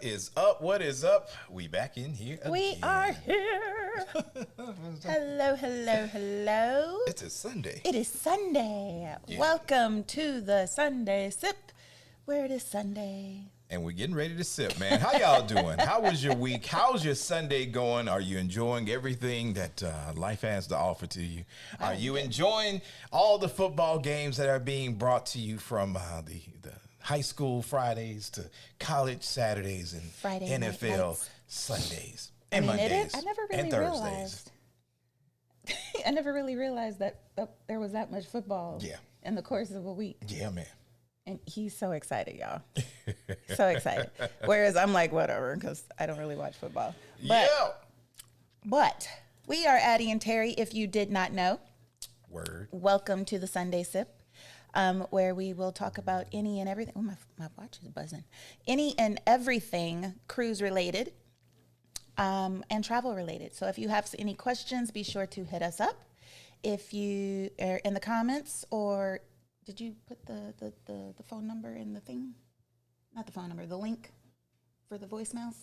What is up? What is up? We back in here again. We are here. Hello, hello, hello. It's a Sunday. It is Sunday. Yeah. Welcome to the Sunday Sip, where it is Sunday. And we're getting ready to sip, man. How y'all doing? How was your week? How's your Sunday going? Are you enjoying everything that life has to offer to you? Are you enjoying all the football games that are being brought to you from the high school Fridays to college Saturdays and Friday NFL Sundays and Mondays I never really and Thursdays? I never really realized that there was that much football in the course of a week. Yeah, man. And he's so excited, y'all. So excited. Whereas I'm like, whatever, because I don't really watch football. But we are Addy and Terry, if you did not know. Word. Welcome to the Sunday Sip, where we will talk about any and everything. Oh, my watch is buzzing. Any and everything cruise related and travel related. So if you have any questions, be sure to hit us up. If you are in the comments, or did you put the phone number in the thing? Not the phone number, the link for the voicemails?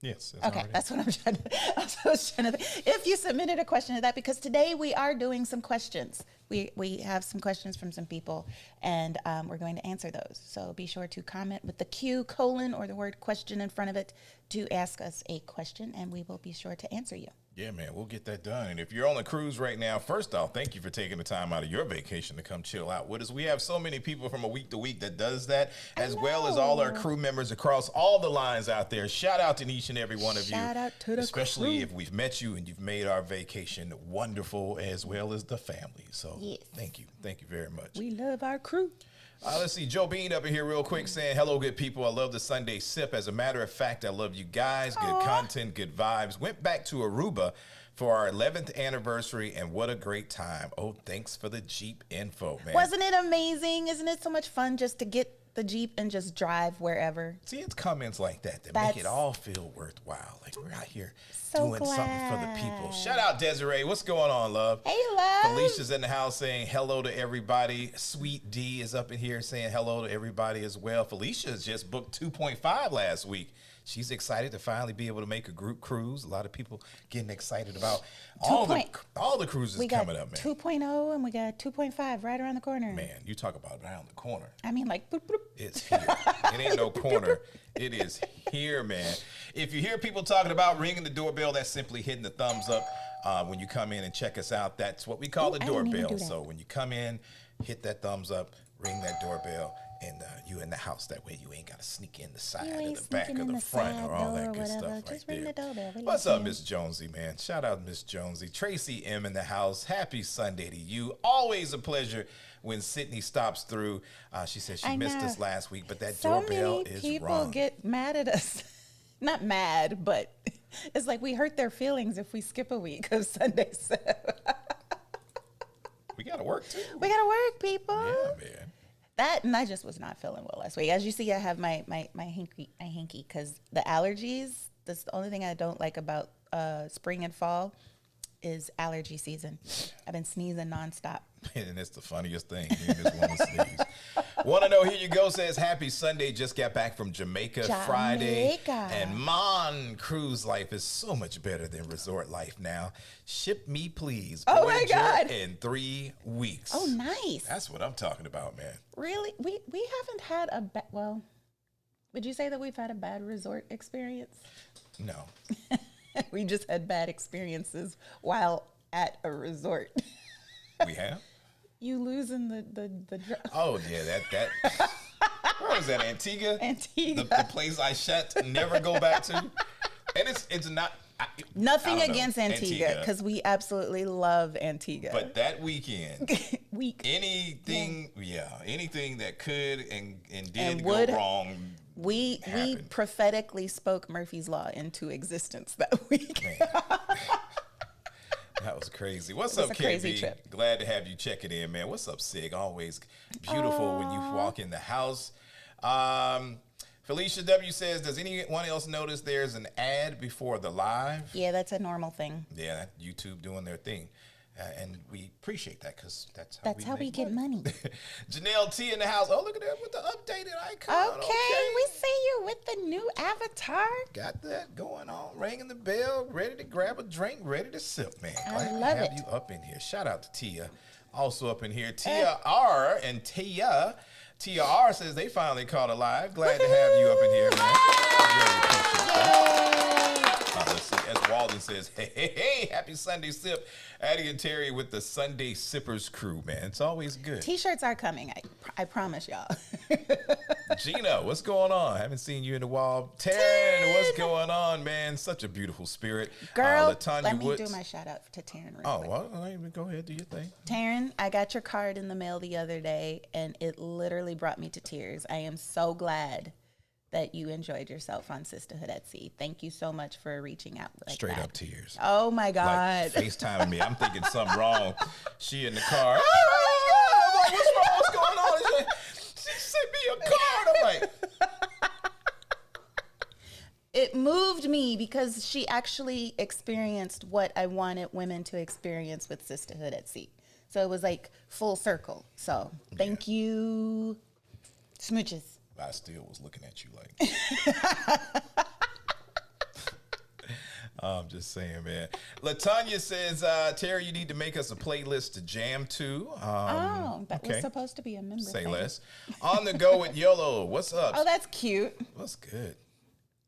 Yes. Okay, that's what I'm trying to. I was trying to. If you submitted a question to that, because today we are doing some questions. We have some questions from some people, and we're going to answer those. So be sure to comment with the Q : or the word question in front of it to ask us a question, and we will be sure to answer you. Yeah, man, we'll get that done. And if you're on a cruise right now, first off, thank you for taking the time out of your vacation to come chill out with us. We have so many people from a week to week that does that, as well as all our crew members across all the lines out there. Shout out to each and every one of you. Shout out to the especially crew. If we've met you and you've made our vacation wonderful, as well as the family. So thank you. Thank you very much. We love our crew. Let's see, Joe Bean up in here real quick saying, hello, good people. I love the Sunday Sip. As a matter of fact, I love you guys. Good content, good vibes. Went back to Aruba for our 11th anniversary, and what a great time. Oh, thanks for the Jeep info, man. Wasn't it amazing? Isn't it so much fun just to get the Jeep and just drive wherever? See, it's comments like that make it all feel worthwhile. Like we're out here doing something for the people. Shout out Desiree. What's going on, love? Hey, love. Felicia's in the house saying hello to everybody. Sweet D is up in here saying hello to everybody as well. Felicia's just booked 2.5 last week. She's excited to finally be able to make a group cruise. A lot of people getting excited about all the cruises coming up, man. 2.0 and we got 2.5 right around the corner. Man, you talk about around the corner. I mean, like, boop, boop. It's here. It ain't no corner. It is here, man. If you hear people talking about ringing the doorbell, that's simply hitting the thumbs up when you come in and check us out. That's what we call the doorbell. So when you come in, hit that thumbs up, ring that doorbell, and you in the house. That way you ain't got to sneak in the side or the back or the front or all that good stuff Just right ring there. the doorbell. What's up, Miss Jonesy, man? Shout out Miss Jonesy. Tracy M in the house. Happy Sunday to you. Always a pleasure when Sydney stops through. She said she missed us last week, but that doorbell is wrong. So many people get mad at us. Not mad, but it's like we hurt their feelings if we skip a week of Sunday. We got to work, too. We got to work, people. Yeah, man. That, and I just was not feeling well last week. As you see, I have my hanky because the allergies. That's the only thing I don't like about spring and fall is allergy season. I've been sneezing nonstop. And it's the funniest thing. You just want to sneeze. Want to know, here you go, says, happy Sunday. Just got back from Jamaica Friday. And man, cruise life is so much better than resort life now. Ship me, please. Oh, my God. In 3 weeks. Oh, nice. That's what I'm talking about, man. Really? We haven't had a bad, well, would you say that we've had a bad resort experience? No. We just had bad experiences while at a resort. We have? You losing the oh, yeah, that. Where was that, Antigua? Antigua. The place I shut never go back to. And it's not. Nothing against Antigua, because we absolutely love Antigua. But that weekend, anything that could and did go wrong. We prophetically spoke Murphy's Law into existence that week. That was crazy. What's up, KB? Glad to have you checking in, man. What's up, Sig? Always beautiful when you walk in the house. Felicia W says, does anyone else notice there's an ad before the live? Yeah, that's a normal thing. Yeah, YouTube doing their thing. And we appreciate that because that's how we get money. Janelle T in the house. Oh, look at that with the updated icon. Okay, we see you with the new avatar. Got that going on. Ringing the bell, ready to grab a drink, ready to sip, man. I love Glad to have it. you up in here. Shout out to Tia. Also up in here, Tia R and Tia. Tia R says they finally caught alive. Glad to have you up in here, man. Really appreciate that. Let's see. As Walden says, hey, happy Sunday sip. Addy and Terry with the Sunday Sippers crew, man. It's always good. T-shirts are coming. I promise y'all. Gina, what's going on? Haven't seen you in a while. Taryn, what's going on, man? Such a beautiful spirit. Girl, Latanya let me Woods. do my shout out to Taryn real Oh, quick. well, go ahead, do your thing. Taryn, I got your card in the mail the other day, and it literally brought me to tears. I am so glad that you enjoyed yourself on Sisterhood at Sea. Thank you so much for reaching out like Straight that. up tears. Oh, my God. Like FaceTiming me. I'm thinking something wrong. She in the car. Oh, my God. I'm like, what's wrong? What's going on? She sent me a card. I'm like, It moved me because she actually experienced what I wanted women to experience with Sisterhood at Sea. So it was like full circle. So thank you. Smooches. I still was looking at you like. I'm just saying, man. Latanya says, Terry, you need to make us a playlist to jam to. That was supposed to be a member Say thing. less. On the go with YOLO. What's up? Oh, that's cute. What's good?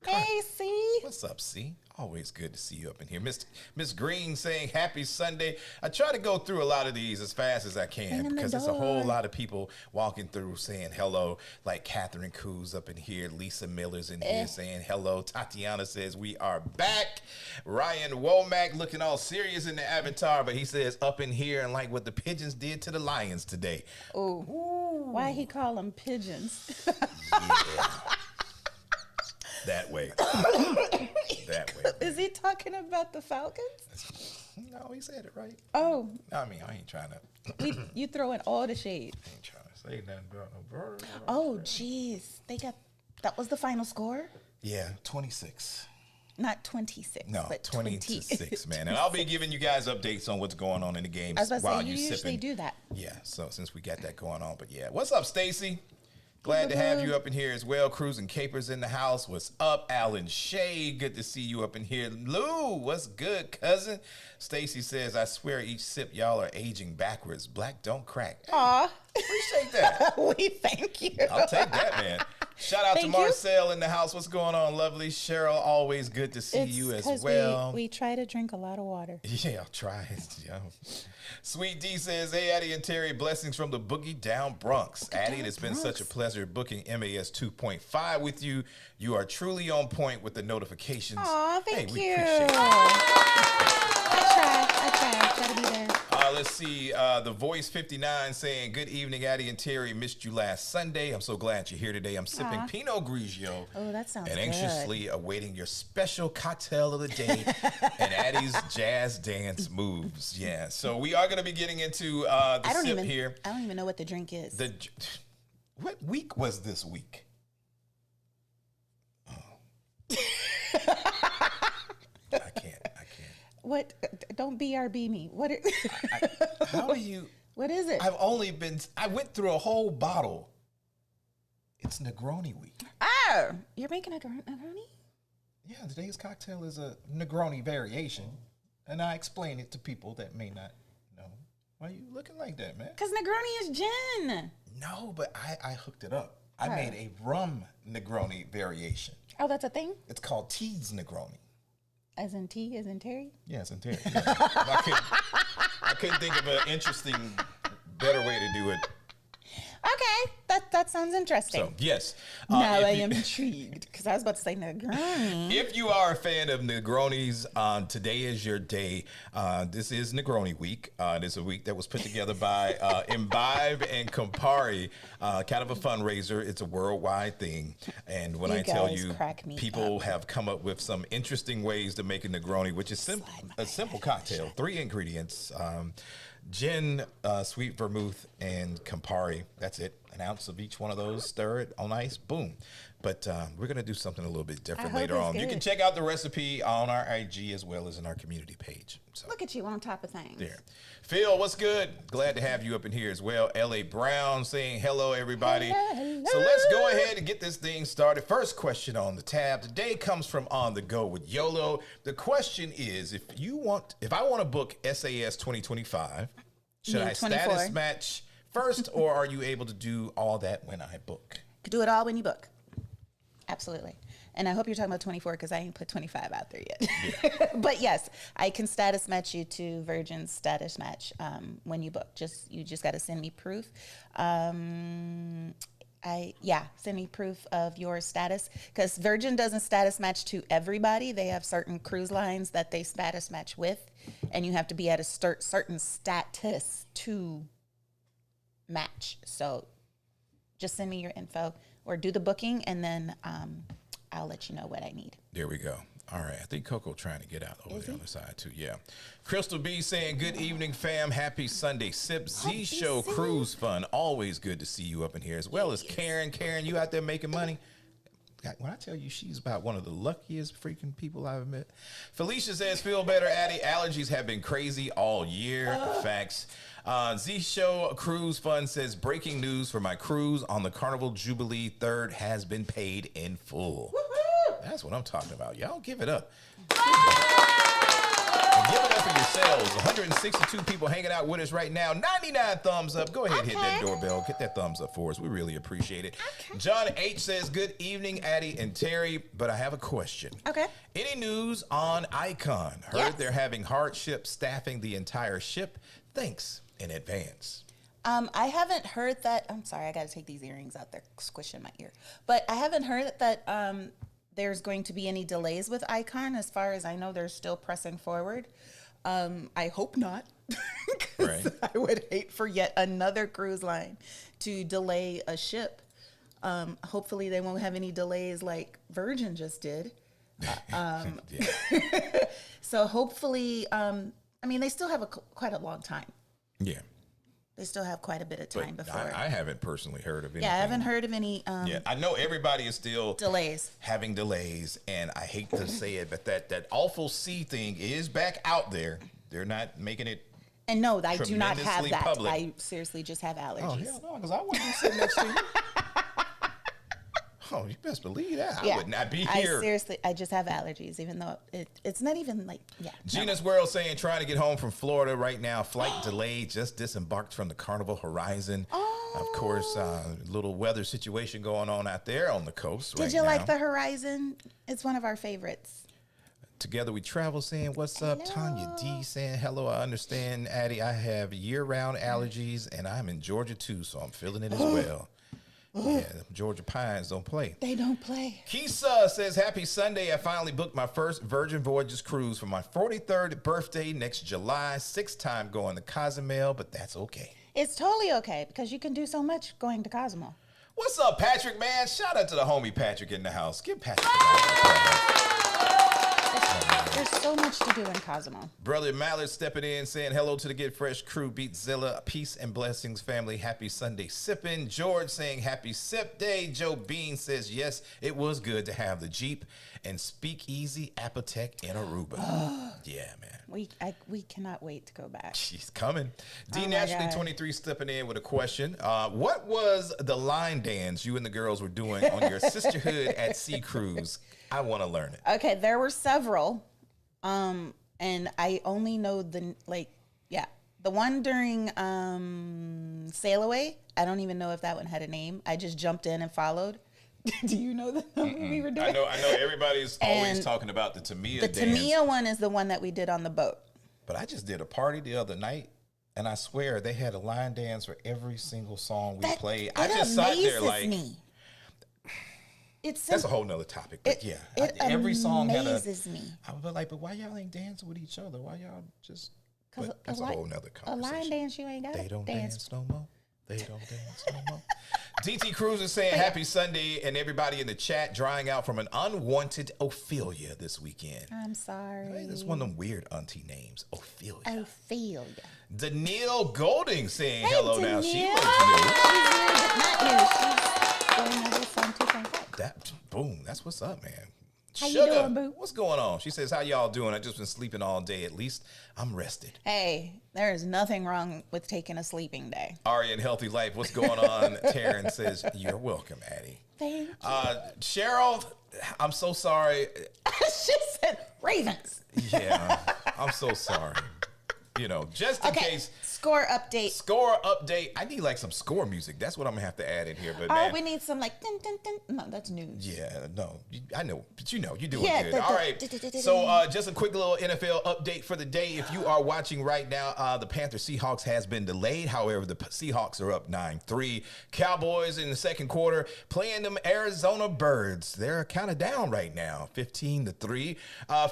Hey, see? What's up, C? Always good to see you up in here. Miss Green saying happy Sunday. I try to go through a lot of these as fast as I can because there's a whole lot of people walking through saying hello, like Catherine Coos up in here. Lisa Miller's in here saying hello. Tatiana says we are back. Ryan Womack looking all serious in the avatar, but he says up in here and like what the pigeons did to the lions today. Ooh. Why he call them pigeons? Yeah. That way. That way. Is he talking about the Falcons? No, he said it right. Oh. I mean, I ain't trying to. You throwing all the shade. I ain't trying to say nothing about no bird. Oh, jeez. That was the final score? Yeah, 26. Not 26, No, but 26, man. And I'll be giving you guys updates on what's going on in the games I was about to while say, you you usually sipping. do that. Yeah, so since we got that going on. But yeah, what's up, Stacy? Glad to have you up in here as well. Cruising Capers in the house. What's up, Alan Shea? Good to see you up in here. Lou, what's good, cousin? Stacy says, I swear each sip y'all are aging backwards. Black don't crack. Hey, Aw. appreciate that. We thank you. I'll take that, man. Shout out to Thank you. Marcel in the house. What's going on, lovely? Cheryl, always good to see you as 'cause well. We try to drink a lot of water. Yeah, I'll try it. Yeah. Sweet D says, hey, Addy and Terry, blessings from the Boogie Down Bronx. Addy, it's been such a pleasure booking MAS 2.5 with you. You are truly on point with the notifications. Aw, thank we you. appreciate it. I try to be there. Let's see. The Voice 59 saying, good evening, Addy and Terry. Missed you last Sunday. I'm so glad you're here today. I'm sipping Pinot Grigio. Oh, that sounds and good. anxiously awaiting your special cocktail of the day and Addy's jazz dance moves. Yeah. So we are going to be getting into the sip here. I don't even know what the drink is. What week was this week? Oh. I can't. What? Don't BRB me. What? How do you? What is it? I went through a whole bottle. It's Negroni week. Oh, you're making a Negroni? Yeah, today's cocktail is a Negroni variation, and I explain it to people that may not know. Why are you looking like that, man? Because Negroni is gin. No, but I hooked it up. I made a rum Negroni variation. Oh, that's a thing? It's called Tea's Negroni. As in tea, as in Terry? Yes, and Terry. Yeah. I couldn't think of an interesting, better way to do it. Okay, that sounds interesting. So, yes. Now I am intrigued because I was about to say Negroni. If you are a fan of Negronis, today is your day. This is Negroni Week. It is a week that was put together by Imbibe and Campari, kind of a fundraiser. It's a worldwide thing. And when I tell you, people have come up with some interesting ways to make a Negroni, which is a simple cocktail. 3 ingredients. Gin, sweet vermouth, and Campari. That's it. An ounce of each one of those. Stir it on ice. Boom. But we're going to do something a little bit different hope later it's on. You good. can check out the recipe on our IG as well as in our community page. So Look at you on top of things. there. Phil, what's good? Glad to have you up in here as well. L.A. Brown saying hello, everybody. Hello. So let's go ahead and get this thing started. First question on the tab today comes from On the Go with YOLO. The question is, if I want to book SAS 2025, should I 24. status match first, or are you able to do all that when I book? Do it all when you book. Absolutely. And I hope you're talking about 24 because I ain't put 25 out there yet. Yeah. But yes, I can status match you to Virgin's status match when you book. You just got to send me proof. Send me proof of your status, because Virgin doesn't status match to everybody. They have certain cruise lines that they status match with, and you have to be at a certain status to match. So just send me your info or do the booking, and then I'll let you know what I need. There we go. All right. I think Coco trying to get out over there on the side too. Yeah. Crystal B saying, good evening, fam. Happy Sunday sip. Z Show Cruise Fun. Always good to see you up in here, as well as Karen. Karen, you out there making money? When I tell you she's about one of the luckiest freaking people I've met. Felicia says, feel better, Addy. Allergies have been crazy all year. Facts. Z Show Cruise Fun says, breaking news for my cruise on the Carnival Jubilee 3rd has been paid in full. Woo-hoo! That's what I'm talking about. Y'all give it up. And give it up for yourselves. 162 people hanging out with us right now. 99 thumbs up. Go ahead, hit that doorbell. Get that thumbs up for us. We really appreciate it. Okay. John H. says, good evening, Addy and Terry, but I have a question. Okay. Any news on Icon? Heard Yes. they're having hardship staffing the entire ship. Thanks in advance. I haven't heard that. I'm sorry, I got to take these earrings out. They're squishing my ear. But I haven't heard that there's going to be any delays with Icon. As far as I know, they're still pressing forward. I hope not. 'Cause Right. I would hate for yet another cruise line to delay a ship. Hopefully they won't have any delays like Virgin just did. Yeah. So hopefully, they still have quite a long time. Yeah. They still have quite a bit of time But before. I haven't personally heard of anything. Yeah, I haven't heard of any Yeah, I know everybody is still delays. having delays, and I hate to say it, but that awful C thing is back out there. They're not making it. And no, I do not have tremendously that. public. I seriously just have Oh allergies. hell no, because I wouldn't be sitting next to you. Oh, you best believe that. I would not be here. I just have allergies, even though it's not even like, yeah. Gina's World saying, trying to get home from Florida right now. Flight delayed, just disembarked from the Carnival Horizon. Of course, little weather situation going on out there on the coast right now. Did you like the Horizon? It's one of our favorites. Together We Travel saying, what's up? Tanya D saying, hello, I understand, Addy. I have year-round allergies, and I'm in Georgia, too, so I'm feeling it as well. Yeah, Georgia Pines don't play. They don't play. Kisa says, happy Sunday. I finally booked my first Virgin Voyages cruise for my 43rd birthday next July. 6th time going to Cozumel, but that's okay. It's totally okay because you can do so much going to Cozumel. What's up, Patrick, man? Shout out to the homie Patrick in the house. Give Patrick a round of applause. There's so much to do in Cozumel. Brother Mallard stepping in, saying hello to the Get Fresh crew. Beatzilla, peace and blessings, family. Happy Sunday sipping. George saying happy sip day. Joe Bean says yes, it was good to have the Jeep and Speakeasy Apotec in Aruba. Yeah, man. We cannot wait to go back. She's coming. D Oh my Naturally God. 23 stepping in with a question. What was the line dance you and the girls were doing on your Sisterhood at Sea Cruise? I want to learn it. Okay, there were several. And I only know the one during Sail Away. I don't even know if that one had a name. I just jumped in and followed. Do you know the one we were doing? I know everybody's always And talking about the Tamiya The dance. Tamiya one is the one that we did on the boat. But I just did a party the other night, and I swear they had a line dance for every single song we played. I just sat there like, me. that's a whole nother topic. But every song had a. amazes me. I was like, but why y'all ain't dancing with each other? Why y'all just? But that's a line- whole nother A conversation. line dance, you ain't got They to don't dance. dance no more. They don't dance no more. DT Cruz is saying happy Sunday, and everybody in the chat drying out from an unwanted Ophelia this weekend. I'm sorry. Hey, that's one of them weird auntie names, Ophelia. Ophelia. Danielle Golding saying hello now. She Danielle. looks new. She's new, but not new. She's going over from 2.5. Boom. That's what's up, man. How Sugar, you doing, boo? what's going on? She says, how y'all doing? I just been sleeping all day. At least I'm rested. Hey, there is nothing wrong with taking a sleeping day. Ari in Healthy Life, what's going on? Taryn says, you're welcome, Addy. Thank you. Cheryl, I'm so sorry. She said Ravens. Yeah, I'm so sorry. You know, just in case. Score update. Score update. I need like some score music. That's what I'm gonna have to add in here. But man, we need some like dun, dun, dun. No, that's news. Yeah, no, I know, but you know, you're doing good. Yeah, All right. So just a quick little NFL update for the day. If you are watching right now, the Panthers Seahawks has been delayed. However, the Seahawks are up 9-3. Cowboys in the second quarter playing them Arizona Birds. They're kind of down right now, 15-3.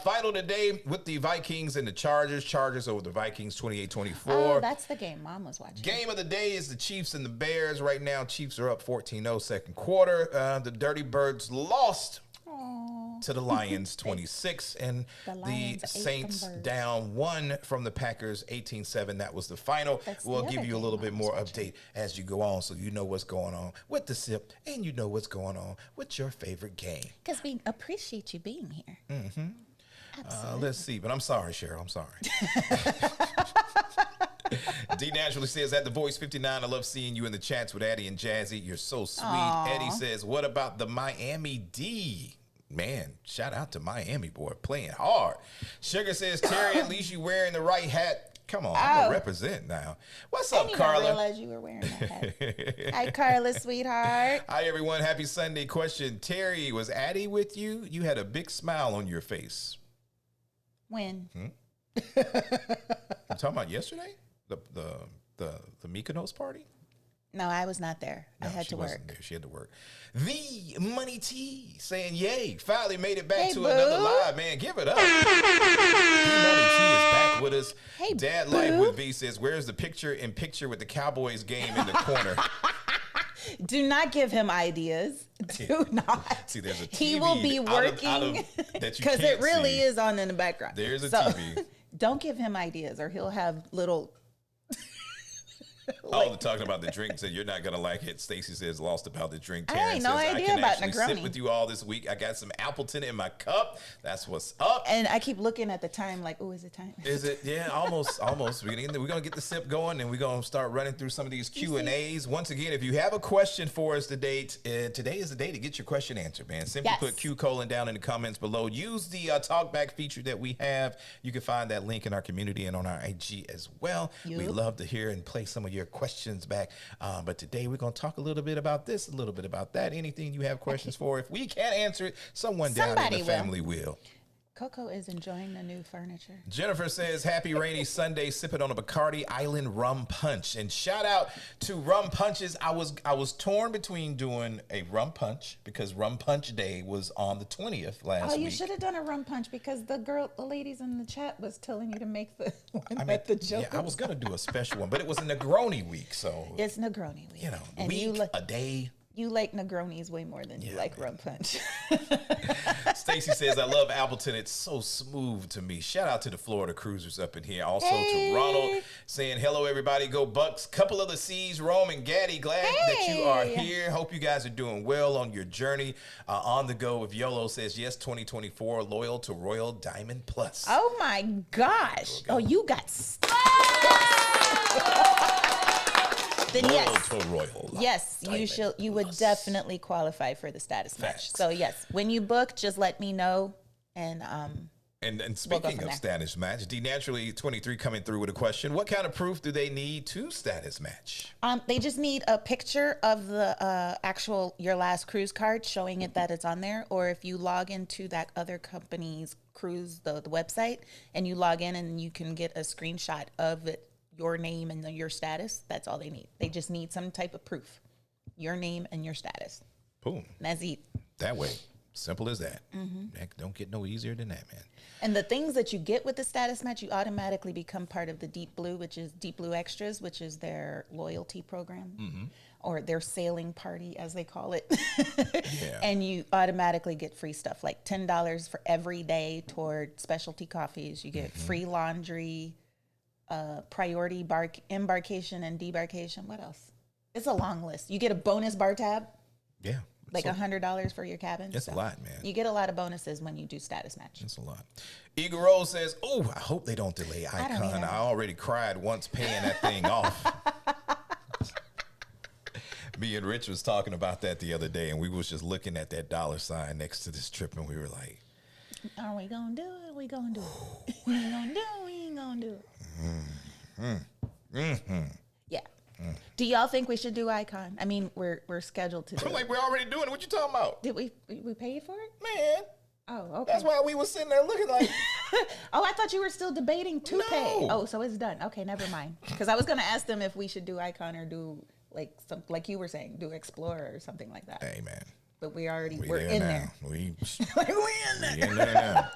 Final today with the Vikings and the Chargers. Chargers over the Vikings, 28-24. Oh, that's the game Mom was watching. Game of the day is the Chiefs and the Bears. Right now, Chiefs are up 14-0 second quarter. The Dirty Birds lost to the Lions 26, and the Saints down 1 from the Packers 18-7. That was the final. We'll give you a little bit more update as you go on, so you know what's going on with the SIP, and you know what's going on with your favorite game. Because we appreciate you being here. Mm-hmm. Let's see, but I'm sorry, Cheryl. I'm sorry. D naturally says, at the Voice 59, I love seeing you in the chats with Addy and Jazzy. You're so sweet. Aww. Eddie says, what about the Miami D? Man, shout out to Miami, boy, playing hard. Sugar says, Terry, at least you wearing the right hat. Come on, I'm gonna represent now. What's up, Carla? I didn't realize you were wearing that hat. Hi, Carla, sweetheart. Hi, everyone. Happy Sunday. Question, Terry, was Addy with you? You had a big smile on your face. When? You talking about yesterday? The Mykonos party? No, I was not there. No, I had to work. There. She had to work. The Money T saying, yay, finally made it back to boo. another live. Man, give it up. The Money T is back with us. Hey, Dad boo. Life with V says, where's the picture with the Cowboys game in the corner? Do not give him ideas. Do not. See, there's a TV. He will be working because it really is on in the background. There's a TV. Don't give him ideas or he'll have little... They're talking about the drink. Said you're not gonna like it. Stacy says lost about the drink. I ain't no idea about Negroni. Sit with you all this week. I got some Appleton in my cup. That's what's up. And I keep looking at the time, like, oh, is it time? Is it? Yeah, almost. We're gonna get the sip going, and we're gonna start running through some of these Q&As. Once again, if you have a question for us today, today is the day to get your question answered, man. Simply put Q colon down in the comments below. Use the talkback feature that we have. You can find that link in our community and on our IG as well. We love to hear and play some of your questions back. But today we're going to talk a little bit about this, a little bit about that. Anything you have questions for, if we can't answer it, somebody down in the family will. Coco is enjoying the new furniture. Jennifer says, happy rainy Sunday, sipping on a Bacardi Island rum punch. And shout out to rum punches. I was torn between doing a rum punch because rum punch day was on the 20th last week. Oh, you should have done a rum punch because the ladies in the chat was telling you to make the one that the joke. Yeah, I was going to do a special one, but it was a Negroni week. So it's Negroni week. You know, and week, a day. You like Negronis way more than you like rum punch. Stacy says, I love Appleton. It's so smooth to me. Shout out to the Florida Cruisers up in here. Also to Ronald saying, hello, everybody. Go Bucks. Couple of the C's, Rome and Gaddy. Glad that you are here. Hope you guys are doing well on your journey. On the go with YOLO says, yes, 2024, loyal to Royal Diamond Plus. Oh, my gosh. Oh, you got stuck. Then yes, you would definitely qualify for the status match. So yes, when you book, just let me know. And speaking of status match, D Naturally 23 coming through with a question. What kind of proof do they need to status match? They just need a picture of the actual your last cruise card showing it that it's on there, or if you log into that other company's cruise the website and you log in and you can get a screenshot of it. Your name and your status, that's all they need. They just need some type of proof. Your name and your status. Boom. That's it. That way. Simple as that. Heck, don't get no easier than that, man. And the things that you get with the status match, you automatically become part of the Deep Blue, which is Deep Blue Extras, which is their loyalty program. Or their sailing party, as they call it. And you automatically get free stuff, like $10 for every day toward specialty coffees. You get free laundry, priority embarkation and debarkation. What else? It's a long list. You get a bonus bar tab. Yeah. Like $100 for your cabin. It's a lot, man. You get a lot of bonuses when you do status match. It's a lot. Eagle Rose says, "Oh, I hope they don't delay Icon. either. I already cried once paying that thing off." Me and Rich was talking about that the other day, and we was just looking at that $sign next to this trip, and we were like, "Are we gonna do it? We gonna do it? We ain't gonna do it. We ain't gonna do it." Yeah. Do y'all think we should do Icon? I mean, we're scheduled to do I'm it. like, we're already doing it. What you talking about? Did we pay for it? Man. Oh, okay. That's why we was sitting there looking like. Oh, I thought you were still debating to pay. Oh, so it's done. Okay, never mind. Because I was going to ask them if we should do Icon or do like you were saying, do Explorer or something like that. Hey, man. But we're in there. We Like, we in there. now.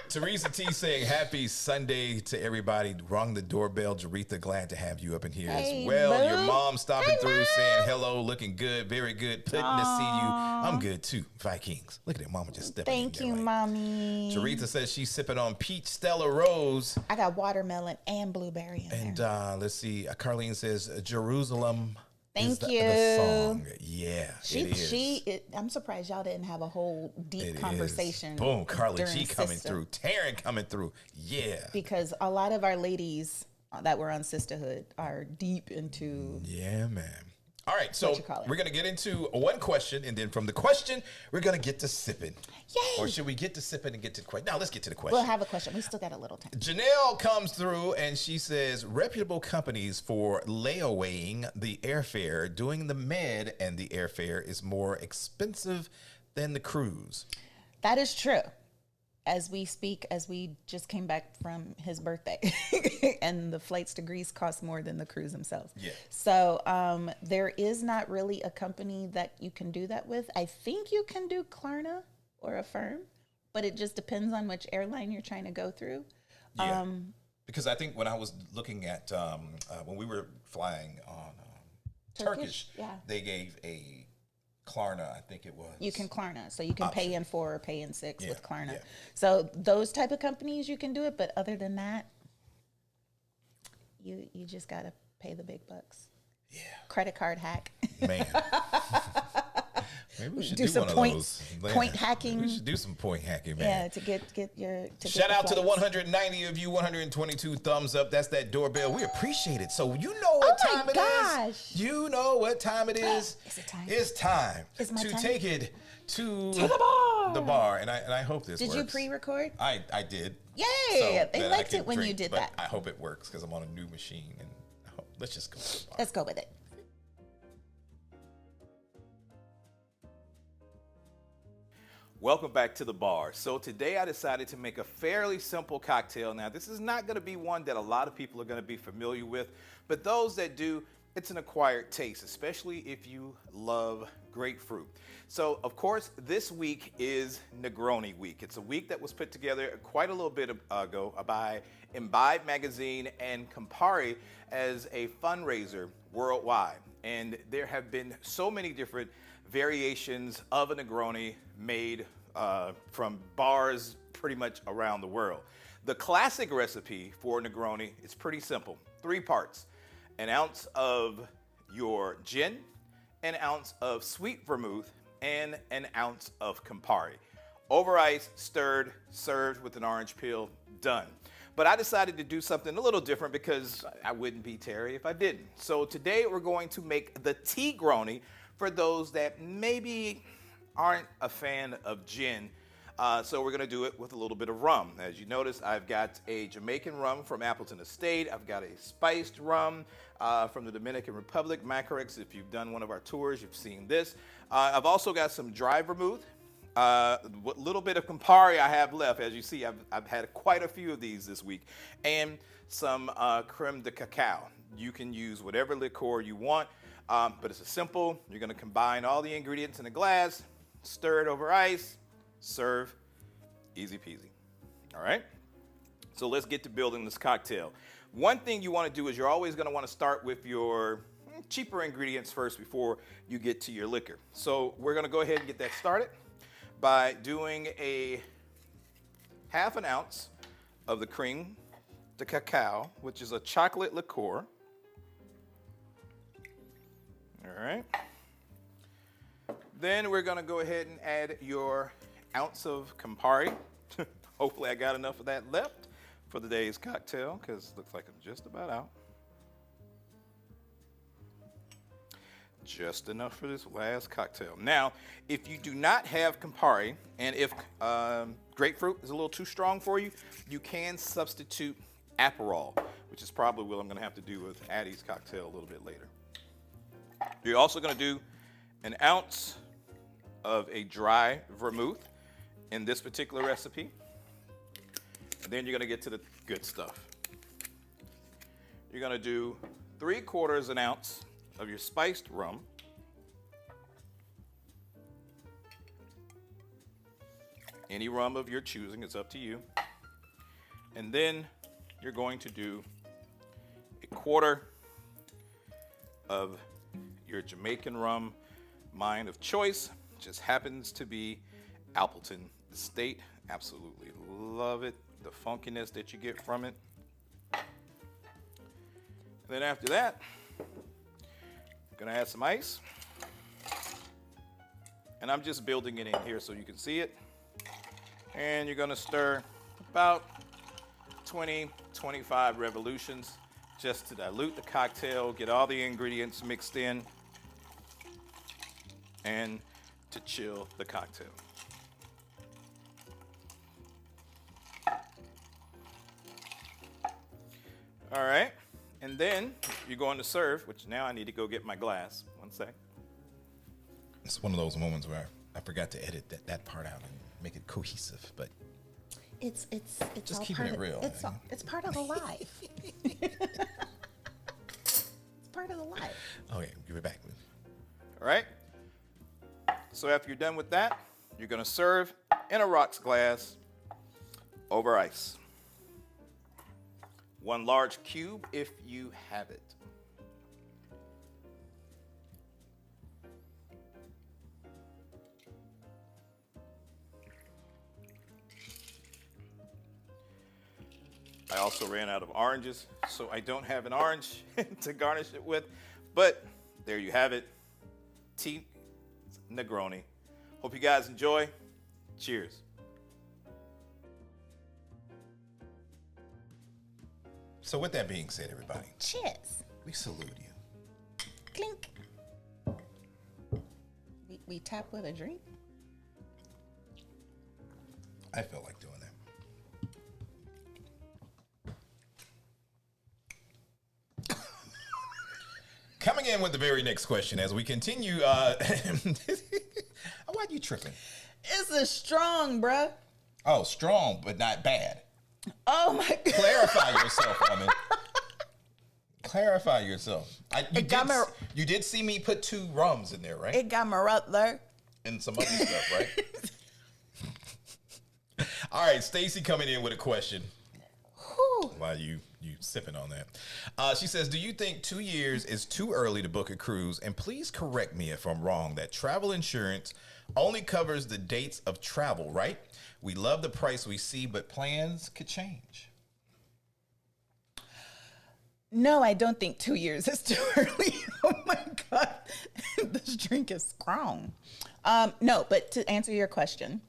Teresa T saying, "Happy Sunday to everybody. Rung the doorbell. Jaretha, glad to have you up in here Hey, as well. boo. Your mom stopping through Mom. saying hello, looking good, very good. Pleasant to see you. I'm good too. Vikings. Look at that mama just stepping Thank in you, there, right? Mommy. Jaretha says she's sipping on peach Stella Rose. I got watermelon and blueberry in And there. let's see. Carlene says Jerusalem. is Thank the you. song. Yeah, it is. I'm surprised y'all didn't have a whole deep It is. conversation. Boom, Carly during G coming Sister. through. Taryn coming through. Yeah. Because a lot of our ladies that were on Sisterhood are deep into. Yeah, man. All right, so What you call it? we're going to get into one question, and then from the question, we're going to get to sipping. Yay! Or should we get to sipping and get to the question? Now, let's get to the question. We'll have a question. We still got a little time. Janelle comes through, and she says, reputable companies for layawaying the airfare, doing the med, and the airfare is more expensive than the cruise. That is true. As we speak, as we just came back from his birthday, and the flights to Greece cost more than the cruise themselves. Yeah. So there is not really a company that you can do that with. I think you can do Klarna or Affirm, but it just depends on which airline you're trying to go through. Yeah. Because I think when I was looking at, when we were flying on Turkish, yeah. they gave a Klarna, I think it was. You can Klarna, so you can pay in 4 or pay in 6 with Klarna. yeah. So those type of companies you can do it, but other than that, you just gotta pay the big bucks. Yeah. Credit card hack. Man. Maybe we should Do some one point- of those. point hacking. We should do some point hacking, man. Yeah, to get your. Shout out to the 190 of you, 122 thumbs up. That's that doorbell. We appreciate it. So you know what Oh my time it gosh. is. You know what time it is. Is it time? It's time It's my to time? take it to the bar. The bar, and I hope this Did works. you pre-record? I did. Yay! So They that I liked can it when you did but that. I hope it works because I'm on a new machine, and let's just go. To the bar. Let's go with it. Welcome back to the bar. So today I decided to make a fairly simple cocktail. Now this is not going to be one that a lot of people are going to be familiar with, but those that do, it's an acquired taste, especially if you love grapefruit. So of course this week is Negroni Week. It's a week that was put together quite a little bit ago by Imbibe Magazine and Campari as a fundraiser worldwide. And there have been so many different variations of a Negroni made from bars pretty much around the world. The classic recipe for Negroni is pretty simple. 3 parts: an ounce of your gin, an ounce of sweet vermouth, and an ounce of Campari. Over ice, stirred, served with an orange peel, done. But I decided to do something a little different because I wouldn't be Terry if I didn't. So today we're going to make the Tea-groni for those that maybe aren't a fan of gin. So we're gonna do it with a little bit of rum. As you notice, I've got a Jamaican rum from Appleton Estate. I've got a spiced rum from the Dominican Republic, Macarex. If you've done one of our tours, you've seen this. I've also got some dry vermouth. What little bit of Campari I have left. As you see, I've had quite a few of these this week. And some creme de cacao. You can use whatever liqueur you want, but it's a simple. You're gonna combine all the ingredients in a glass, stir it over ice, serve, easy peasy. All right? So let's get to building this cocktail. One thing you wanna do is you're always gonna wanna start with your cheaper ingredients first before you get to your liquor. So we're gonna go ahead and get that started by doing a half an ounce of the creme de cacao, which is a chocolate liqueur. All right. Then we're going to go ahead and add your ounce of Campari. Hopefully I got enough of that left for the day's cocktail, because it looks like I'm just about out. Just enough for this last cocktail. Now, if you do not have Campari, and if grapefruit is a little too strong for you, you can substitute Aperol, which is probably what I'm going to have to do with Addy's cocktail a little bit later. You're also going to do an ounce of a dry vermouth in this particular recipe. And then you're going to get to the good stuff. You're going to do 3/4 an ounce of your spiced rum. Any rum of your choosing, it's up to you. And then you're going to do 1/4 of your Jamaican rum, mine of choice, just happens to be Appleton Estate. Absolutely love it, the funkiness that you get from it. And then after that, gonna add some ice. And I'm just building it in here so you can see it. And you're gonna stir about 20, 25 revolutions just to dilute the cocktail, get all the ingredients mixed in, and to chill the cocktail. All right, and then you're going to serve, which now I need to go get my glass. One sec. It's one of those moments where I forgot to edit that part out and make it cohesive, but It's just all keeping part it of, real. It's part of the life. It's part of the life. Okay, give it back. All right. So after you're done with that, you're going to serve in a rocks glass over ice. 1 large cube if you have it. I also ran out of oranges, so I don't have an orange to garnish it with, but there you have it. Tea Negroni. Hope you guys enjoy. Cheers. So with that being said, everybody, Cheers. we salute you. Clink. We tap with a drink. I felt like doing that. Coming in with the very next question as we continue. Why are you tripping? It's a strong, bruh. Oh, strong, but not bad. Oh my God. Clarify yourself, woman. Clarify yourself. You did see me put 2 rums in there, right? It got my rutler. And some other stuff, right? All right, Stacy coming in with a question. Whew. While you sipping on that. She says, do you think 2 years is too early to book a cruise? And please correct me if I'm wrong, that travel insurance only covers the dates of travel, right? We love the price we see, but plans could change. No, I don't think 2 years is too early. Oh my God. This drink is strong. No, but to answer your question,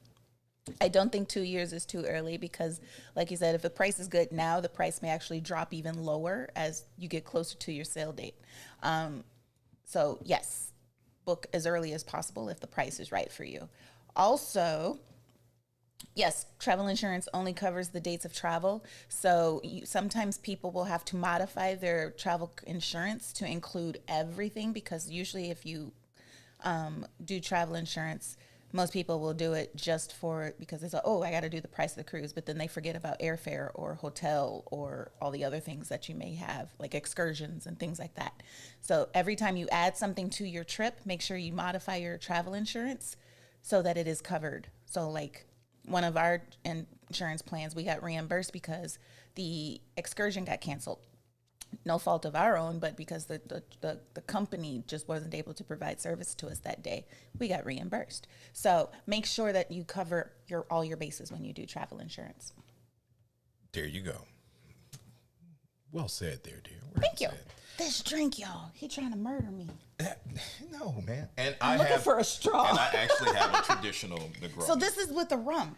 I don't think 2 years is too early because, like you said, if the price is good now, the price may actually drop even lower as you get closer to your sale date. So yes, book as early as possible if the price is right for you. Also, yes, travel insurance only covers the dates of travel. So sometimes people will have to modify their travel insurance to include everything because usually if you do travel insurance, most people will do it just because it's I got to do the price of the cruise, but then they forget about airfare or hotel or all the other things that you may have, like excursions and things like that. So every time you add something to your trip, make sure you modify your travel insurance so that it is covered. So like one of our insurance plans, we got reimbursed because the excursion got canceled. No fault of our own, but because the company just wasn't able to provide service to us that day, we got reimbursed. So make sure that you cover all your bases when you do travel insurance. There you go. Well said there, dear. Well Thank you. said. This drink, y'all. He trying to murder me. No, man. And I'm looking for a straw. And I actually have a traditional Negroni. So this is with the rum.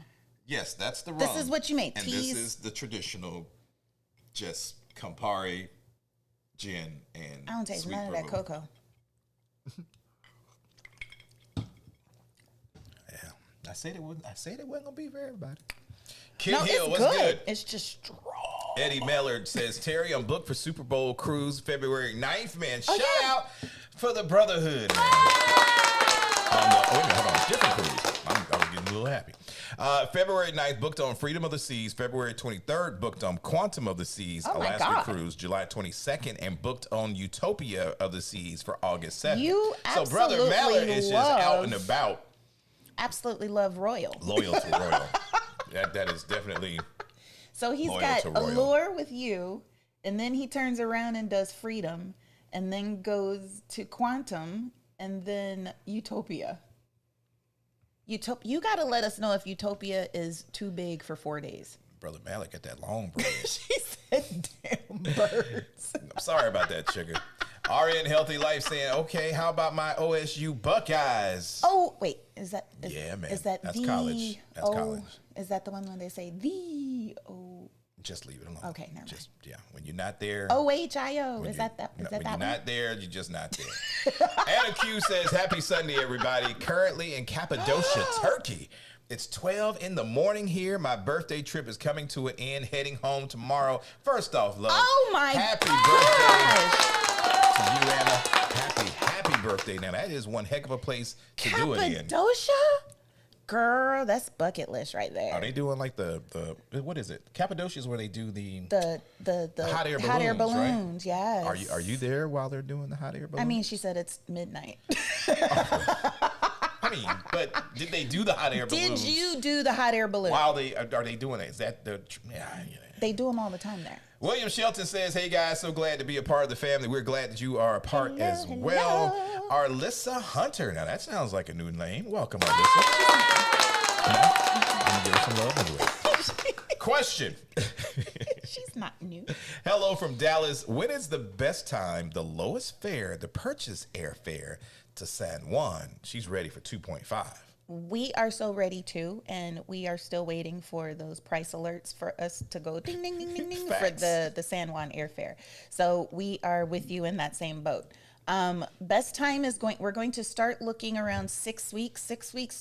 Yes, that's the rum. This is what you made. And Teas. this is the traditional, just Campari, gin, and I don't taste sweet none of that vermouth. cocoa. Yeah, I said it wasn't gonna be for everybody. Kid No, Hill, it's what's good. good? It's just strong. Eddie Mellard says, Terry, I'm booked for Super Bowl cruise February 9th, man. Shout yeah. out for the brotherhood, man. Wait a minute, hold on. Different cruise. I was getting a little happy. February 9th, booked on Freedom of the Seas. February 23rd, booked on Quantum of the Seas, Oh my Alaska God. cruise. July 22nd, and booked on Utopia of the Seas for August 7th. You So Brother absolutely Mallard is just out love- and about. Absolutely love Royal. Loyal to Royal. That is definitely... So he's Loyal got to Royal. Allure with you, and then he turns around and does Freedom, and then goes to Quantum, and then Utopia. You got to let us know if Utopia is too big for 4 days. Brother Mallard got that long bread. She said, damn birds. I'm sorry about that, sugar. RN Healthy Life saying, okay, how about my OSU Buckeyes? Oh, wait. Is that? Yeah, man. Is that That's the college. That's O? college. Is that the one when they say the O? Just leave it alone. Okay, never mind. Just, yeah, when you're not there. OHIO. when Is you- that that? Is no, that when that you're one? not there, you're just not there. Anna Q says, happy Sunday, everybody. Currently in Cappadocia, Turkey. It's 12 in the morning here. My birthday trip is coming to an end, heading home tomorrow. First off, love. Oh my happy gosh. birthday to you, Anna. Happy birthday. Now, that is one heck of a place to do it in. Cappadocia? Girl, that's bucket list right there. Are they doing like the what is it? Cappadocia is where they do the the hot air balloons, balloons, right? yes. Are you there while they're doing the hot air balloons? I mean, she said it's midnight. I mean, but did they do the hot air balloons? Did you do the hot air balloon? While are they doing it? Is that the They do them all the time there. William Shelton says, hey guys, so glad to be a part of the family. We're glad that you are a part Hello, as hello. well. Arlissa Hunter. Now that sounds like a new name. Welcome, Arlissa. I'm gonna give her some love anyway. Question. She's not new. Hello from Dallas. When is the best time, the lowest fare, to purchase airfare to San Juan? She's ready for 2.5. We are so ready too, and we are still waiting for those price alerts for us to go ding, ding, ding, ding, ding for Facts. the San Juan airfare. So we are with you in that same boat. Best time is we're going to start looking around 6 weeks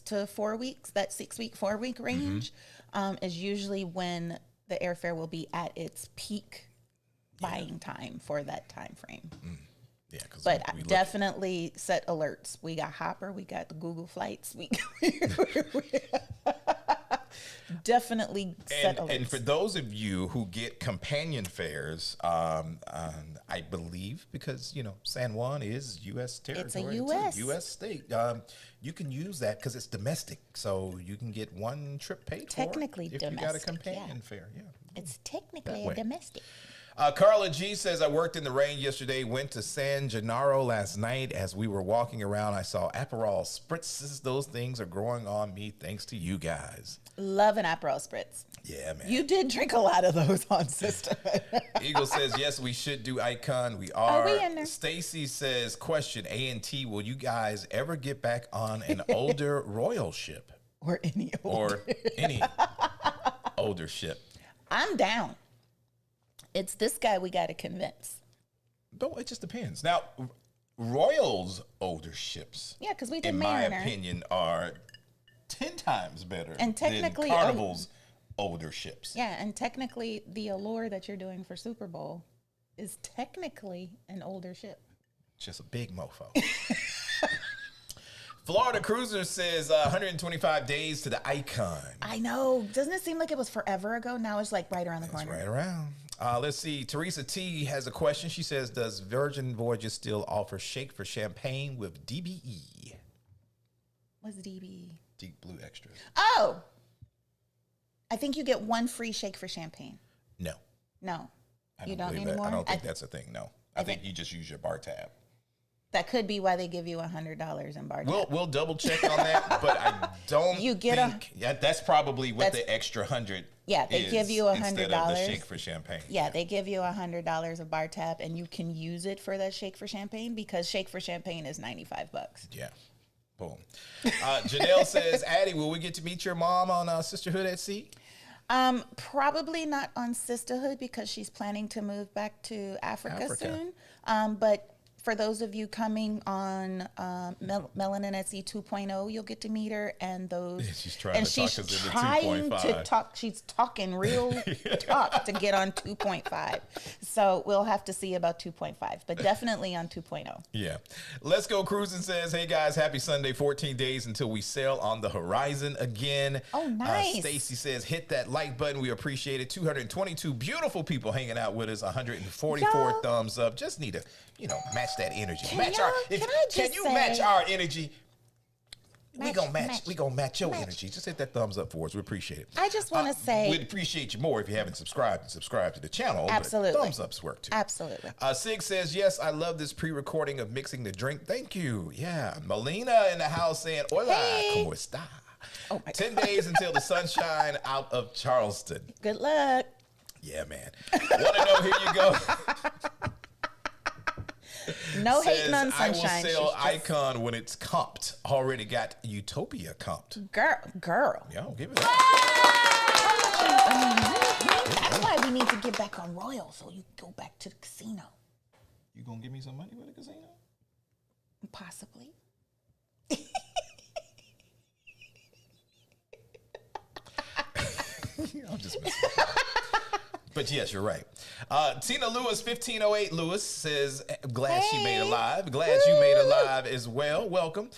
to 4 weeks. That 6 week, 4 week range is usually when the airfare will be at its peak buying time for that time frame. Yeah, because But definitely set alerts. We got Hopper, we got the Google Flights. We definitely set alerts. And for those of you who get companion fares, I believe because San Juan is U.S. territory, US. U.S. state. You can use that because it's domestic, so you can get one trip paid Technically for if you got a domestic, companion yeah. fare. Yeah. It's technically way. a domestic. Carla G says, I worked in the rain yesterday, went to San Gennaro last night. As we were walking around, I saw Aperol spritzes. Those things are growing on me thanks to you guys. Love an Aperol Spritz. Yeah, man. You did drink a lot of those on Sister. Eagle says, yes, we should do Icon. We are. we in there? Stacy says, question, A&T, will you guys ever get back on an older royal ship? Or any old. Or any older ship? I'm down. It's this guy we got to convince. No, it just depends. Now, Royals' older ships, Yeah, because we did in my Mariner. opinion, are 10 times better And technically, than Carnival's older ships. Yeah, and technically the Allure that you're doing for Super Bowl is technically an older ship. Just a big mofo. Florida Cruiser says 125 days to the Icon. I know. Doesn't it seem like it was forever ago? Now it's like right around the It's corner. right around. Let's see. Teresa T has a question. She says, does Virgin Voyages still offer shake for champagne with DBE? What's DB? Deep Blue Extra. Oh! I think you get one free shake for champagne. No. No. I You don't believe need that. more? I don't think that's a thing, no. I think think- you just use your bar tab. That could be why they give you $100 in bar tab. We'll double check on that, but I don't yeah, that's probably what the extra 100 Yeah, they give you $100 instead of the shake for champagne. Yeah, they give you $100 of bar tab, and you can use it for that shake for champagne because shake for champagne is $95. Yeah. Boom. Janelle says, Addy, will we get to meet your mom on Sisterhood at Sea? Probably not on Sisterhood because she's planning to move back to Africa. Soon. But for those of you coming on Melanin at Sea 2.0, you'll get to meet her. And those she's trying to talk. She's talking real talk to get on 2.5. So we'll have to see about 2.5, but definitely on 2.0. Yeah. Let's Go Cruising says, hey guys, happy Sunday. 14 days until we sail on the horizon again. Oh, nice. Stacy says, hit that like button. We appreciate it. 222 beautiful people hanging out with us. 144 thumbs up. Just need to, match that energy. Can you match our energy? We gonna match your energy. Just hit that thumbs up for us. We appreciate it. I just want to say we'd appreciate you more if you haven't subscribed to the channel. Absolutely. But thumbs ups work too. Absolutely. Sig says, yes, I love this pre-recording of mixing the drink. Thank you. Yeah. Melina in the house saying, hola, ¿cómo está? Oh my 10 days until the sunshine out of Charleston. Good luck. Yeah, man. Want to know, here you go. No hating on sunshine. I will sell Icon when it's comped. Already got Utopia comped. Girl. Yeah, I'll give it that. That's why we need to get back on Royal so you go back to the casino. You gonna give me some money with the casino? Possibly. I'm just messing. But yes, you're right. Tina Lewis, 1508 Lewis says, glad she made it live. Glad you made it live as well. Welcome.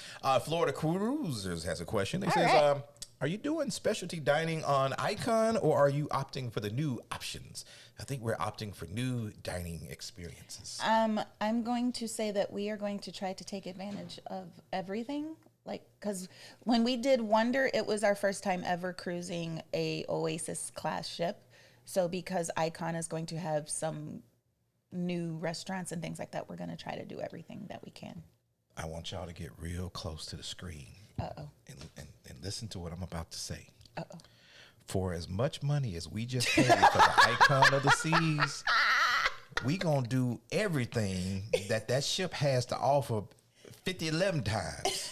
Florida Cruisers has a question. It says, are you doing specialty dining on Icon or are you opting for the new options? I think we're opting for new dining experiences. I'm going to say that we are going to try to take advantage of everything. Because when we did Wonder, it was our first time ever cruising a Oasis class ship. So because Icon is going to have some new restaurants and things like that, we're going to try to do everything that we can. I want y'all to get real close to the screen. And listen to what I'm about to say. For as much money as we just paid for the Icon of the Seas, we going to do everything that ship has to offer 11 times.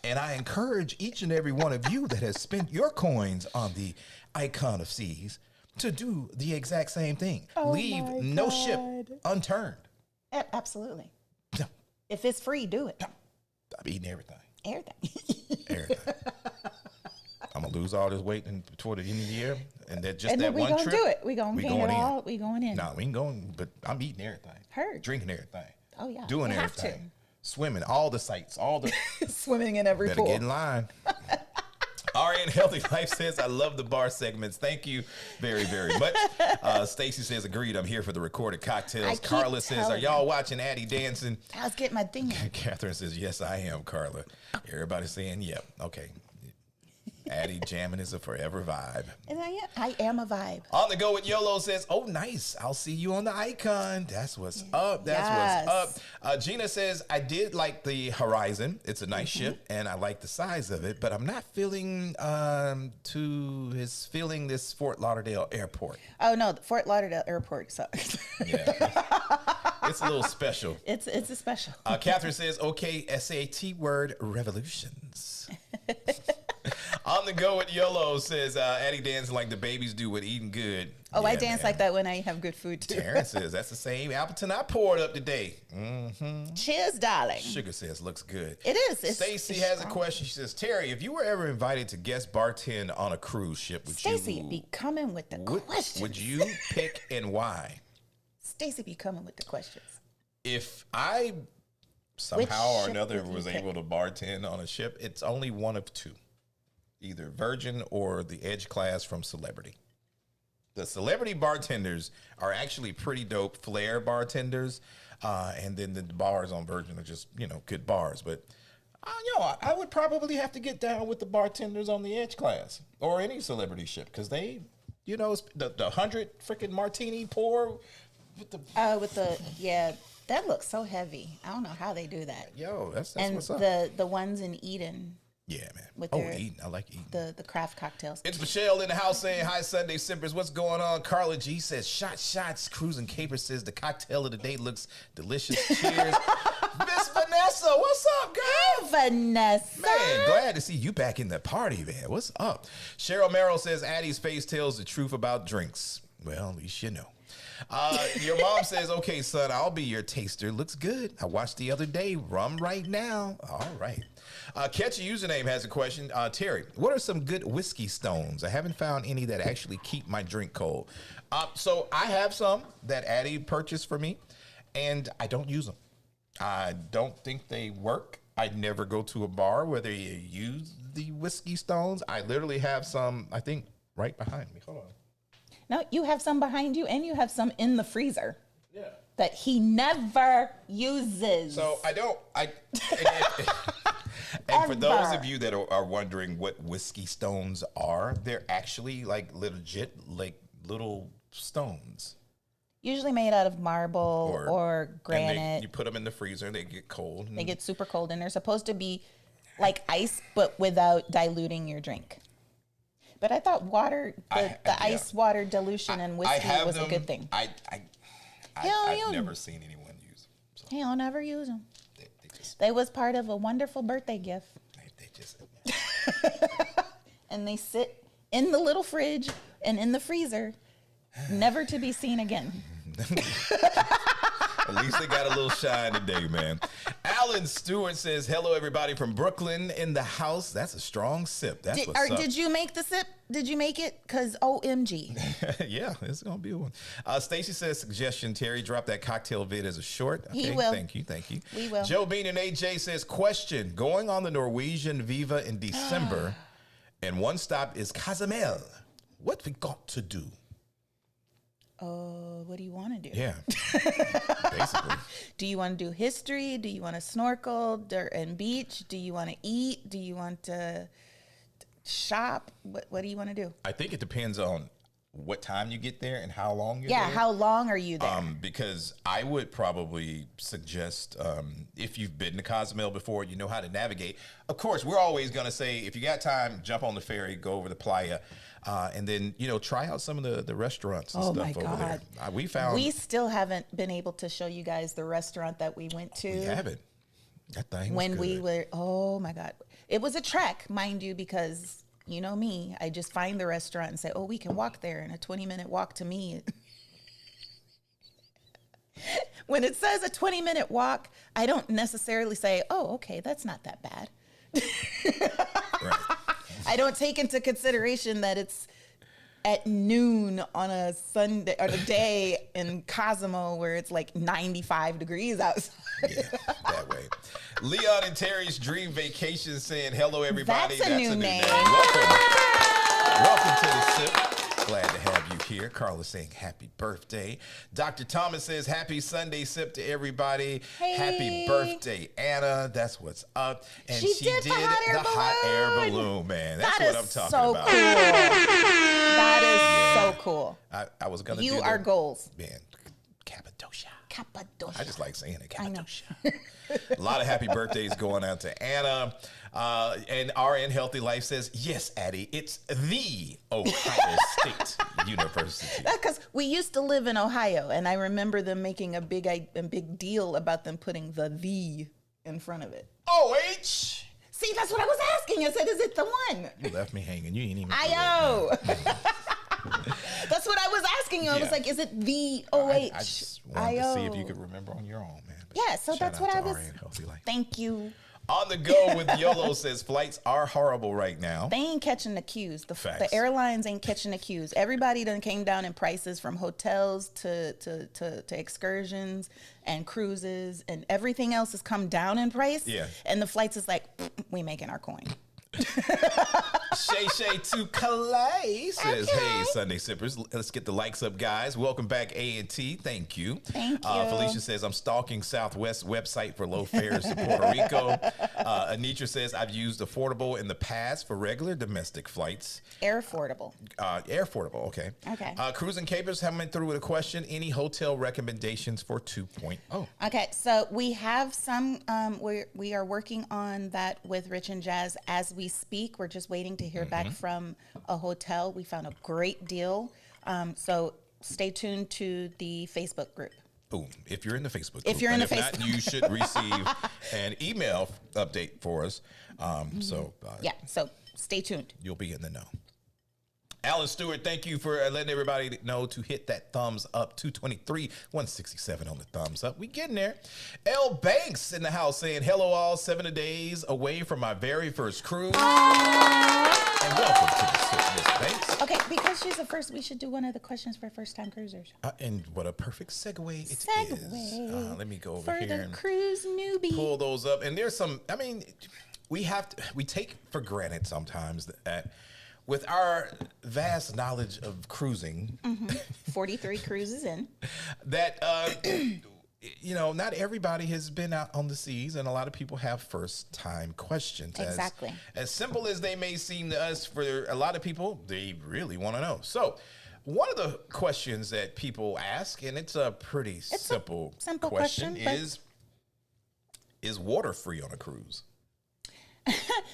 And I encourage each and every one of you that has spent your coins on the Icon of Seas to do the exact same thing. Leave no ship unturned. Absolutely. If it's free, do it. I'm eating everything. Everything. I'm gonna lose all this weight before the end of the year, and that and that we one gonna trip. Do it. We gonna gain it all. We going in. No, we ain't going. But I'm eating everything. Heard. Drinking everything. Oh yeah. Doing you everything. Have to. Swimming, all the sites, all the swimming in every pool. Better get in line. RN Healthy Life says, I love the bar segments. Thank you very, very much. Stacy says, agreed. I'm here for the recorded cocktails. Carla says, are y'all watching Addy dancing? I was getting my thing. Catherine says, yes, I am, Carla. Everybody's saying, yep. Okay. Addy jamming is a forever vibe. And I am a vibe. On the Go with YOLO says, oh, nice. I'll see you on the Icon. That's what's up. That's what's up. Gina says, I did like the Horizon. It's a nice ship, and I like the size of it, but I'm not feeling feeling this Fort Lauderdale airport. Oh, no. Fort Lauderdale airport sucks. Yeah. It's a little special. It's a special. Catherine says, okay, SAT word revolutions. On the Go with YOLO says, Addy dancing like the babies do with eating good. Oh, yeah, I dance like that when I have good food, too. Terrence says, that's the same Appleton I poured up today. Mm-hmm. Cheers, darling. Sugar says, looks good. It is. Stacy has a question. She says, Terry, if you were ever invited to guest bartend on a cruise ship, would Stacy be coming with the questions. Would you pick and why? Stacy be coming with the questions. If I somehow or another was able to bartend on a ship, it's only one of two. Either Virgin or the Edge class from Celebrity. The Celebrity bartenders are actually pretty dope flair bartenders. And then the bars on Virgin are just, good bars. But, I would probably have to get down with the bartenders on the Edge class or any Celebrity ship because they, the 100 freaking martini pour that looks so heavy. I don't know how they do that. Yo, that's and what's up. the ones in Eden. Yeah, man. With Eden. I like Eden. The craft cocktails. It's Michelle in the house saying, hi, Sunday Sippers. What's going on? Carla G says, shots. Cruising Caper says, the cocktail of the day looks delicious. Cheers. Miss Vanessa, what's up, girl? Hey, Vanessa. Man, glad to see you back in the party, man. What's up? Cheryl Merrill says, Addy's face tells the truth about drinks. Well, at least you know. Your mom says, okay, son, I'll be your taster. Looks good. I watched the other day. Rum right now. All right. Catchy Username has a question. Terry, what are some good whiskey stones? I haven't found any that actually keep my drink cold. So I have some that Addy purchased for me, and I don't use them. I don't think they work. I never go to a bar where they use the whiskey stones. I literally have some, I think, right behind me. Hold on. No, you have some behind you, and you have some in the freezer. Yeah. That he never uses. So I don't. And for those of you that are wondering what whiskey stones are, they're actually like legit, like little stones. Usually made out of marble or granite. You put them in the freezer and they get cold. They get super cold, and they're supposed to be like ice, but without diluting your drink. But I thought the ice water dilution in whiskey was a good thing. I've never seen anyone use them. So. He'll never use them. They was part of a wonderful birthday gift. They just and they sit in the little fridge and in the freezer, never to be seen again. At least they got a little shine today, man. Alan Stewart says, hello, everybody from Brooklyn in the house. That's a strong sip. That's what's up. Did you make the sip? Did you make it? Because OMG. Yeah, it's going to be a one. Stacy says, suggestion, Terry, drop that cocktail vid as a short. Okay, he will. Thank you. We will. Joe Bean and AJ says, question, going on the Norwegian Viva in December, and one stop is Cozumel. What we got to do? What do you want to do? Yeah, basically. Do you want to do history? Do you want to snorkel, dirt and beach? Do you want to eat? Do you want to shop? What do you want to do? I think it depends on what time you get there and how long you're there. Yeah, how long are you there? Because I would probably suggest, if you've been to Cozumel before, you know how to navigate. Of course, we're always going to say, if you got time, jump on the ferry, go over the playa, and then, try out some of the restaurants and stuff over there. We still haven't been able to show you guys the restaurant that we went to. We haven't. That thing was when good. we were, oh my God. It was a trek, mind you, because you know me, I just find the restaurant and say, oh, we can walk there, and a 20-minute walk to me. When it says a 20-minute walk, I don't necessarily say, oh, okay, that's not that bad. Right. I don't take into consideration that it's at noon on a Sunday or a day in Cozumel where it's like 95 degrees outside. Yeah, that way. Leon and Terry's Dream Vacation saying, hello, everybody. That's a new name. Welcome to the Sip. Glad to have you here. Carla saying happy birthday. Dr. Thomas says happy Sunday Sip to everybody. Hey. Happy birthday, Anna. That's what's up. And She did the hot air balloon, man. That That's what I'm is talking so about. cool. That is so cool. I was going to do You are goals. Man, Cappadocia. Cappadocia. I just like saying it, I know. Cappadocia. A lot of happy birthdays going out to Anna. And RN Healthy Life says, yes, Addy, it's the Ohio State University. That's because we used to live in Ohio, and I remember them making a big deal about them putting the in front of it. OH! See, that's what I was asking. I said, is it the one? You left me hanging. You ain't even. I know. That's what I was asking you. I was like, is it the OH? I just wanted to see if you could remember on your own, man. But yeah, so that's what I was. RN Healthy Life. Thank you. On the go with YOLO says flights are horrible right now. They ain't catching the cues. The Facts. airlines ain't catching the cues. Everybody done came down in prices from hotels to excursions and cruises, and everything else has come down in price. Yeah. And the flights is like, we making our coin. Shay to Calais says, "Hey, Sunday Sippers, let's get the likes up, guys. Welcome back, A&T. Thank you. Thank you." Felicia says, "I'm stalking Southwest website for low fares to Puerto Rico." Anitra says, "I've used affordable in the past for regular domestic flights." Air affordable. Air affordable. Okay. Okay. Cruising Capers coming through with a question. Any hotel recommendations for 2.0? Okay, so we have some. We are working on that with Rich and Jazz as we speak. We're just waiting to hear back from a hotel. We found a great deal. So stay tuned to the Facebook group. Boom. If you're in the Facebook group. If you're in the if not, you should receive an email update for us. So stay tuned. you'll be in the know. Alan Stewart, thank you for letting everybody know to hit that thumbs up. 223, 167 on the thumbs up. We getting there. L Banks in the house saying, "Hello all, 7 days away from my very first cruise." And welcome to the Sip, Miss Banks. Okay, because she's the first, we should do one of the questions for first-time cruisers. And what a perfect segue it is. Let me go over for here the and cruise newbie. pull those up. And there's some, I mean, we take for granted sometimes that with our vast knowledge of cruising, 43 cruises in. that not everybody has been out on the seas, and a lot of people have first-time questions. Exactly. As simple as they may seem to us, for a lot of people, they really want to know. So, one of the questions that people ask, and it's a pretty simple question, is water free on a cruise?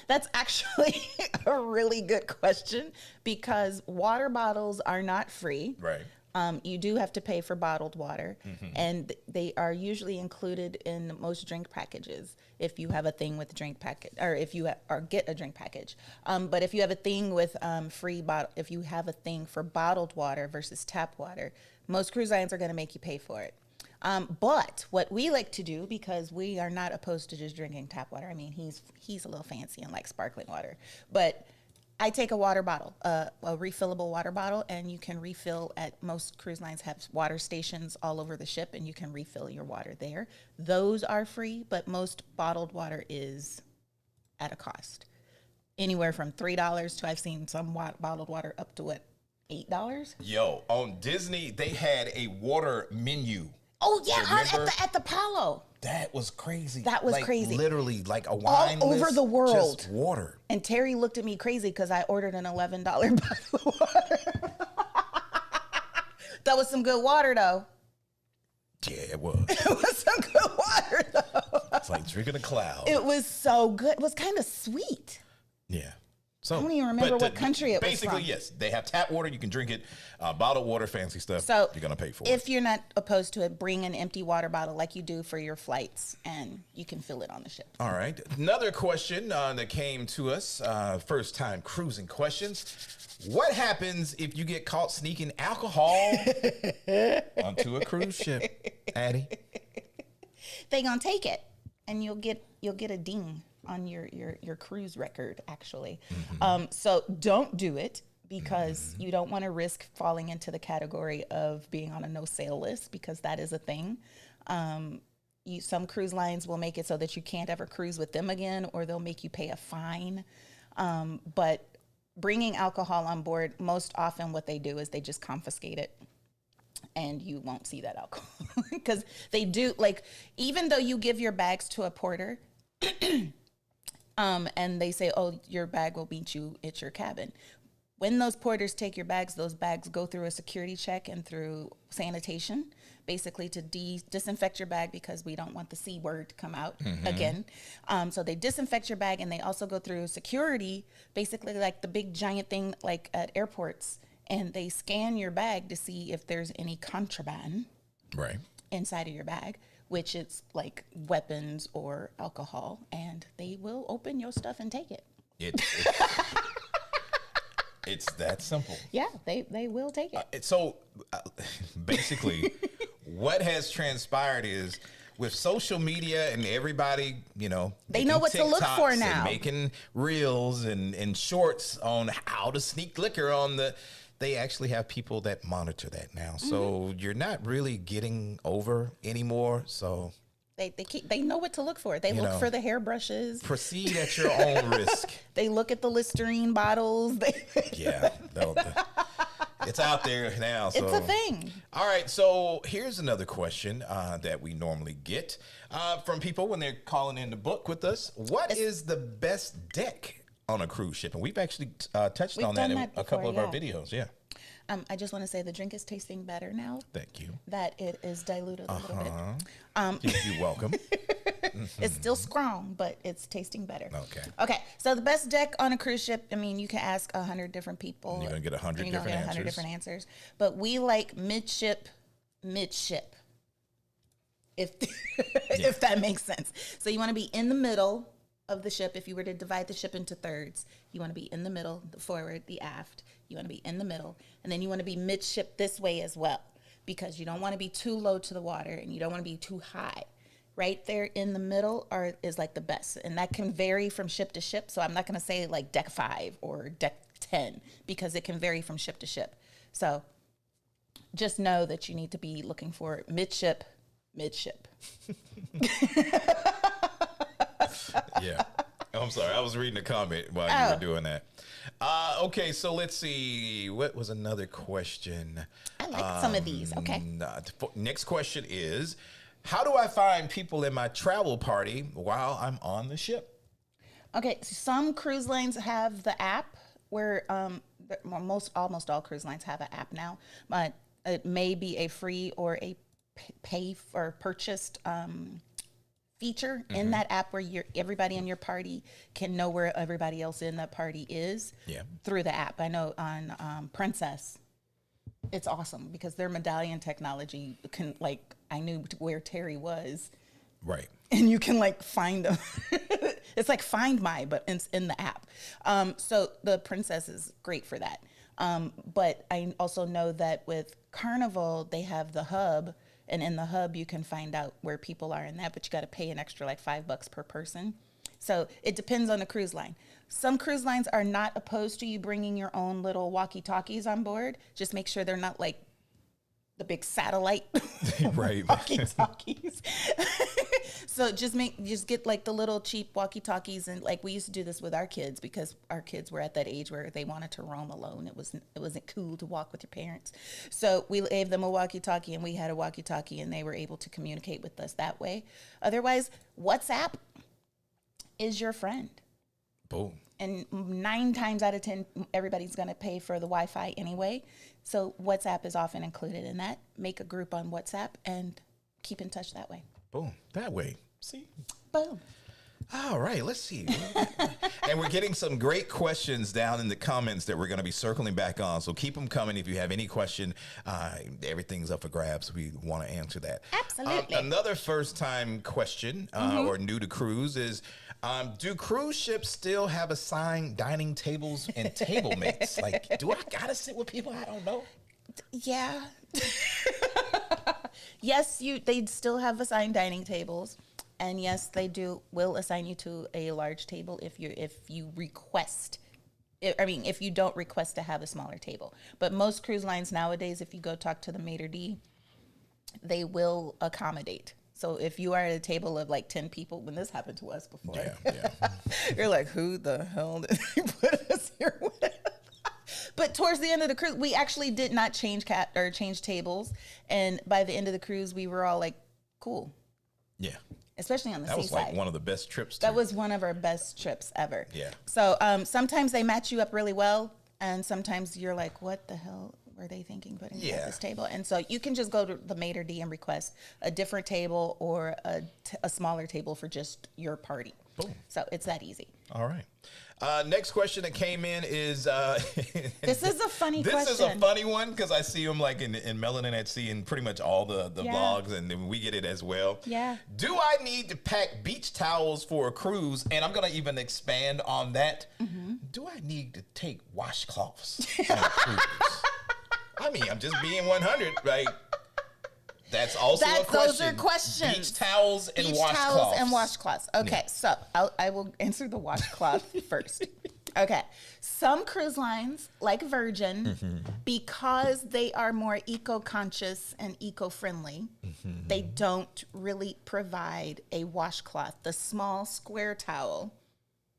That's actually a really good question because water bottles are not free. Right. You do have to pay for bottled water, and they are usually included in most drink packages if you have a thing with drink package, or if you get a drink package. But if you have a thing with free bottle, if you have a thing for bottled water versus tap water, most cruise lines are going to make you pay for it. But what we like to do, because we are not opposed to just drinking tap water. I mean, he's a little fancy and likes sparkling water, but I take a water bottle, a refillable water bottle, and you can refill at most cruise lines have water stations all over the ship, and you can refill your water there. Those are free, but most bottled water is at a cost. Anywhere from $3 to, I've seen some bottled water up to what, $8? Yo, on Disney, they had a water menu. Oh yeah, at the Apollo. That was crazy. That was crazy. Literally, like a wine all over list, the world. just water. And Terry looked at me crazy because I ordered an $11 bottle of water. That was some good water, though. Yeah, it was. It was some good water, though. It's like drinking a cloud. It was so good. It was kind of sweet. Yeah. So, I don't even remember what country it was from. Basically, yes, they have tap water. You can drink it. Bottled water, fancy stuff. So you're going to pay for it. If you're not opposed to it, bring an empty water bottle like you do for your flights, and you can fill it on the ship. All right. Another question that came to us, first time cruising questions. What happens if you get caught sneaking alcohol onto a cruise ship, Addy? They gonna take it, and you'll get a ding on your cruise record, actually. So don't do it because you don't want to risk falling into the category of being on a no sail list, because that is a thing. Some cruise lines will make it so that you can't ever cruise with them again, or they'll make you pay a fine. But bringing alcohol on board, most often what they do is they just confiscate it, and you won't see that alcohol because they do, like, even though you give your bags to a porter and they say, oh, your bag will meet you at your cabin. When those porters take your bags, those bags go through a security check and through sanitation, basically to disinfect your bag, because we don't want the C word to come out again. So they disinfect your bag, and they also go through security, basically like the big giant thing like at airports, and they scan your bag to see if there's any contraband inside of your bag, which is like weapons or alcohol, and they will open your stuff and take it. It's that simple. Yeah, they will take it. So basically, what has transpired is, with social media and everybody, they know what to look for now. Making reels and shorts on how to sneak liquor on they actually have people that monitor that now. So you're not really getting over anymore. So They know what to look for. They look for the hairbrushes. Proceed at your own risk. They look at the Listerine bottles. Yeah, it's out there now. So. It's a thing. All right, so here's another question that we normally get from people when they're calling in to book with us. What is the best deck on a cruise ship? And we've actually touched on that in a couple of our videos. Yeah. I just want to say the drink is tasting better now. Thank you. That it is diluted a little bit. You're welcome. It's still strong, but it's tasting better. Okay. Okay. So the best deck on a cruise ship, I mean, you can ask 100 different people. You're going to get 100 different answers. But we like midship. If that makes sense. So you want to be in the middle of the ship. If you were to divide the ship into thirds, you want to be in the middle, the forward, the aft. You want to be in the middle, and then you want to be midship this way as well, because you don't want to be too low to the water and you don't want to be too high. Right there in the middle is like the best, and that can vary from ship to ship. So I'm not going to say like deck 5 or deck 10 because it can vary from ship to ship. So just know that you need to be looking for midship. Yeah. I'm sorry. I was reading a comment while you were doing that. Okay, so let's see. What was another question? I like some of these. Okay. Next question is, how do I find people in my travel party while I'm on the ship? Okay, so some cruise lines have the app where almost all cruise lines have an app now, but it may be a free or a pay or purchased feature in that app where everybody in your party can know where everybody else in that party is through the app. I know on Princess, it's awesome because their medallion technology can, like, I knew where Terry was. Right. And you can like find them. It's like Find My, but it's in the app. So the Princess is great for that. But I also know that with Carnival, they have the hub. And in the hub, you can find out where people are in that, but you got to pay an extra like $5 per person. So it depends on the cruise line. Some cruise lines are not opposed to you bringing your own little walkie-talkies on board. Just make sure they're not like the big satellite right walkie-talkies. So just get like the little cheap walkie-talkies, and like we used to do this with our kids because our kids were at that age where they wanted to roam alone. It wasn't cool to walk with your parents. So we gave them a walkie-talkie, and we had a walkie-talkie, and they were able to communicate with us that way. Otherwise, WhatsApp is your friend. Boom. And 9 times out of 10, everybody's going to pay for the Wi-Fi anyway. So WhatsApp is often included in that. Make a group on WhatsApp and keep in touch that way. Boom. That way. See? Boom. All right, let's see. And we're getting some great questions down in the comments that we're going to be circling back on. So keep them coming. If you have any question, everything's up for grabs. We want to answer that. Absolutely. Another first-time question or new to cruise is, do cruise ships still have assigned dining tables and table mates? Like, do I got to sit with people I don't know? Yeah. Yes, they still have assigned dining tables. And yes, they will assign you to a large table if you request. I mean, if you don't request to have a smaller table. But most cruise lines nowadays, if you go talk to the maitre d', they will accommodate. So if you are at a table of like 10 people, when this happened to us before, you're like, who the hell did they put us here with? But towards the end of the cruise, we actually did not change tables. And by the end of the cruise, we were all like, cool. Yeah. Especially on the seaside. That was like one of the best trips. That was one of our best trips ever. Yeah. So sometimes they match you up really well, and sometimes you're like, what the hell were they thinking putting me at this table? And so you can just go to the maitre d' and request a different table or a smaller table for just your party. Boom. So it's that easy. All right. Next question that came in is... this is a funny question. This is a funny one because I see them like in Melanin at Sea and pretty much all the vlogs, and then we get it as well. Yeah. Do I need to pack beach towels for a cruise? And I'm going to even expand on that. Mm-hmm. Do I need to take washcloths on a cruise? I mean, I'm just being 100, right? That's also a question. Those are questions. Beach towels and washcloths. Okay, so I will answer the washcloth first. Okay. Some cruise lines, like Virgin, because they are more eco-conscious and eco-friendly, they don't really provide a washcloth, the small square towel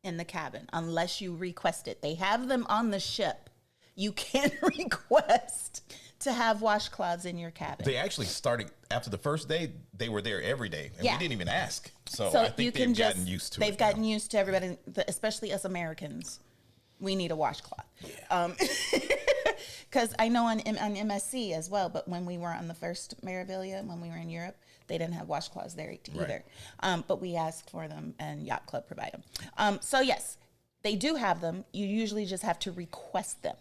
in the cabin, unless you request it. They have them on the ship. You can request to have washcloths in your cabin. They actually started after the first day. They were there every day, and Yeah. we didn't even ask. So So I think they've gotten used to it. They've gotten used to everybody, especially us Americans. We need a washcloth. Yeah. Because I know on MSC as well, but when we were on the first Meraviglia, when we were in Europe, they didn't have washcloths there either. Right. But we asked for them, and Yacht Club provide them. So yes, they do have them. You usually just have to request them.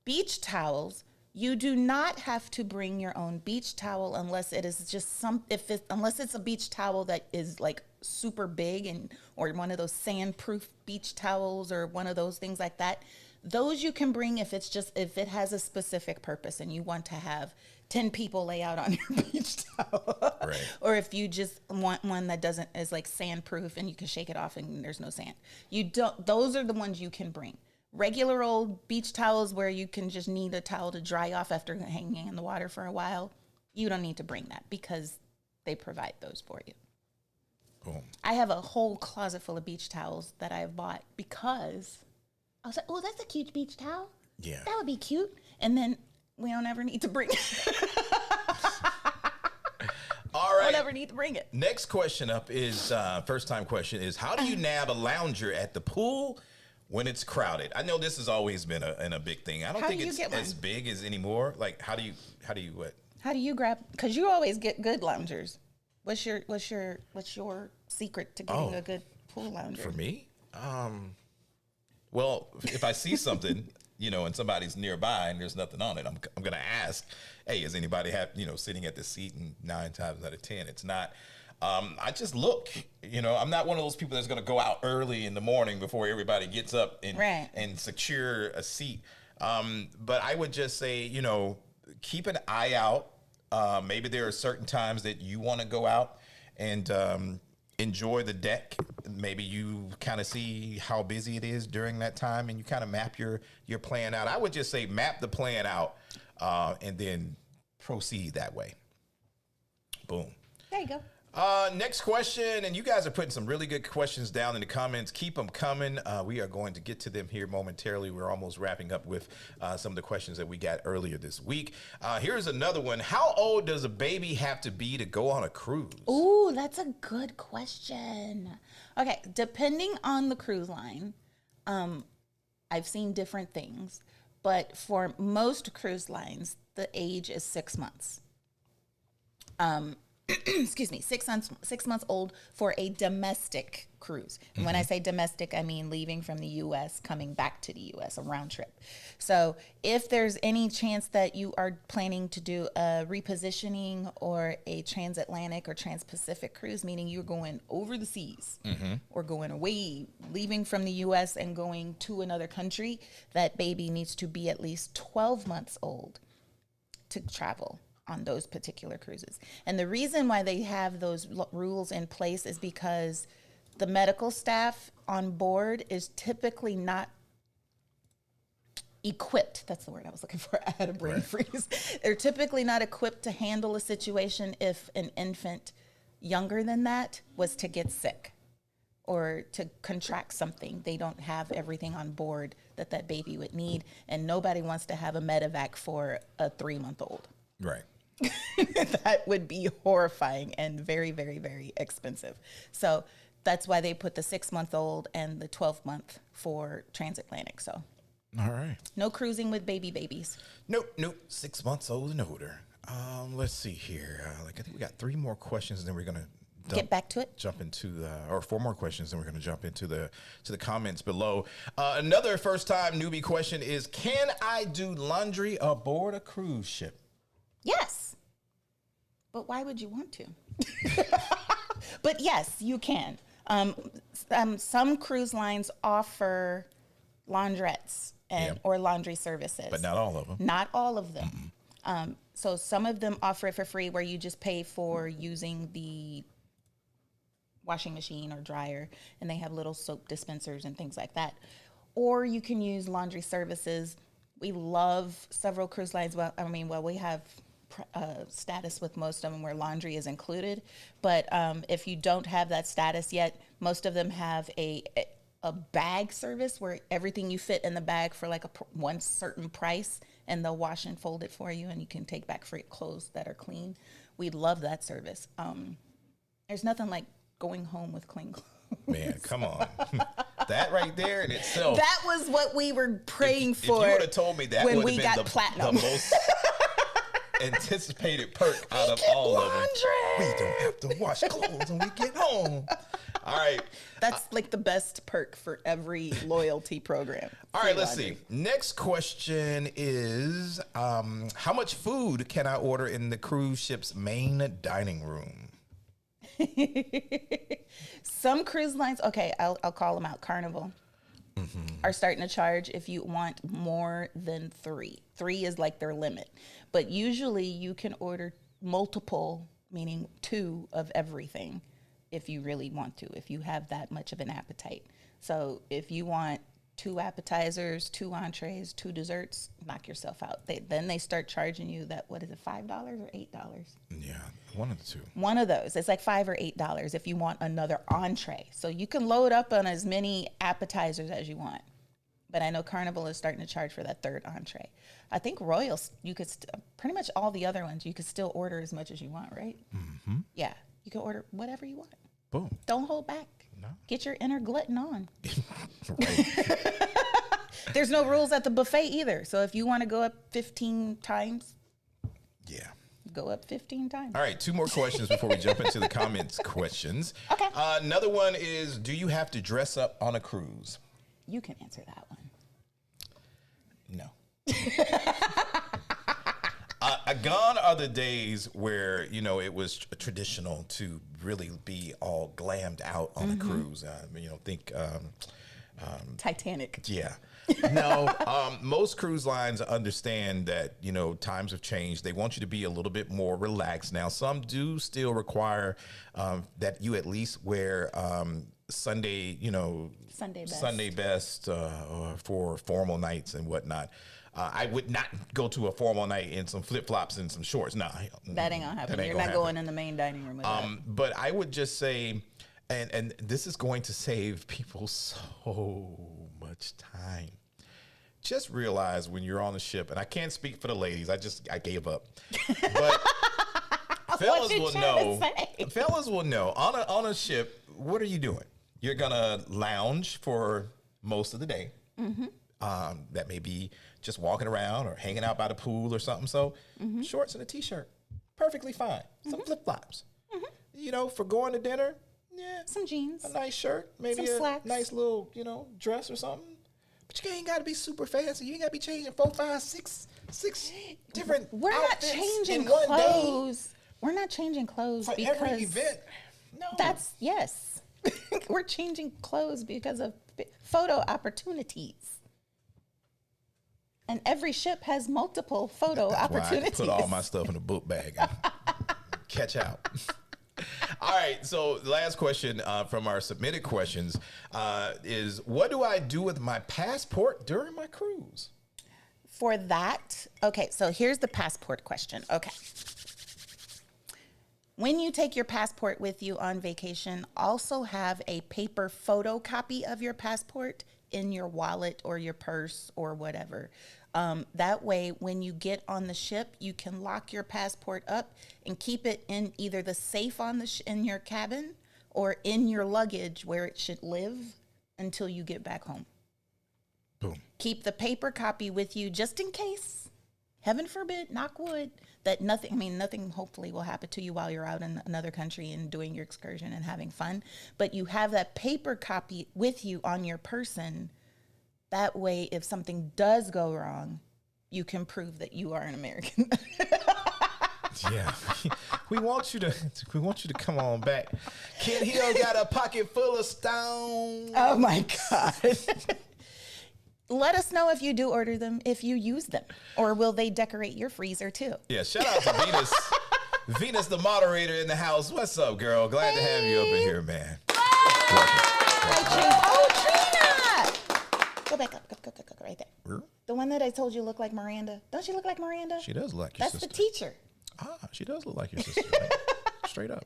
Beach towels, you do not have to bring your own beach towel unless it is just unless it's a beach towel that is like super big or one of those sandproof beach towels or one of those things like that. Those you can bring if it has a specific purpose and you want to have 10 people lay out on your beach towel. Right. Or if you just want one that is like sandproof and you can shake it off and there's no sand. Those are the ones you can bring. Regular old beach towels where you can just need a towel to dry off after hanging in the water for a while, you don't need to bring that because they provide those for you. Boom. I have a whole closet full of beach towels that I have bought because I was like, oh, that's a cute beach towel. Yeah. That would be cute. And then we don't ever need to bring it. All right. Don't ever need to bring it. Next question up is first time question is how do you nab a lounger at the pool when it's crowded? I know this has always been a big thing. I don't think it's as big as anymore. Like how do you what? How do you grab? Because you always get good loungers. What's your secret to getting a good pool lounger? For me, well, if I see something, and somebody's nearby and there's nothing on it, I'm gonna ask, hey, is anybody sitting at the seat? And 9 times out of 10, it's not. I just look, I'm not one of those people that's going to go out early in the morning before everybody gets up and secure a seat. But I would just say, keep an eye out. Maybe there are certain times that you want to go out and enjoy the deck. Maybe you kind of see how busy it is during that time and you kind of map your plan out. I would just say map the plan out and then proceed that way. Boom. There you go. Next question, and you guys are putting some really good questions down in the comments. Keep them coming. We are going to get to them here momentarily. We're almost wrapping up with some of the questions that we got earlier this week. Here's another one. How old does a baby have to be to go on a cruise? Ooh, that's a good question. Okay, depending on the cruise line, I've seen different things, but for most cruise lines, the age is 6 months. Excuse me, 6 months old for a domestic cruise. And when I say domestic, I mean leaving from the U.S., coming back to the U.S., a round trip. So if there's any chance that you are planning to do a repositioning or a transatlantic or trans-Pacific cruise, meaning you're going over the seas or going away, leaving from the U.S. and going to another country, that baby needs to be at least 12 months old to travel on those particular cruises. And the reason why they have those rules in place is because the medical staff on board is typically not equipped. That's the word I was looking for. I had a brain freeze. They're typically not equipped to handle a situation if an infant younger than that was to get sick or to contract something. They don't have everything on board that baby would need, and nobody wants to have a medevac for a 3-month-old. Right. That would be horrifying and very, very, very expensive. So that's why they put the 6-month-old and the 12-month for transatlantic. So, all right. No cruising with babies. Nope. 6 months old and older. Let's see here. I think we got 3 more questions, and then we're gonna get back to it. Jump into or 4 more questions, and we're gonna jump into the comments below. Another first-time newbie question is: can I do laundry aboard a cruise ship? Yes. But why would you want to? But yes, you can. Some cruise lines offer laundrettes or laundry services. But not all of them. Not all of them. So some of them offer it for free where you just pay for using the washing machine or dryer, and they have little soap dispensers and things like that. or you can use laundry services. We love several cruise lines. Well, we have status with most of them where laundry is included. But if you don't have that status yet, most of them have a bag service where everything you fit in the bag for like one certain price, and they'll wash and fold it for you, and you can take back free clothes that are clean. We love that service. There's nothing like going home with clean clothes. Man, come on. That right there in itself. That was what we were praying for. If you would have told me that when would we have been got platinum. the most anticipated perk out of all of them. We don't have to wash clothes when we get home. All right. That's like the best perk for every loyalty program. All right, let's see. Next question is, how much food can I order in the cruise ship's main dining room? Some cruise lines, okay, I'll call them out. Carnival are starting to charge if you want more than 3. 3 is like their limit. But usually you can order multiple, meaning 2 of everything if you really want to, if you have that much of an appetite. So if you want 2 appetizers, 2 entrees, 2 desserts, knock yourself out. Then they start charging you that, what is it, $5 or $8? Yeah, one of the two. One of those. It's like $5 or $8 if you want another entree. So you can load up on as many appetizers as you want. But I know Carnival is starting to charge for that 3rd entree. I think Royal, you could, pretty much all the other ones, you could still order as much as you want, right? Mm-hmm. Yeah, you can order whatever you want. Boom. Don't hold back. No. Get your inner glutton on. Right. There's no rules at the buffet either. So if you want to go up 15 times, yeah, go up 15 times. All right, 2 more questions before we jump into the comments questions. Okay. Another one is, do you have to dress up on a cruise? You can answer that one. No. Gone are the days where, it was traditional to really be all glammed out on a cruise. Think Titanic. Yeah. No, most cruise lines understand that, times have changed. They want you to be a little bit more relaxed. Now, some do still require that you at least wear Sunday best for formal nights and whatnot. I would not go to a formal night in some flip-flops and some shorts. No, that ain't gonna happen. You're not going in the main dining room with that. But I would just say, and this is going to save people so much time. Just realize when you're on the ship, and I can't speak for the ladies. I gave up. But fellas will know. Fellas will know. On a ship, what are you doing? You're gonna lounge for most of the day. Mm-hmm. That may be just walking around or hanging out by the pool or something. So shorts and a t-shirt, perfectly fine. Some flip-flops. For going to dinner, yeah. Some jeans. A nice shirt, maybe some slacks. Nice little, dress or something. But you ain't got to be super fancy. You ain't got to be changing 4, 5, 6 different We're not outfits changing in one clothes. day. We're not changing clothes For because every event. No. Yes. We're changing clothes because of photo opportunities. And every ship has multiple photo opportunities. Why I put all my stuff in a book bag and catch out. All right, so the last question from our submitted questions is, what do I do with my passport during my cruise? For that, okay, so here's the passport question. Okay. When you take your passport with you on vacation, also have a paper photocopy of your passport in your wallet or your purse or whatever. That way, when you get on the ship, you can lock your passport up and keep it in either the safe on in your cabin or in your luggage where it should live until you get back home. Boom. Keep the paper copy with you just in case, heaven forbid, knock wood, that nothing hopefully will happen to you while you're out in another country and doing your excursion and having fun. But you have that paper copy with you on your person. That way, if something does go wrong, you can prove that you are an American. Yeah, we want you to come on back. Kid Hill got a pocket full of stones. Oh my God. Let us know if you do order them, if you use them, or will they decorate your freezer too? Yeah, shout out to Venus. Venus, the moderator in the house. What's up, girl? Glad to have you up in here, man. Oh, Trina. The back up. Go, right there. Where? The one that I told you looked like Miranda. Don't she look like Miranda? She does look like your That's sister. the teacher. She does look like your sister. Right? Straight up.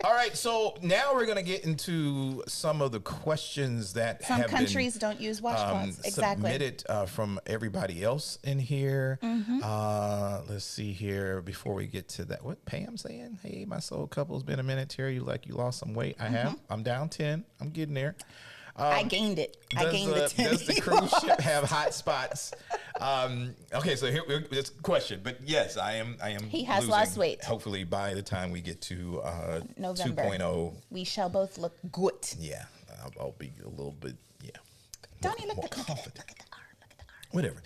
All right, so now we're going to get into some of the questions that Some have countries been, don't use washcloths. Exactly. submitted from everybody else in here. Let's see here before we get to that. What Pam saying? Hey, my soul couple's been a minute. Terry, you lost some weight. I have. I'm down 10. I'm getting there. I gained it. I gained the 10. Does the cruise ship have hot spots? Okay, so here this question, but yes, I am. He has losing. lost weight. Hopefully, by the time we get to November 2.0, we shall both look good. yeah, I'll be a little bit, yeah. Donnie, look more at the confident. Look at the arm. Look at the arm. Whatever.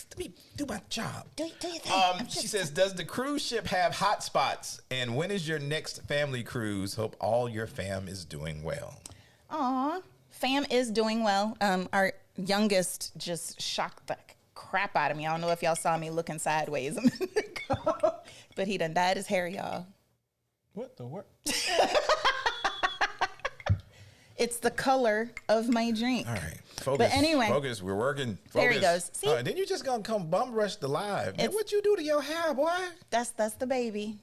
Let me do my job. Do your thing. She says, does the cruise ship have hot spots? And when is your next family cruise? Hope all your fam is doing well. Aw, fam is doing well. Our youngest just shocked the crap out of me. I don't know if y'all saw me looking sideways a minute ago, but he done dyed his hair, y'all. What the what? It's the color of my drink. All right, focus. But anyway, focus. We're working. Focus. There he goes. See? Then you just gonna come bum rush the live. Man, what you do to your hair, boy? That's the baby.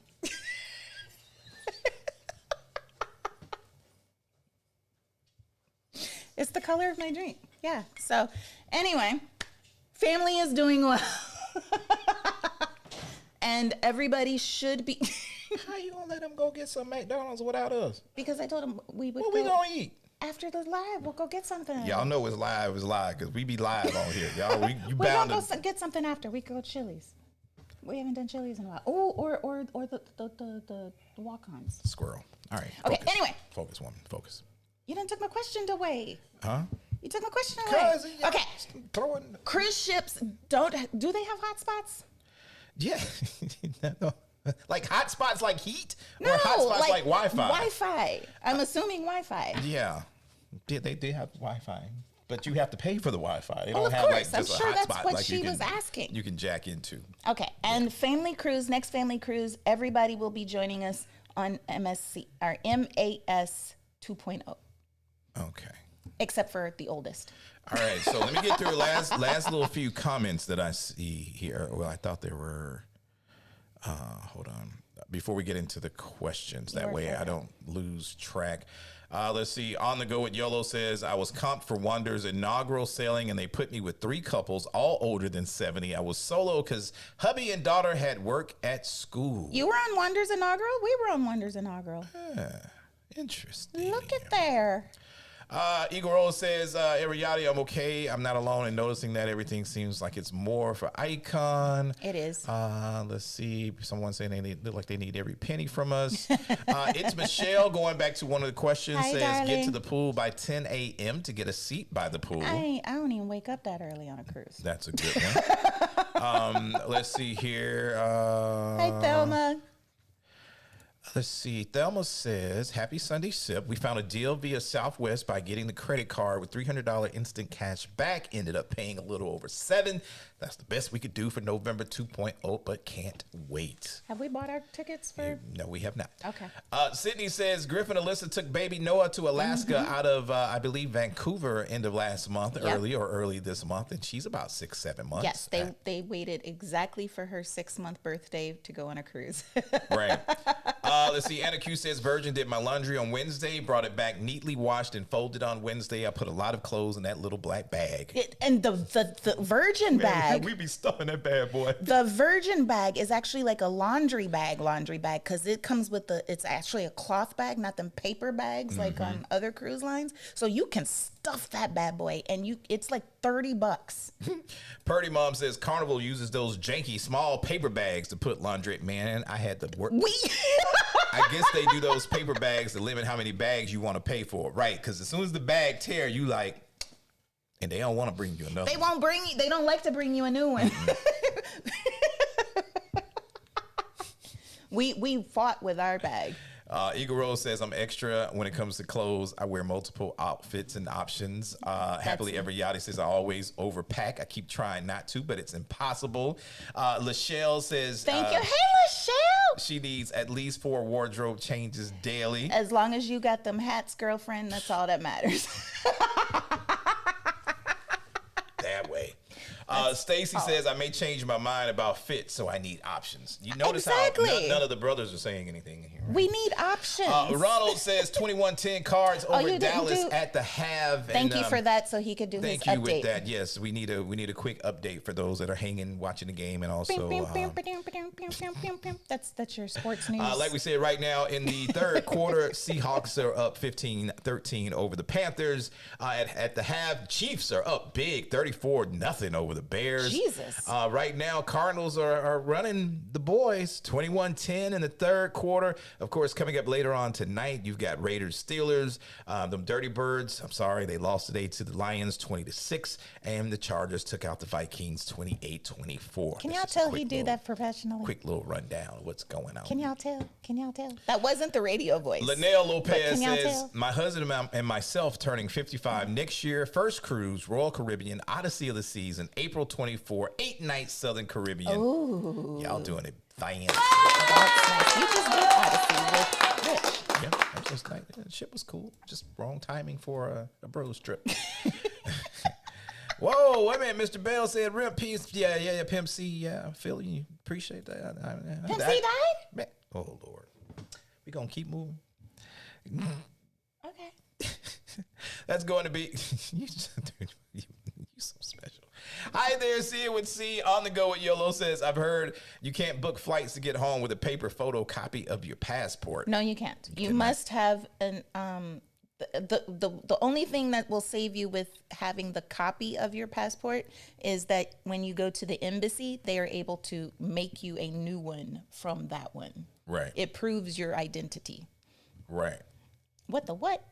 It's the color of my drink. Yeah. So anyway, family is doing well. And everybody should be. How you gonna let them go get some McDonald's without us? Because I told him we would What go we gonna eat? after the live. We'll go get something. Y'all know it's live, because we be live on here. Y'all, you We're bound gonna to. go get something after. We go Chili's. We haven't done Chili's in a while. Oh, or the walk-ons. Squirrel. All right. Okay, Focus. anyway. Focus, woman. Focus. You done took my question away. Huh? You took my question away. Okay. Throwing. Cruise ships do they have hot spots? Yeah. No. Like hot spots like heat? No, or hot spots like Wi-Fi? Wi-Fi. I'm assuming Wi-Fi. Yeah. They have Wi-Fi. But you have to pay for the Wi-Fi. They Oh, don't of have course. like I'm just sure a hot that's spot what like she you can, was asking. You can jack into. Okay. And next family cruise, everybody will be joining us on MSC or MAS 2.0. Okay. Except for the oldest. All right. So let me get through last little few comments that I see here. Well, I thought there were. Hold on. Before we get into the questions, that way I don't lose track. Let's see. On the Go with YOLO says, I was comped for Wonder's inaugural sailing, and they put me with 3 couples, all older than 70. I was solo because hubby and daughter had work at school. You were on Wonder's inaugural? We were on Wonder's inaugural. Interesting. Look at there. Igor says, Ariati, I'm okay. I'm not alone in noticing that everything seems like it's more for Icon. It is. Let's see. Someone saying look like they need every penny from us. It's Michelle going back to one of the questions. Hi, says, darling. get to the pool by 10 a.m. to get a seat by the pool. I don't even wake up that early on a cruise. That's a good one. Let's see here. Hi, Thelma. Let's see. Thelma says, happy Sunday sip. We found a deal via Southwest by getting the credit card with $300 instant cash back. Ended up paying a little over $7. That's the best we could do for November 2.0, but can't wait. Have we bought our tickets for? No, we have not. Okay. Sydney says, Griffin Alyssa took baby Noah to Alaska out of, I believe, Vancouver end of last month, early this month. And she's about 6-7 months. Yes, they waited exactly for her 6-month birthday to go on a cruise. Right. Let's see. Anna Q says, Virgin did my laundry on Wednesday, brought it back neatly washed and folded on Wednesday. I put a lot of clothes in that little black bag. And the Virgin bag. We be stuffing that bad boy. The Virgin bag is actually like a laundry bag, because it comes with it's actually a cloth bag, not them paper bags like on other cruise lines. So you can stuff that bad boy, and it's like $30. Purdy Mom says Carnival uses those janky small paper bags to put laundry. Man, I had to work. I guess they do those paper bags to limit how many bags you want to pay for, right? Because as soon as the bag tear, you like, and they don't want to bring you another. They don't like to bring you a new one. We fought with our bag. Eagle Rose says, I'm extra when it comes to clothes. I wear multiple outfits and options. Happily Ever Yachty says, I always overpack. I keep trying not to, but it's impossible. Lachelle says, Thank you. Hey, Lachelle. She needs at least 4 wardrobe changes daily. As long as you got them hats, girlfriend, that's all that matters. Stacy says, I may change my mind about fit, so I need options. You notice Exactly. how none of the brothers are saying anything here. Right? We need options. Ronald says 2110 cards over Dallas at the half. Thank you for that, so he could do his update. Thank you with that. Yes, we need a quick update for those that are hanging, watching the game, and also that's your sports news. like we said, right now in the third quarter, Seahawks are up 15-13 over the Panthers. At the half, Chiefs are up big, 34-0 over the Bears. Jesus. Right now, Cardinals are running the boys, 21-10 in the third quarter. Of course, coming up later on tonight, you've got Raiders, Steelers, them Dirty Birds. I'm sorry, they lost today to the Lions 20-6, and the Chargers took out the Vikings 28-24. Can y'all tell he do that professionally? Quick little rundown of what's going on. Can y'all tell? That wasn't the radio voice. Linnell Lopez says, tell? my husband and myself turning 55 next year. First cruise, Royal Caribbean, Odyssey of the Season, April 24, 8-night Southern Caribbean. Ooh. Y'all doing it fancy. You just did Odyssey with Rich. Yeah, that's just like, the ship was cool. Just wrong timing for a bros trip. Whoa, wait a minute. Mr. Bell said, Rip Peace. Yeah, Pimp C. Yeah, I feel you. Appreciate that. Pimp C died? Man, oh, Lord. We going to keep moving. Okay. That's going to be, you so special. Hi there, see it with C. On the go with YOLO says, I've heard you can't book flights to get home with a paper photocopy of your passport. No, you can't. You must have an the only thing that will save you with having the copy of your passport is that when you go to the embassy, they are able to make you a new one from that one. Right. It proves your identity. Right. What the what?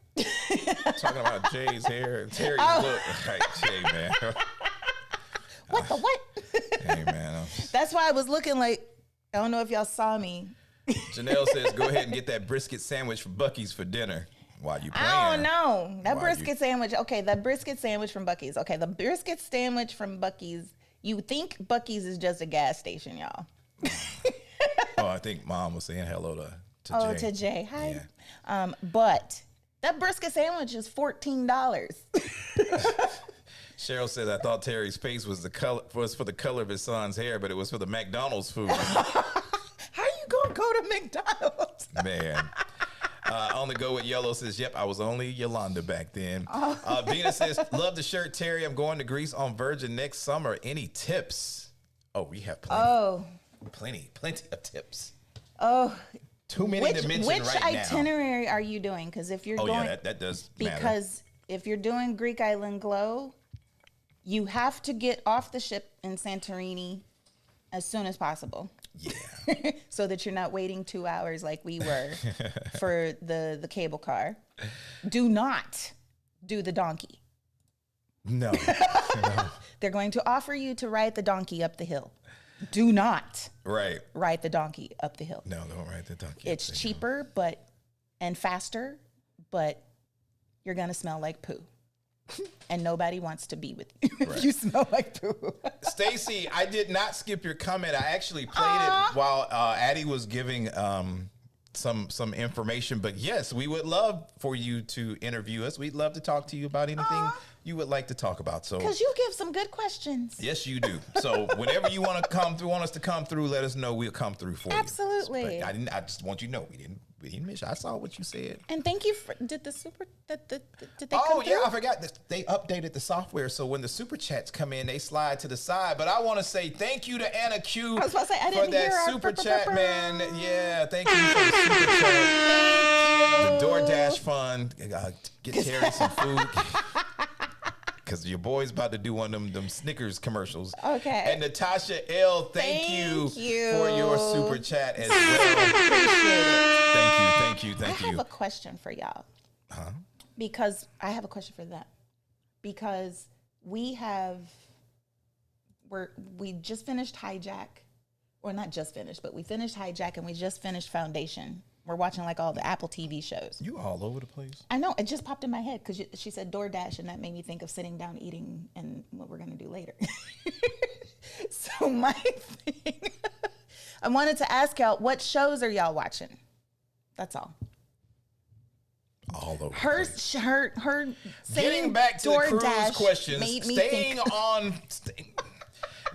Talking about Jay's hair and Terry's look. Right, Jay, man. What the what? Hey, man. That's why I was looking like, I don't know if y'all saw me. Janelle says, go ahead and get that brisket sandwich from Buc-ee's for dinner. While you playing. I don't know. That brisket sandwich. Okay, the brisket sandwich from Buc-ee's. Okay, the brisket sandwich from Buc-ee's. You think Buc-ee's is just a gas station, y'all. Oh, I think Mom was saying hello to Jay. Oh, to Jay. Hi. Yeah. But that brisket sandwich is $14. Cheryl said, I thought Terry's face was for the color of his son's hair, but it was for the McDonald's food. How you gonna go to McDonald's? Man. On the go with Yellow says, yep, I was only Yolanda back then. Vina says, love the shirt, Terry. I'm going to Greece on Virgin next summer. Any tips? Oh, we have plenty. Oh. Plenty of tips. Oh. Too many to mention right now. Which itinerary are you doing? Because if you're going... yeah, that does matter. Because if you're doing Greek Island Glow, you have to get off the ship in Santorini as soon as possible. Yeah. So that you're not waiting 2 hours like we were for the cable car. Do not do the donkey. No. They're going to offer you to ride the donkey up the hill. Do not ride the donkey up the hill. No, don't ride the donkey. It's cheaper and faster, but you're going to smell like poo. And nobody wants to be with you if you smell like poo. Stacy, I did not skip your comment. I actually played it while Addy was giving some information. But yes, we would love for you to interview us. We'd love to talk to you about anything you would like to talk about. So because you give some good questions. Yes, you do. So whenever you want us to come through, let us know. We'll come through for you. Absolutely. But I just want you to know we didn't miss you. I saw what you said. And thank you for did they Oh come yeah, through? I forgot that they updated the software, so when the super chats come in, they slide to the side. But I want to say thank you to Anna Q I was about to say, I for didn't hear that our super chat, man. Yeah, thank you for the super chat. The DoorDash fund, get Terry some food. Because your boy's about to do one of them Snickers commercials. Okay. And Natasha L, thank you for your super chat as well. Appreciate it. Thank you. I have a question for y'all. Huh? Because I have a question for them. Because we just finished Hijack. Or not just finished, but we finished Hijack and we just finished Foundation. We're watching like all the Apple TV shows. You all over the place. I know. It just popped in my head because she said DoorDash, and that made me think of sitting down eating and what we're going to do later. So my thing, I wanted to ask y'all, what shows are y'all watching? That's all. All over. Her saying Getting back to the cruise DoorDash questions, made me staying think. on.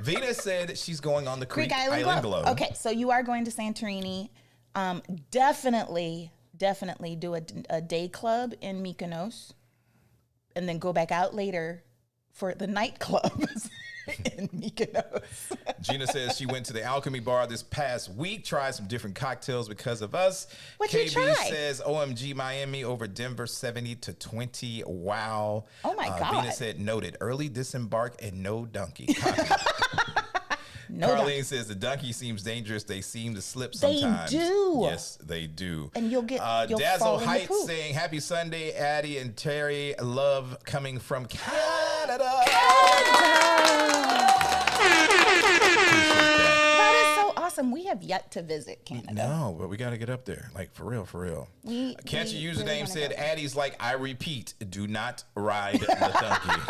Venus said she's going on the Creek Island Glow. Okay, so you are going to Santorini. Definitely do a day club in Mykonos, and then go back out later for the nightclub in Mykonos. Gina says she went to the Alchemy Bar this past week, tried some different cocktails because of us. What'd you try? says OMG Miami over Denver 70-20. Wow. Oh my God. Venus said noted early disembark and no donkey. No Carlene donkey. says the donkey seems dangerous. They seem to slip sometimes. They do. Yes, they do. And you'll Dazzle fall in the Heights poop. saying happy Sunday, Addy and Terry. Love coming from Canada. That is so awesome. We have yet to visit Canada. No, but we got to get up there. Like, for real, for real. Can't you username really said, go. Addy's like, I repeat, do not ride the donkey.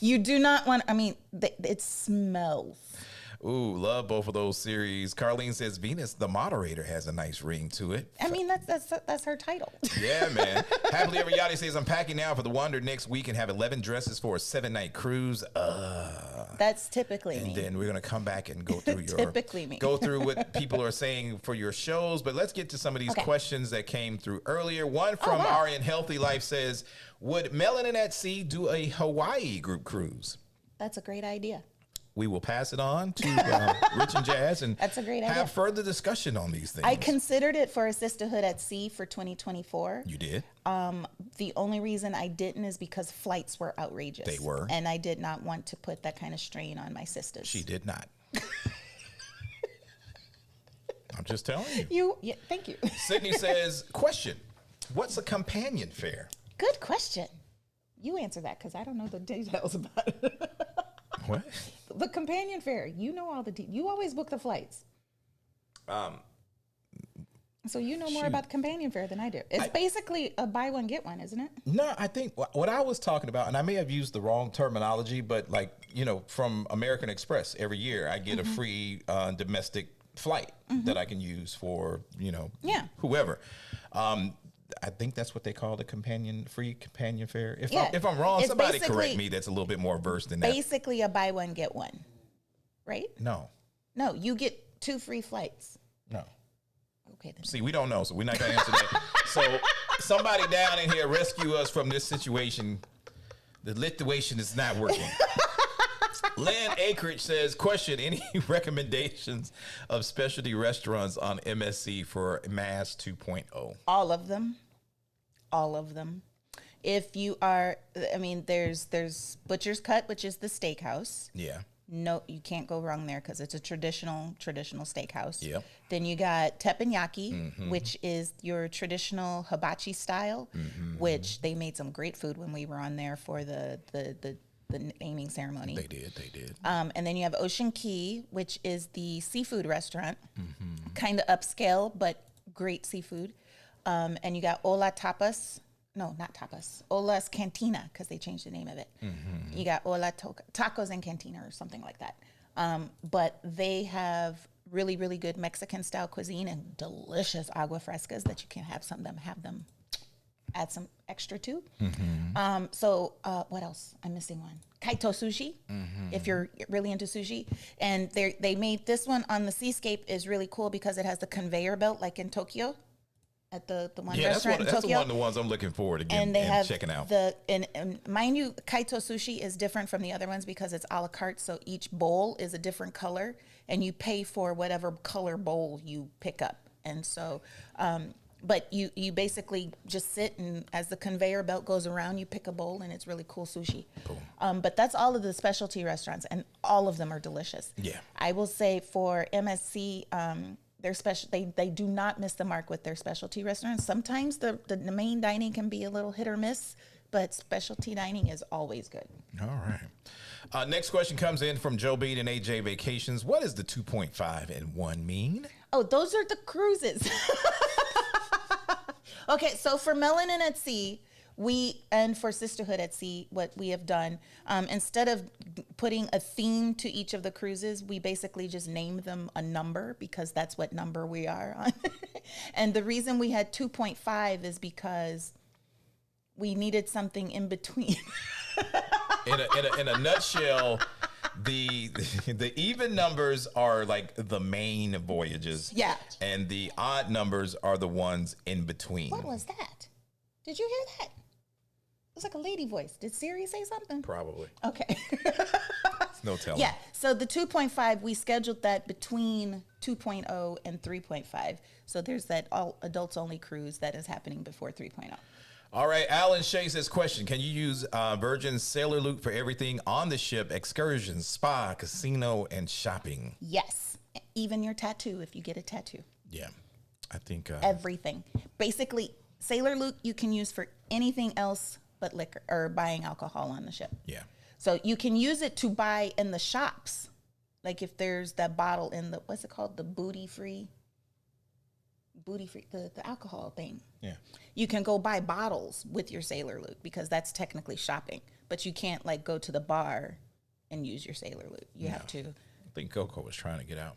You do not want, it smells. Ooh, love both of those series. Carlene says, Venus, the moderator, has a nice ring to it. That's her title. Yeah, man. Happily Ever Yachty says, I'm packing now for the Wonder next week and have 11 dresses for a 7-night cruise. That's typically And me. then we're going to come back and go through Typically me. go through what people are saying for your shows. But let's get to some of these questions that came through earlier. One from Arian Healthy Life says, would Melanin at Sea do a Hawaii group cruise? That's a great idea. We will pass it on to Rich and Jazz and That's a great idea. have further discussion on these things. I considered it for a Sisterhood at Sea for 2024. You did? The only reason I didn't is because flights were outrageous. They were. And I did not want to put that kind of strain on my sisters. She did not. I'm just telling you. Thank you. Sydney says, question, what's a companion fare? Good question. You answer that because I don't know the details about it. What? The companion fare. You know all the you always book the flights. So you know more about the companion fare than I do. It's basically a buy one, get one, isn't it? No, I think what I was talking about, and I may have used the wrong terminology, but from American Express, every year I get a free domestic flight that I can use for, whoever. I think that's what they call the free companion fare. If I'm wrong, It's somebody correct me that's a little bit more versed in that. Basically a buy one, get one, right? No, you get 2 free flights. no. Okay, then. See, we don't know, so we're not going to answer that. So somebody down in here rescue us from this situation. The lituation is not working. Lynn Acreage says, question, any recommendations of specialty restaurants on MSC for MAS 2.0? All of them. If you are, there's Butcher's Cut, which is the steakhouse. Yeah. No, you can't go wrong there because it's a traditional steakhouse. Yep. Then you got teppanyaki, which is your traditional hibachi style, which they made some great food when we were on there for the naming ceremony. They did. And then you have Ocean Key, which is the seafood restaurant, kind of upscale, but great seafood. And you got Ola Tapas. No, not Tapas. Ola's Cantina, because they changed the name of it. You got Ola Tacos and Cantina or something like that. But they have really, really good Mexican-style cuisine and delicious agua frescas that you can have them add some extra to. So what else? I'm missing one. Kaito Sushi, if you're really into sushi. And they made this one on the Seascape is really cool because it has the conveyor belt like in Tokyo. At the one restaurant in Tokyo. That's one of the ones I'm looking forward to getting and they have checking out. And mind you, Kaito Sushi is different from the other ones because it's a la carte, so each bowl is a different color, and you pay for whatever color bowl you pick up. And so, but you basically just sit, and as the conveyor belt goes around, you pick a bowl, and it's really cool sushi. But that's all of the specialty restaurants, and all of them are delicious. Yeah. I will say for MSC, they do not miss the mark with their specialty restaurants. Sometimes the main dining can be a little hit or miss, but specialty dining is always good. All right. Next question comes in from Joe Beat and AJ Vacations. What does the 2.5 and 1 mean? Oh, those are the cruises. Okay, so for Melanin at Sea, and for Sisterhood at Sea, what we have done, instead of putting a theme to each of the cruises, we basically just name them a number because that's what number we are on. And the reason we had 2.5 is because we needed something in between. In a nutshell, the even numbers are like the main voyages. Yeah. And the odd numbers are the ones in between. What was that? Did you hear that? It was like a lady voice. Did Siri say something? Probably. Okay. No telling. Yeah. So the 2.5, we scheduled that between 2.0 and 3.5. So there's that all adults only cruise that is happening before 3.0. All right, Alan Shea says, question, can you use Virgin Sailor Loop for everything on the ship, excursions, spa, casino, and shopping? Yes. Even your tattoo, if you get a tattoo. Yeah, I think. Everything. Basically, Sailor Loop you can use for anything else but liquor or buying alcohol on the ship. Yeah. So you can use it to buy in the shops. Like if there's that bottle in the, what's it called? The booty free, the alcohol thing. Yeah. You can go buy bottles with your Sailor Loop because that's technically shopping. But you can't like go to the bar and use your Sailor Loop. You have to. I think Coco was trying to get out.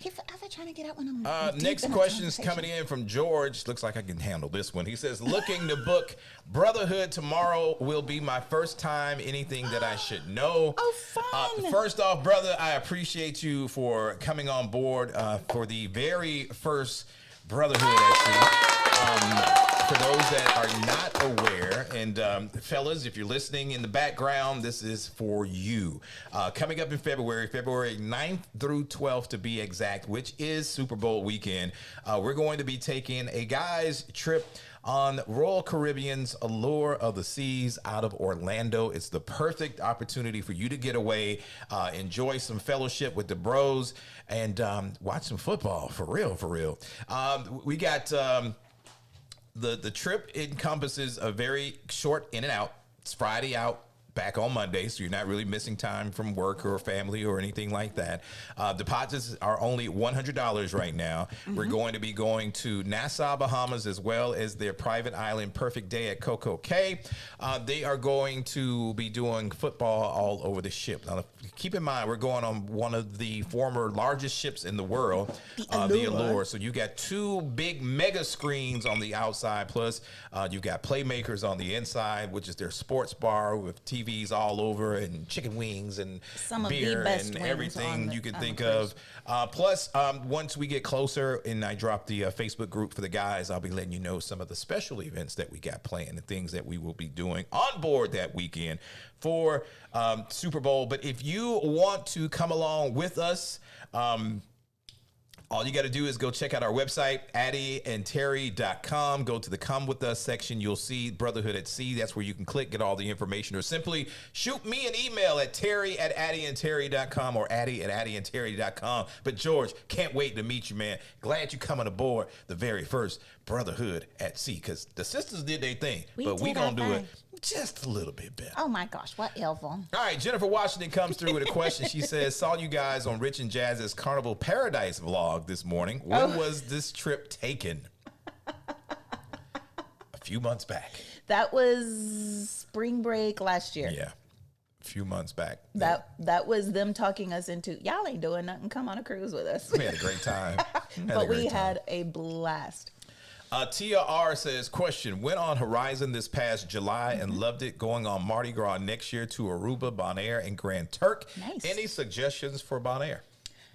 I've been trying to get out when I'm deep Next in a question is conversation. coming in from George. Looks like I can handle this one. He says, looking to book Brotherhood tomorrow will be my first time. Anything that I should know? Oh, fun. First off, brother, I appreciate you for coming on board for the very first Brotherhood at Sea. For those that are not aware, and fellas, if you're listening in the background, this is for you. Coming up in February 9th through 12th to be exact, which is Super Bowl weekend, we're going to be taking a guys trip on Royal Caribbean's Allure of the Seas out of Orlando. It's the perfect opportunity for you to get away, enjoy some fellowship with the bros, and watch some football, for real. We got... The trip encompasses a very short in and out. It's Friday out, back on Monday, so you're not really missing time from work or family or anything like that. Deposits are only $100 right now. We're going to be going to Nassau, Bahamas, as well as their private island, Perfect Day at Coco Cay. They are going to be doing football all over the ship. Now, keep in mind, we're going on one of the former largest ships in the world, the Allure. So you got two big mega screens on the outside, plus you've got Playmakers on the inside, which is their sports bar with TVs all over and chicken wings and Some of the beer best and wings everything on the- you can on the think cruise. of. Plus, once we get closer and I drop the Facebook group for the guys, I'll be letting you know some of the special events that we got planned and things that we will be doing on board that weekend for Super Bowl. But if you want to come along with us, all you got to do is go check out our website, addyandterry.com. Go to the Come With Us section. You'll see Brotherhood at Sea. That's where you can click, get all the information, or simply shoot me an email at terry@addyandterry.com or addy@addyandterry.com. But George, can't wait to meet you, man. Glad you're coming aboard the very first Brotherhood at Sea, because the sisters did their thing, but we did going our to do it thing. just a little bit better. Oh my gosh, whatever. All right, Jennifer Washington comes through with a question. She says, saw you guys on Rich and Jazz's Carnival Paradise vlog this morning. When was this trip taken? A few months back. That was spring break last year. Yeah, a few months back. That was them talking us into, y'all ain't doing nothing, come on a cruise with us. We had a great time. But we had a blast. Tia R says, question, went on Horizon this past July and loved it. Going on Mardi Gras next year to Aruba, Bonaire, and Grand Turk. Nice. Any suggestions for Bonaire?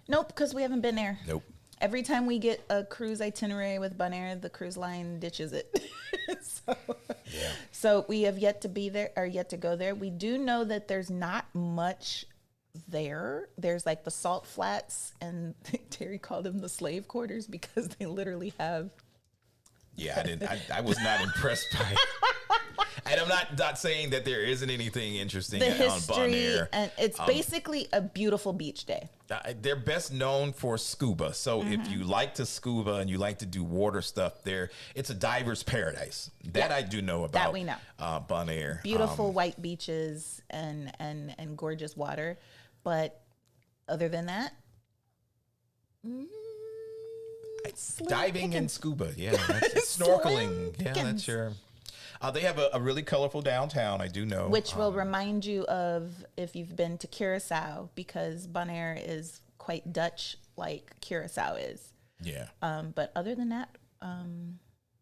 Nope, because we haven't been there. Nope. Every time we get a cruise itinerary with Bonaire, the cruise line ditches it. So we have yet to be there or yet to go there. We do know that there's not much there. There's like the salt flats, and Terry called them the slave quarters because they literally have. Yeah, I was not impressed by it. And I'm not saying that there isn't anything interesting The on history, Bonaire. and it's basically a beautiful beach day. They're best known for scuba. So if you like to scuba and you like to do water stuff there, it's a diver's paradise. That I do know about. That we know. Bonaire. Beautiful white beaches and gorgeous water. But other than that, diving and scuba. Yeah. That's snorkeling. Yeah, that's your... they have a really colorful downtown, I do know. which will remind you of if you've been to Curacao, because Bonaire is quite Dutch like Curacao is. Yeah. But other than that,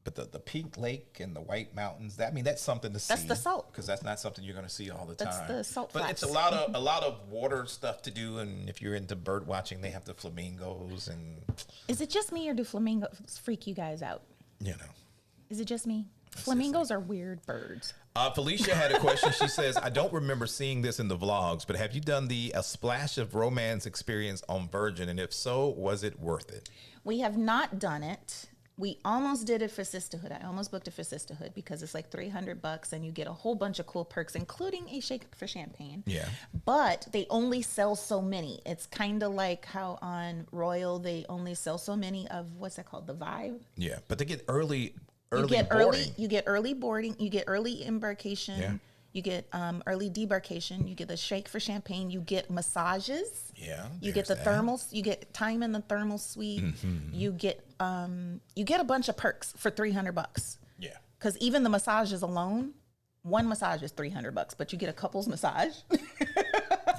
But the Pink Lake and the White Mountains, that's something to see. That's the salt. Because that's not something you're going to see all the time. That's the salt But flats. it's a lot of water stuff to do. And if you're into bird watching, they have the flamingos and... Is it just me or do flamingos freak you guys out? You know. Is it just me? Flamingos are weird birds. Felicia had a question. She says, I don't remember seeing this in the vlogs, but have you done a splash of romance experience on Virgin? And if so, was it worth it? We have not done it. We almost did it for Sisterhood. I almost booked it for Sisterhood because it's like $300 and you get a whole bunch of cool perks, including a shake for champagne. Yeah. But they only sell so many. It's kind of like how on Royal, they only sell so many of, what's that called? The Vibe? Yeah. But they get early You get boarding. you get early boarding, you get early embarkation, Yeah. you get early debarkation, you get the shake for champagne, you get massages. Yeah. You get the thermals, you get time in the thermal suite. You get a bunch of perks for $300. Yeah. Because even the massages alone, one massage is $300, but you get a couple's massage.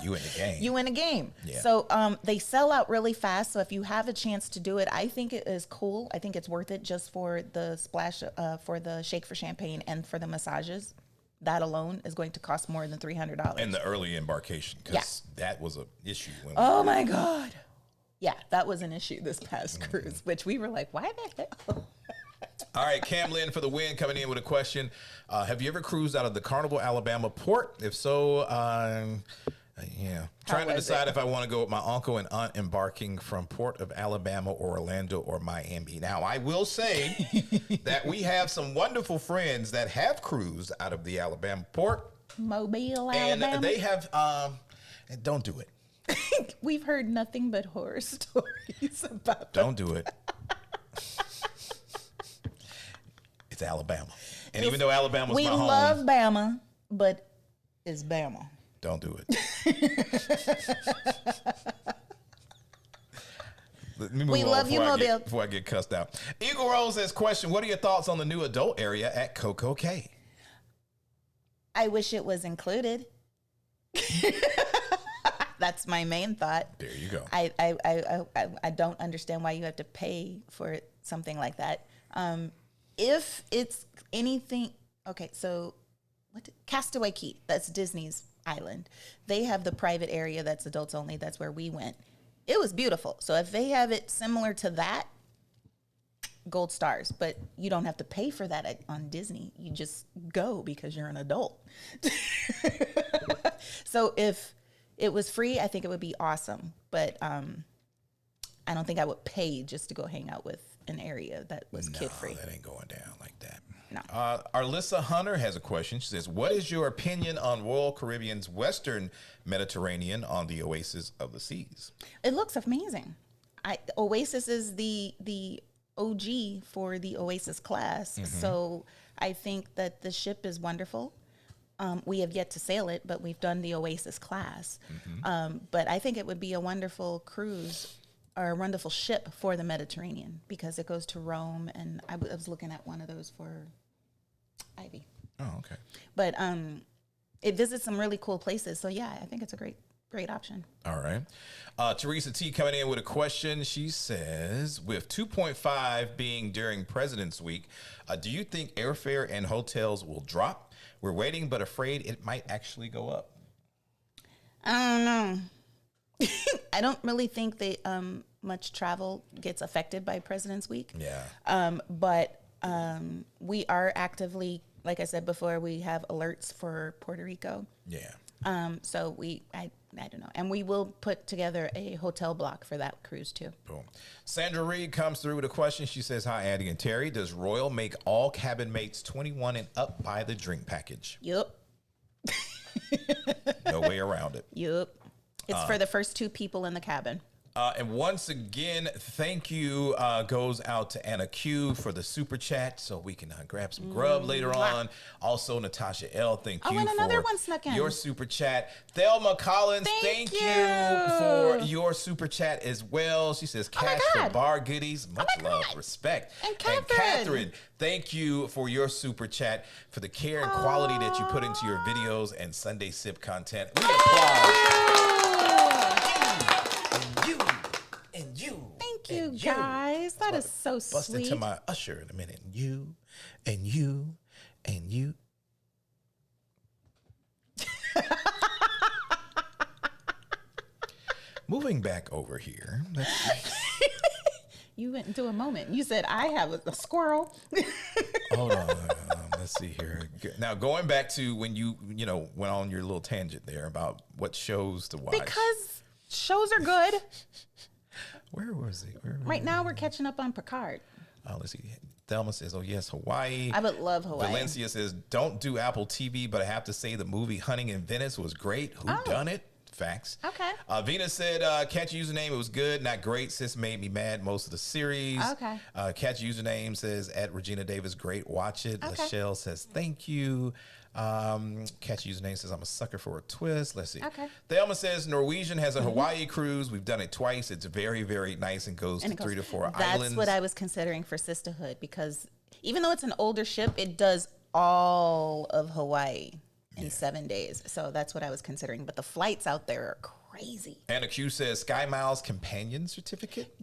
You in the game. You in a game. Yeah. So they sell out really fast. So if you have a chance to do it, I think it is cool. I think it's worth it just for the splash, for the shake for champagne and for the massages. That alone is going to cost more than $300. And the early embarkation, because that was an issue. When Oh my God. Yeah, that was an issue this past cruise, which we were like, why the hell? All right, Cam Lynn for the win coming in with a question. Have you ever cruised out of the Carnival, Alabama port? If so, yeah. Trying to decide if I want to go with my uncle and aunt embarking from Port of Alabama or Orlando or Miami. Now, I will say that we have some wonderful friends that have cruised out of the Alabama port. Mobile, And Alabama. they have, don't do it. We've heard nothing but horror stories about Don't do it. It's Alabama. And even though Alabama's we my home, love Bama, but it's Bama. don't do it. Let me move We on love you, Mobile. before I get cussed out. Eagle Rose says, question, what are your thoughts on the new adult area at Coco Cay? I wish it was included. That's my main thought. There you go. I don't understand why you have to pay for something like that. If it's anything, okay, so Castaway Key, that's Disney's island. They have the private area that's adults only. That's where we went. It was beautiful. So if they have it similar to that, gold stars. But you don't have to pay for that on Disney. You just go because you're an adult. So if it was free, I think it would be awesome. But I don't think I would pay just to go hang out with an area that was kid-free. That ain't going down like that. No. Arlissa Hunter has a question. She says, what is your opinion on Royal Caribbean's Western Mediterranean on the Oasis of the Seas? It looks amazing. Oasis is the OG for the Oasis class. So I think that the ship is wonderful. We have yet to sail it, but we've done the Oasis class. But I think it would be a wonderful cruise or a wonderful ship for the Mediterranean because it goes to Rome. And I was looking at one of those for Ivy. Oh, okay. But it visits some really cool places. So, yeah, I think it's a great option. All right. Teresa T coming in with a question. She says, with 2.5 being during President's Week, do you think airfare and hotels will drop? We're waiting, but afraid it might actually go up. I don't know. I don't really think that much travel gets affected by President's Week. Yeah. But we are actively, like I said before, we have alerts for Puerto Rico. Yeah. So I don't know. And we will put together a hotel block for that cruise too. Boom. Sandra Reed comes through with a question. She says, hi, Addy and Terry. Does Royal make all cabin mates 21 and up buy the drink package? Yup. No way around it. Yup. It's for the first 2 people in the cabin. And once again, thank you goes out to Anna Q for the super chat so we can grab some grub later on. Also, Natasha L, thank you and another for one snuck in. your super chat. Thelma Collins, thank you for your super chat as well. She says, cash for bar goodies. Much love, respect. And Catherine, thank you for your super chat for the care and quality that you put into your videos and Sunday Sip content. We applaud. You and you. Thank you, you guys. That is so Bust sweet. into my usher in a minute. You and you and you. Moving back over here. You went into a moment. You said, I have a squirrel. Hold on. Let's see here. Now, going back to when you went on your little tangent there about what shows to watch. Because shows are good. Where was he? Right now, we're catching up on Picard. Let's see. Thelma says, oh, yes, Hawaii. I would love Hawaii. Valencia says, don't do Apple TV, but I have to say the movie Hunting in Venice was great. Who done it? Facts. Okay. Venus said, catch username. It was good, not great. Sis made me mad most of the series. Okay. Catch username says, at Regina Davis, great. Watch it. Okay. Lachelle says, thank you. Catch username says, I'm a sucker for a twist. Let's see. Okay. Thelma says, Norwegian has a Hawaii cruise. We've done it twice. It's very, very nice and goes to 3 to 4 islands. That's what I was considering for Sisterhood, because even though it's an older ship, it does all of Hawaii in 7 days. So that's what I was considering. But the flights out there are crazy. Anna Q says, Sky Miles Companion Certificate.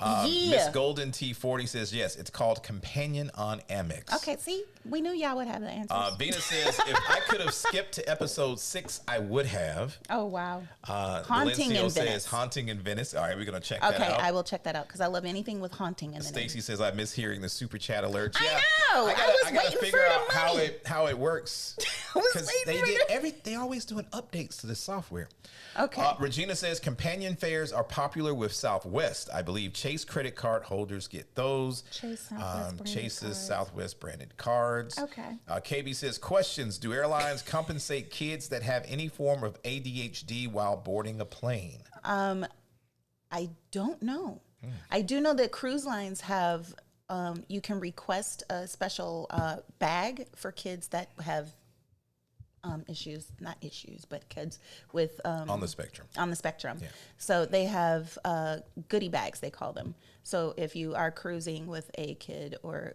Yeah. Miss Golden T40 says, yes, it's called Companion on Amex. Okay, see, we knew y'all would have the answers. Venus says, if I could have skipped to episode 6, I would have. Oh, wow. Haunting in Venice. Haunting in Venice. All right, we're going to check that out. Okay, I will check that out because I love anything with haunting in the name. Stacy says, I miss hearing the super chat alerts. I Yeah, know. I was waiting figure for out the money. how it works. I was Because waiting for they always doing updates to the software. Okay. Regina says companion fares are popular with Southwest. I believe Chase credit card holders get those. Chase Southwest branded Chase's cards. Southwest branded cards. Okay. KB says questions. Do airlines compensate kids that have any form of ADHD while boarding a plane? I don't know. I do know that cruise lines have, you can request a special bag for kids that have but kids with On the spectrum. on the spectrum. Yeah. So they have goodie bags, they call them. So if you are cruising with a kid or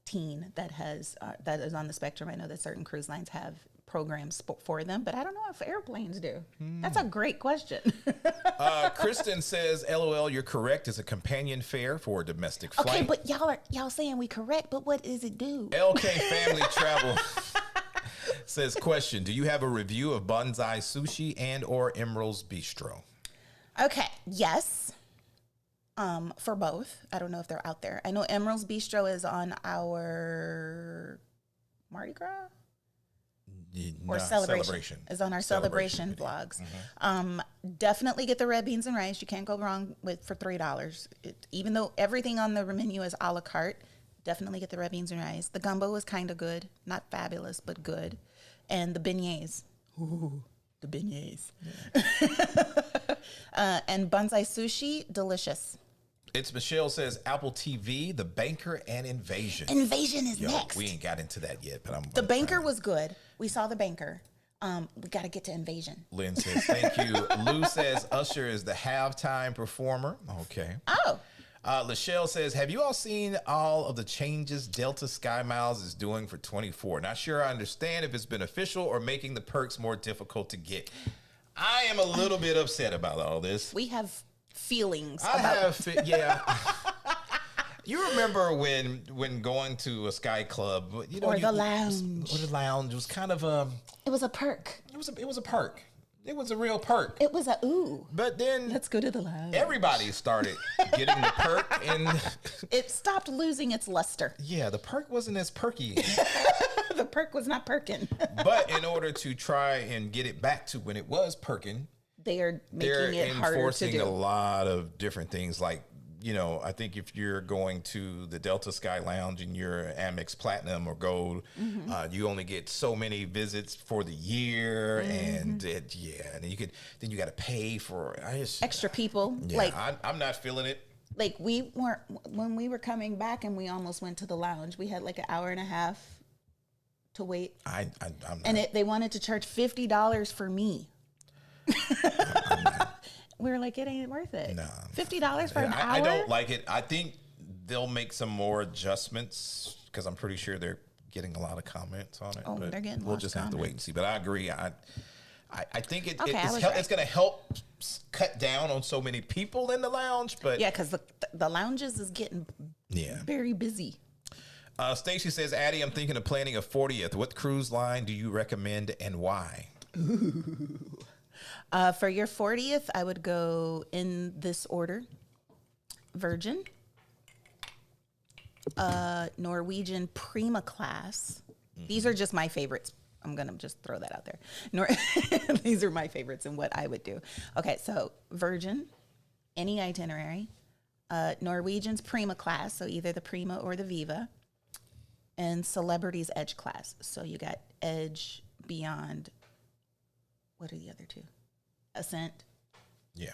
teen that has that is on the spectrum, I know that certain cruise lines have programs for them, but I don't know if airplanes do. That's a great question. Kristen says, LOL, you're correct. It's a companion fare for a domestic flight. Okay, but y'all saying we correct, but what does it do? LK Family Travel says, question, do you have a review of Bonsai Sushi and or Emerald's Bistro? Okay, yes. For both. I don't know if they're out there. I know Emerald's Bistro is on our Mardi Gras or celebration. Is on our celebration vlogs. Definitely get the red beans and rice. You can't go wrong with for $3. Even though everything on the menu is a la carte, definitely get the red beans and rice. The gumbo is kind of good, not fabulous, but good. And the beignets. Ooh, the beignets. And Bonsai Sushi, delicious. It's Michelle says, Apple TV, The Banker, and Invasion. Invasion is next. We ain't got into that yet, but The Banker was good. We saw The Banker. We got to get to Invasion. Lynn says, thank you. Lou says, Usher is the halftime performer. Okay. Oh. Lachelle says, have you all seen all of the changes Delta Sky Miles is doing for 24? Not sure I understand if it's beneficial or making the perks more difficult to get. I am a little bit upset about all this. We have feelings. Yeah. You remember when going to a Sky Club, or the lounge. Or the lounge was kind of It was a perk. It was a perk. It was a real perk. It was a ooh. But then Let's go to the lounge. everybody started getting the perk, and it stopped losing its luster. yeah, the perk wasn't as perky. The perk was not perking. But in order to try and get it back to when it was perking, They're they're making it harder to enforcing do. a lot of different things. Like, I think if you're going to the Delta Sky Lounge and you're Amex Platinum or Gold, you only get so many visits for the year, and then you got to pay for Extra people. Yeah, Like I'm not feeling it. like we weren't when we were coming back and we almost went to the lounge. We had like an hour and a half to wait, I'm not. and they wanted to charge $50 for me. We were like, it ain't worth it. No. $50 for an hour. I don't like it. I think they'll make some more adjustments because I'm pretty sure they're getting a lot of comments on it. Oh, but they're getting We'll lots just of have to wait and see. But I agree. I think Okay, it's going to help cut down on so many people in the lounge. But Yeah, because the lounges is getting very busy. Stacy says, Addy, I'm thinking of planning a 40th. What cruise line do you recommend and why? For your 40th, I would go in this order: Virgin, Norwegian Prima Class. These are just my favorites. I'm going to just throw that out there. These are my favorites and what I would do. Okay, so Virgin, any itinerary. Norwegian's Prima Class, so either the Prima or the Viva. And Celebrities Edge Class. So you got Edge, Beyond. What are the other two? Ascent. Yeah.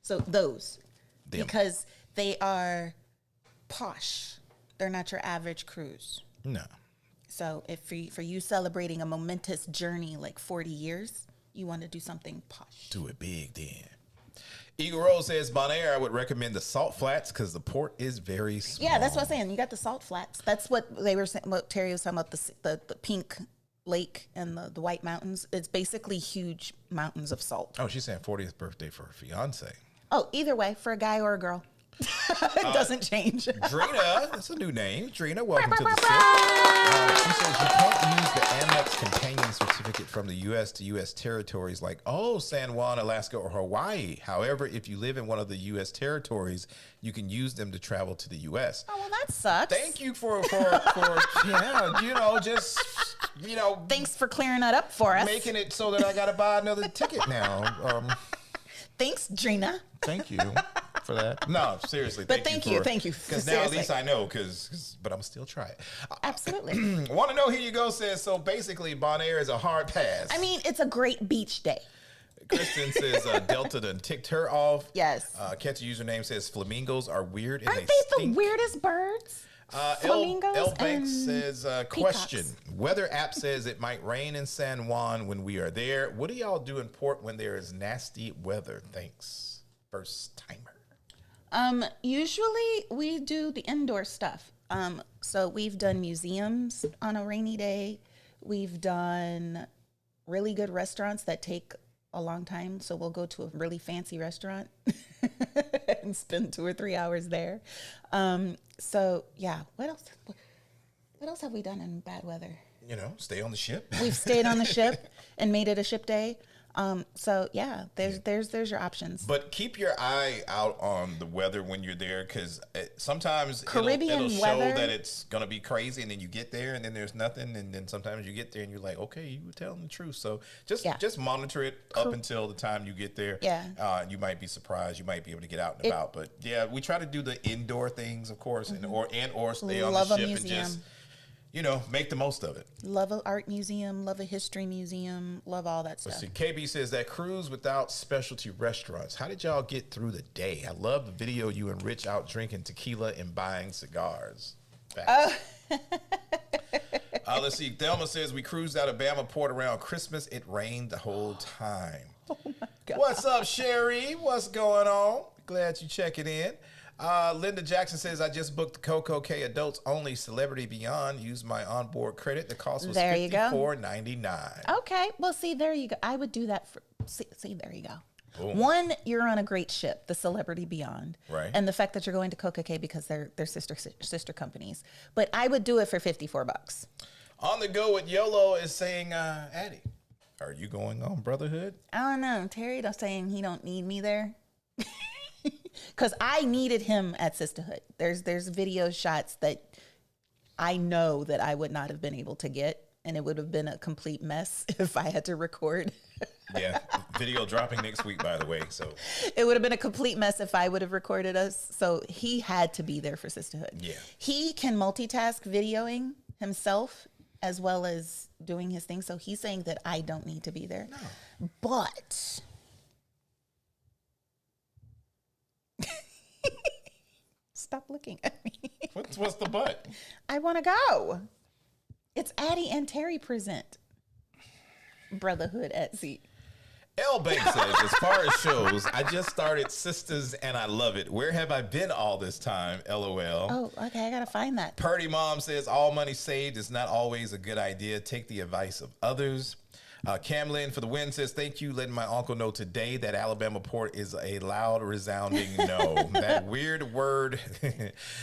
So those. Them. Because they are posh. They're not your average cruise. No. So if for you celebrating a momentous journey like 40 years, you want to do something posh. Do it big then. Eagle Rose says, Bonaire, I would recommend the Salt Flats because the port is very small. Yeah, that's what I'm saying. You got the Salt Flats. That's what they were saying. What Terry was talking about, the pink lake and the white mountains. It's basically huge mountains of salt. Oh, she's saying 40th birthday for her fiance. Oh, either way, for a guy or a girl. It doesn't change. Drina, that's a new name. Drina, welcome to the set. She says you can't use the Amex companion certificate from the U.S. to U.S. territories like, San Juan, Alaska, or Hawaii. However, if you live in one of the U.S. territories, you can use them to travel to the U.S. Oh, well, that sucks. Thank you for Thanks for clearing that up for us. making it so that I got to buy another ticket now. Thanks, Drina. Thank you for that. No, seriously. But thank you. Because now at least I know, but I'm still try it. Absolutely. Want to know, here you go, says, so basically Bonaire is a hard pass. I mean, it's a great beach day. Kristen says Delta done ticked her off. Yes. Catchy username says flamingos are weird and Aren't they they stink. the weirdest birds? Flamingos L Banks and says, question. Weather app says it might rain in San Juan when we are there. What do y'all do in port when there is nasty weather? Thanks. First timer. Usually we do the indoor stuff. So we've done museums on a rainy day. We've done really good restaurants that take a long time. So we'll go to a really fancy restaurant and spend 2 or 3 hours there. So yeah, what else? What else have we done in bad weather? Stay on the ship. We've stayed on the ship and made it a ship day. So yeah, there's your options. But keep your eye out on the weather when you're there, because sometimes Caribbean it'll weather, show that it's going to be crazy, and then you get there and then there's nothing, and then sometimes you get there and you're like, okay, you were telling the truth. So just monitor it up until the time you get there. Yeah. You might be surprised. You might be able to get out and about. But yeah, we try to do the indoor things, of course, and or stay on the ship and just make the most of it. Love an art museum, love a history museum, love all that stuff. Let's see. KB says that cruise without specialty restaurants. How did y'all get through the day? I love the video you and Rich out drinking tequila and buying cigars. Let's see. Thelma says we cruised out of Bama Port around Christmas. It rained the whole time. Oh my God. What's up, Sherry? What's going on? Glad you checking in. Linda Jackson says, I just booked the Coco K Adults Only Celebrity Beyond. Use my onboard credit. The cost was $54.99. Okay. Well, see, there you go. I would do that for, see, there you go. Boom. One, you're on a great ship, the Celebrity Beyond. Right. And the fact that you're going to Coco K because they're sister companies. But I would do it for $54. On the go with YOLO is saying, Addy, are you going on Brotherhood? I don't know. Terry saying he don't need me there. Because I needed him at Sisterhood. There's video shots that I know that I would not have been able to get, and it would have been a complete mess if I had to record. Yeah, video dropping next week, by the way. So it would have been a complete mess if I would have recorded us. So he had to be there for Sisterhood. Yeah, he can multitask videoing himself as well as doing his thing. So he's saying that I don't need to be there. No. But stop looking at me. What's the but? I want to go. It's Addy and Terry present Brotherhood at Sea. L Bank says, as far as shows, I just started Sisters and I love it. Where have I been all this time? LOL. Oh, okay. I got to find that. Purdy Mom says, all money saved is not always a good idea. Take the advice of others. Camlin for the win says, thank you, letting my uncle know today that Alabama port is a loud, resounding no. That weird word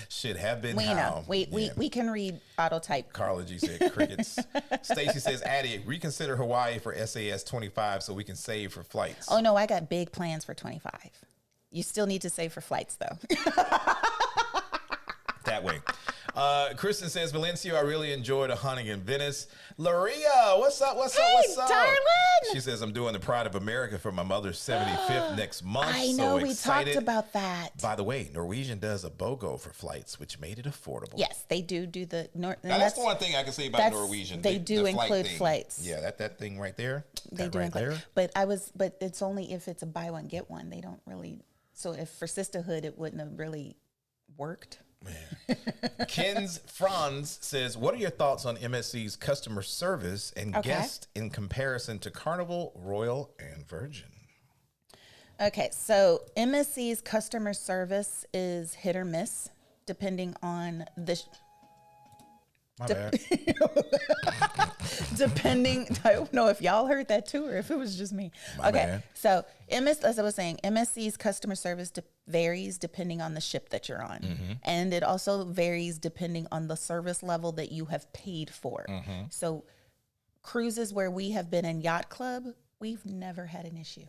should have been We how. know. We can read auto type. Carla G said crickets. Stacy says, Addy, reconsider Hawaii for SAS 25 so we can save for flights. Oh, no, I got big plans for 25. You still need to save for flights, though. That way. Kristen says, Valencia, I really enjoyed a hunting in Venice. Laria, what's up? Hey, darling. She says, I'm doing the Pride of America for my mother's 75th next month. I know, so we excited. talked about that. By the way, Norwegian does a BOGO for flights, which made it affordable. Yes, they do the... Now, that's the one thing I can say about Norwegian. They do the flight include thing. flights. Yeah, that thing right there. They do right include. there. But it's only if it's a buy one, get one. They don't really... So if for sisterhood, it wouldn't have really worked. Ken's Franz says, what are your thoughts on MSC's customer service and guest in comparison to Carnival, Royal, and Virgin? Okay, so MSC's customer service is hit or miss, depending on the... My bad. Depending, I don't know if y'all heard that too, or if it was just me. My bad. So as I was saying, MSC's customer service varies depending on the ship that you're on, and it also varies depending on the service level that you have paid for. So, cruises where we have been in yacht club, we've never had an issue.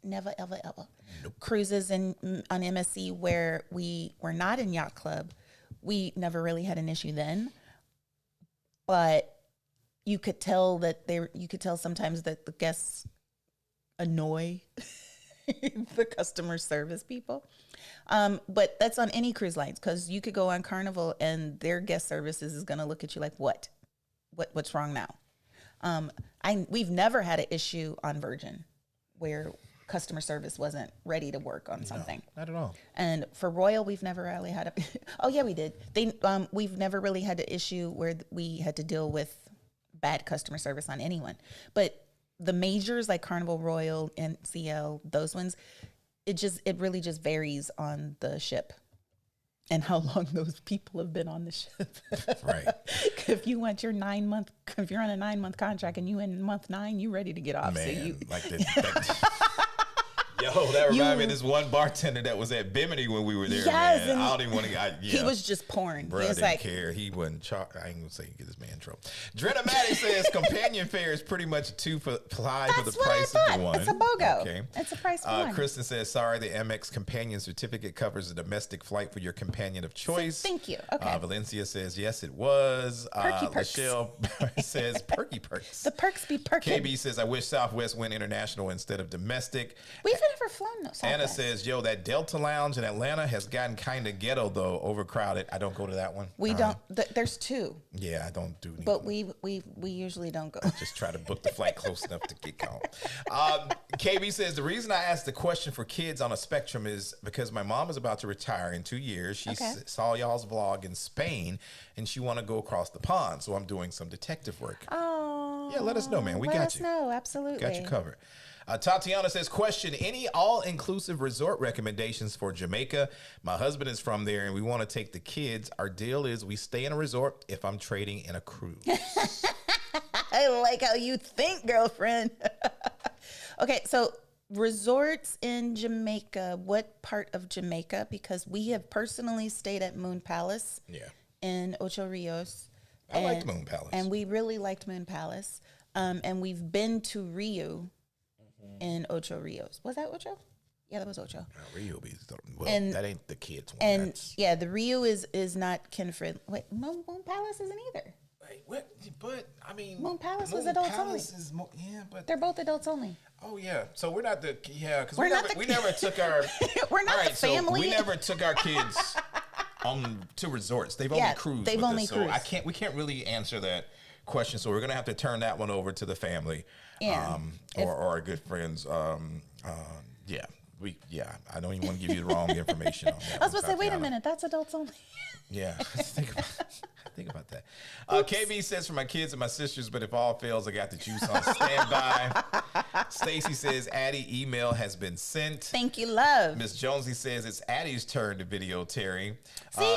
Never, ever, ever. Nope. Cruises on MSC where we were not in yacht club, we never really had an issue then, but you could tell sometimes that the guests annoy the customer service people. But that's on any cruise lines, because you could go on Carnival and their guest services is going to look at you like, what's wrong now? We've never had an issue on Virgin where customer service wasn't ready to work on something. No, not at all. And for Royal, we've never really had a... Oh, yeah, we did. We've never really had an issue where we had to deal with bad customer service on anyone. But the majors like Carnival, Royal, NCL, those ones, it really just varies on the ship and how long those people have been on the ship. Right. If you want your if you're on a 9-month contract and you in month 9, you ready to get off. Man, so you, like Yo, that reminded me of this one bartender that was at Bimini when we were there. Yes, man. I don't even want to. He was just pouring. Bro, he was didn't care. He wasn't. I ain't gonna say get this man in trouble. Drenamatic says companion fare is pretty much two for the price of the one. It's a BOGO. Okay, it's a price for one. Kristen says, sorry, the Amex companion certificate covers a domestic flight for your companion of choice. Thank you. Okay. Valencia says yes, it was. Perky perks. Michelle says perky perks. The perks be perking. KB says I wish Southwest went international instead of domestic. We've never flown Southwest. Anna says, yo, that Delta Lounge in Atlanta has gotten kind of ghetto, though, overcrowded. I don't go to that one. We don't. There's two. Yeah, I don't do anything. But we usually don't go. Just try to book the flight close enough to get gone. KB says, the reason I asked the question for kids on a spectrum is because my mom is about to retire in 2 years. She saw y'all's vlog in Spain, and she want to go across the pond. So I'm doing some detective work. Oh. Yeah, let us know, man. We got you. Let us know. Absolutely. Got you covered. Tatiana says, question, any all-inclusive resort recommendations for Jamaica? My husband is from there, and we want to take the kids. Our deal is we stay in a resort if I'm trading in a cruise. I like how you think, girlfriend. Okay, so resorts in Jamaica, what part of Jamaica? Because we have personally stayed at Moon Palace in Ocho Rios. I liked Moon Palace. And we really liked Moon Palace. And we've been to Rio in Ocho Rios. Was that Ocho? Yeah, that was Ocho. Rio that ain't the kids one. And the Rio is not kin-friendly. Wait, Moon Palace isn't either. Wait, what? But I mean, Moon Palace was adults only. But They're both adults only. Oh yeah, so we're not the because we never took our we're not the family. So we never took our kids to resorts. They've only cruised. They've with only us, cruised. So we can't really answer that question. So we're gonna have to turn that one over to the family. Yeah. Or our good friends. I don't even want to give you the wrong information on that. I was supposed to say, wait a minute, that's adults only. Yeah, think about that. KB says, for my kids and my sisters, but if all fails, I got the juice on standby. Stacy says, Addy, email has been sent. Thank you, love. Miss Jonesy says, it's Addy's turn to video Terry.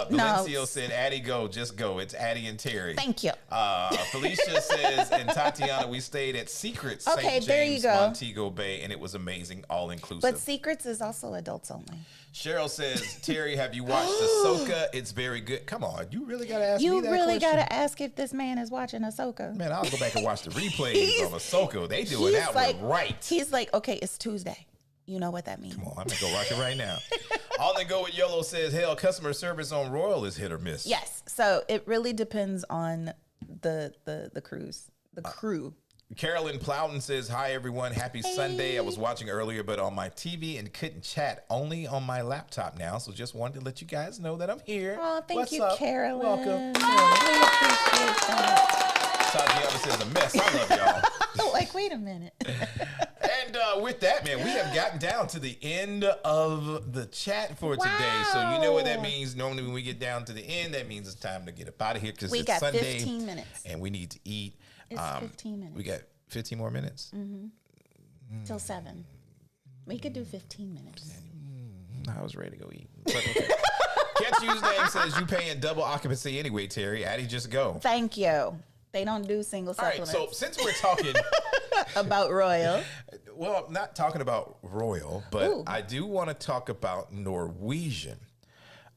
No. said, Addy, go, just go. It's Addy and Terry. Thank you. Felicia says, and Tatiana, we stayed at Secret St. James, there you go. Montego Bay, and it was amazing, all inclusive. But Secrets is also adults only. Cheryl says, Terry, have you watched Ahsoka? It's very good. Come on, you really got to ask me that You really question? got to ask if this man is watching Ahsoka. Man, I'll go back and watch the replays of Ahsoka. They doing that like, one right. He's like, okay, it's Tuesday. You know what that means. Come on, I'm going to go watch it right now. On the Go with Yellow says, hell, customer service on Royal is hit or miss. Yes. So it really depends on the cruise, the crew. Carolyn Plowden says, hi, everyone. Happy Sunday. I was watching earlier, but on my TV and couldn't chat. Only on my laptop now. So just wanted to let you guys know that I'm here. Oh, thank What's you, up? Carolyn. Welcome. We appreciate that. Tatiana says, a mess. I love y'all. Like, wait a minute. And with that, man, we have gotten down to the end of the chat for today. So you know what that means. Normally when we get down to the end, that means it's time to get up out of here because it's got Sunday. 15 minutes. And we need to eat. It's 15 minutes. We got 15 more minutes? Till 7. We could do 15 minutes. I was ready to go eat. But okay. Catch Username says, you paying double occupancy anyway, Terry. Addy, just go. Thank you. They don't do single All right, supplements. so since we're talking... about Royal. Well, I'm not talking about Royal, but Ooh. I do want to talk about Norwegian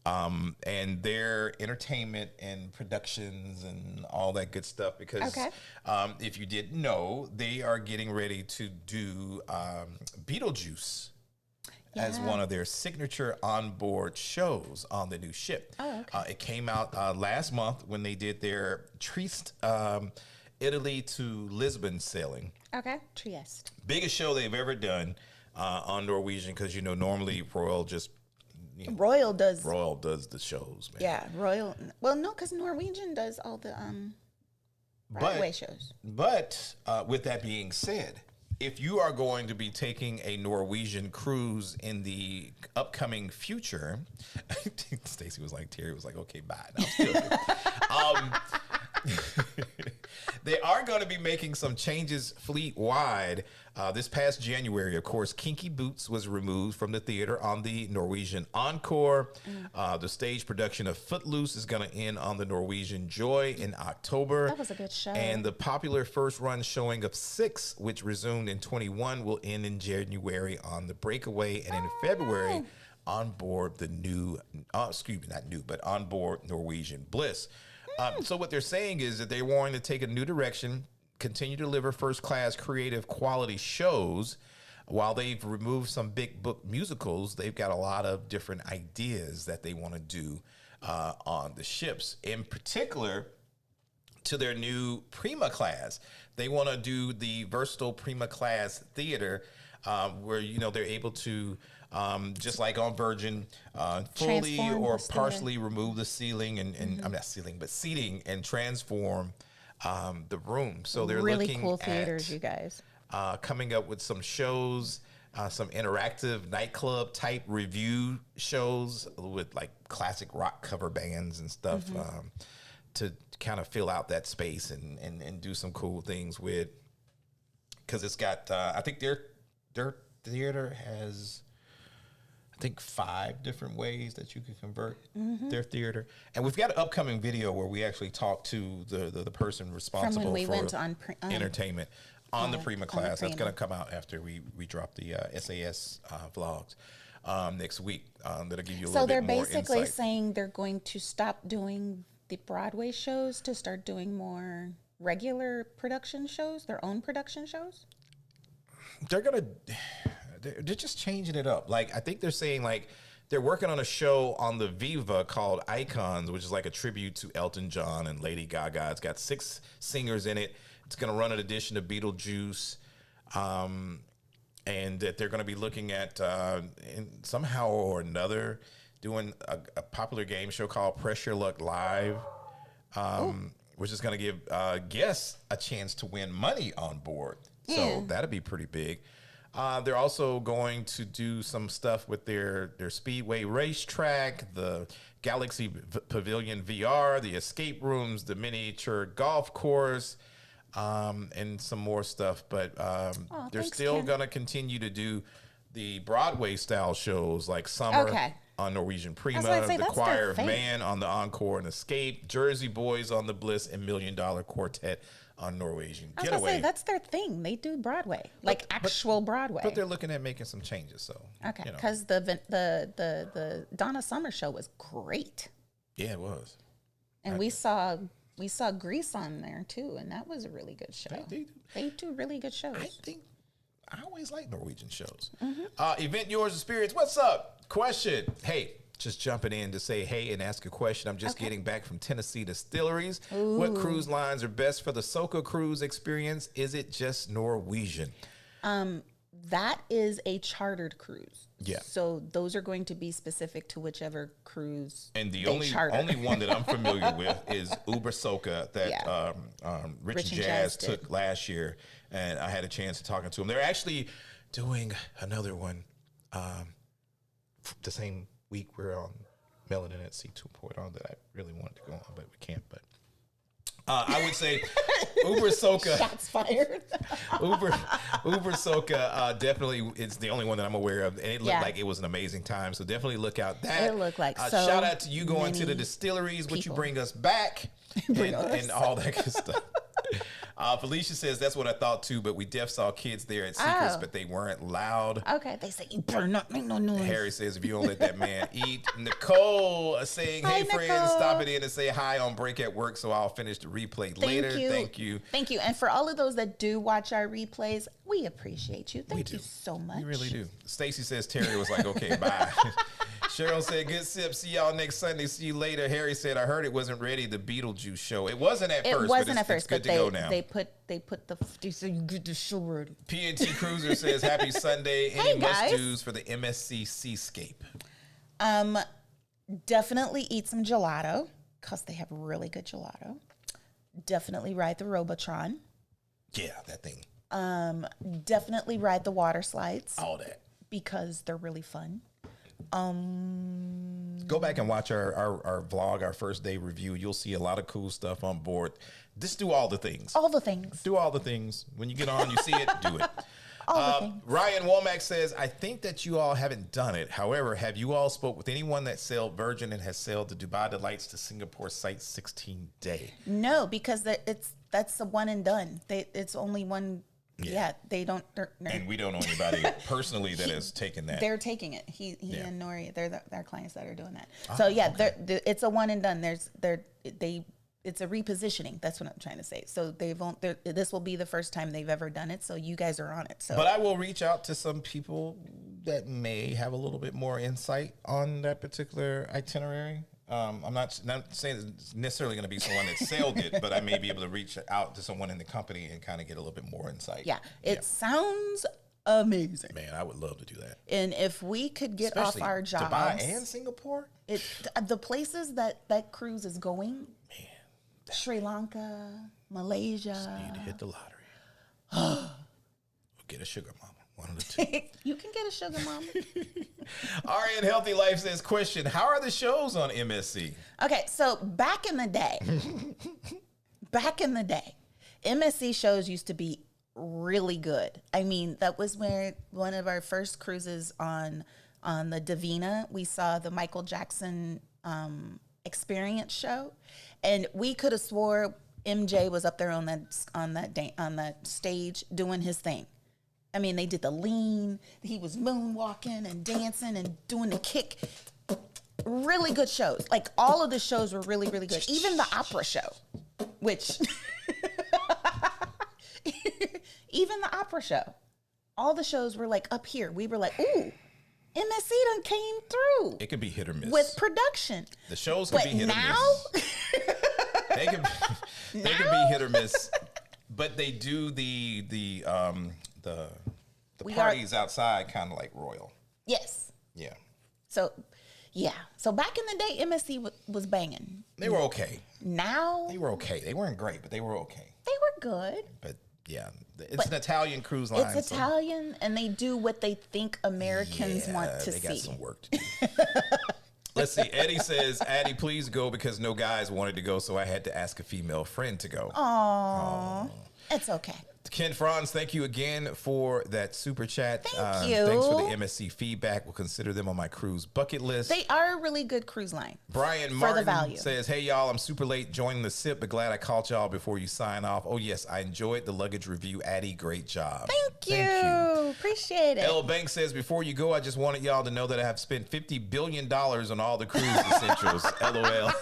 and their entertainment and productions and all that good stuff. Because if you didn't know, they are getting ready to do Beetlejuice as one of their signature onboard shows on the new ship. Oh, okay. It came out last month when they did their Trieste, Italy to Lisbon sailing. Okay. Trieste. Biggest show they've ever done on Norwegian because, you know, normally Royal just... Royal does the shows, man. Yeah, Royal. Well, no, because Norwegian does all the Broadway shows. But with that being said, if you are going to be taking a Norwegian cruise in the upcoming future, Stacey was like, Terry was like, okay, bye. No, I'm still they are going to be making some changes fleet-wide. This past January, of course, Kinky Boots was removed from the theater on the Norwegian Encore. The stage production of Footloose is going to end on the Norwegian Joy in October. That was a good show. And the popular first-run showing of Six, which resumed in 21, will end in January on the Breakaway. And in February, on board the new, on board Norwegian Bliss. So what they're saying is that they're wanting to take a new direction, continue to deliver first-class creative quality shows. While they've removed some big book musicals, they've got a lot of different ideas that they want to do on the ships. In particular, to their new Prima class, they want to do the versatile Prima class theater where, you know, they're able to just like on Virgin, fully Transform or the partially remove the ceiling and I'm not ceiling, but seating and transform the room. So they're really looking cool at theaters, you guys. Coming up with some shows, some interactive nightclub type review shows with like classic rock cover bands and stuff to kind of fill out that space and do some cool things with. Because it's got, I think their theater has, I think 5 different ways that you can convert their theater. And we've got an upcoming video where we actually talk to the person responsible From when we for went on entertainment on the Prima class. That's Prima. going to come out after we drop the SAS vlogs next week. That'll give you a So little they're bit more basically insight. saying they're going to stop doing the Broadway shows to start doing more regular production shows, their own production shows? They're just changing it up. Like, I think they're saying, like, they're working on a show on the Viva called Icons, which is like a tribute to Elton John and Lady Gaga. It's got 6 singers in it. It's going to run an edition of Beetlejuice. And that they're going to be looking at, somehow or another, doing a popular game show called Press Your Luck Live, which is going to give guests a chance to win money on board. So that'll be pretty big. They're also going to do some stuff with their Speedway racetrack, the Galaxy Pavilion VR, the escape rooms, the miniature golf course, and some more stuff. But they're still going to continue to do the Broadway style shows like Summer on Norwegian Prima, the Choir of Man on the Encore and Escape, Jersey Boys on the Bliss, and $1 Million Quartet on Norwegian Getaway. I was gonna say, that's their thing. They do Broadway, actual Broadway. But they're looking at making some changes. So because the Donna Summer show was great. Yeah, it was. And we saw Grease on there too, and that was a really good show. They do really good shows. I always like Norwegian shows. Event Yours Experience. What's up? Question. Hey, just jumping in to say hey and ask a question. I'm just getting back from Tennessee Distilleries. Ooh. What cruise lines are best for the Soca cruise experience? Is it just Norwegian? That is a chartered cruise. Yeah. So those are going to be specific to whichever cruise. And the only one that I'm familiar with is Uber Soca that Rich and Jazz took last year, and I had a chance of talking to them. They're actually doing another one the same week we're on Melanin at Sea 2.0 that I really wanted to go on, but we can't. But I would say Uber Soca. Shots fired. Uber Soca definitely is the only one that I'm aware of, and it looked like it was an amazing time. So definitely look out that. It looked like so. Shout out to you going to the distilleries, which you bring us back, and all that good stuff. Felicia says that's what I thought too, but we saw kids there at Secrets, but they weren't loud. Okay, they say you better not make no noise. Harry says if you don't let that man eat. Nicole saying, hey friends, stop it in and say hi on break at work, so I'll finish the replay later. Thank you. And for all of those that do watch our replays, we appreciate you. Thank you so much. We really do. Stacy says Terry was like, okay, bye. Cheryl said, good sip. See y'all next Sunday. See you later. Harry said, I heard it wasn't ready. The Beetlejuice show. It wasn't at first. It's good to go now. They put they said you get the show ready. PNT Cruiser says, happy Sunday. Any must-dos for the MSC Seascape? Definitely eat some gelato because they have really good gelato. Definitely ride the Robotron. Yeah, that thing. Definitely ride the water slides. All that. Because they're really fun. Go back and watch our vlog, our first day review. You'll see a lot of cool stuff on board. Just do all the things. All the things. Do all the things. When you get on, you see it, do it. All the things. Ryan Womack says, I think that you all haven't done it. However, have you all spoke with anyone that sailed Virgin and has sailed the Dubai Delights to Singapore Sight 16 day? No, because that's a one and done. It's only one. Yeah, they don't. And we don't know anybody personally that has taken that. They're taking it. He and Nori, they're our clients that are doing that. So yeah, it's a one and done. It's a repositioning. That's what I'm trying to say. So this will be the first time they've ever done it. So you guys are on it. So, but I will reach out to some people that may have a little bit more insight on that particular itinerary. I'm not saying it's necessarily going to be someone that sailed it, but I may be able to reach out to someone in the company and kind of get a little bit more insight. Yeah, it sounds amazing. Man, I would love to do that. And if we could get off our jobs, Dubai and Singapore, the places that cruise is going, man, Sri Lanka, Malaysia, just need to hit the lottery. Or get a sugar mama. One of the two. You can get a sugar mama. RN Healthy Life says, question, how are the shows on MSC? Okay, so back in the day, MSC shows used to be really good. I mean, that was where one of our first cruises on the Divina, we saw the Michael Jackson Experience show, and we could have swore MJ was up there on that stage doing his thing. I mean, they did the lean. He was moonwalking and dancing and doing the kick. Really good shows. Like, all of the shows were really, really good. Even the opera show, which... Even the opera show. All the shows were, like, up here. We were like, ooh, MSC done came through. It could be hit or miss. With production. The shows could be hit or miss. They could be hit or miss. But they do the parties outside kind of like Royal. Yes. Yeah. So, yeah. So back in the day, MSC was banging. They were okay. Now? They were okay. They weren't great, but they were okay. They were good. But Yeah. It's an Italian cruise line. It's Italian, and they do what they think Americans want to see. They got some work to do. Let's see. Eddie says, Addy, please go because no guys wanted to go, so I had to ask a female friend to go. Aww. It's okay. Ken Franz, thank you again for that super chat. Thank you. Thanks for the MSC feedback. We'll consider them on my cruise bucket list. They are a really good cruise line. Brian Martin says, hey, y'all, I'm super late joining the SIP, but glad I caught y'all before you sign off. Oh, yes, I enjoyed the luggage review. Addy, great job. Thank you. Appreciate it. L. Banks says, before you go, I just wanted y'all to know that I have spent $50 billion on all the cruise essentials. LOL.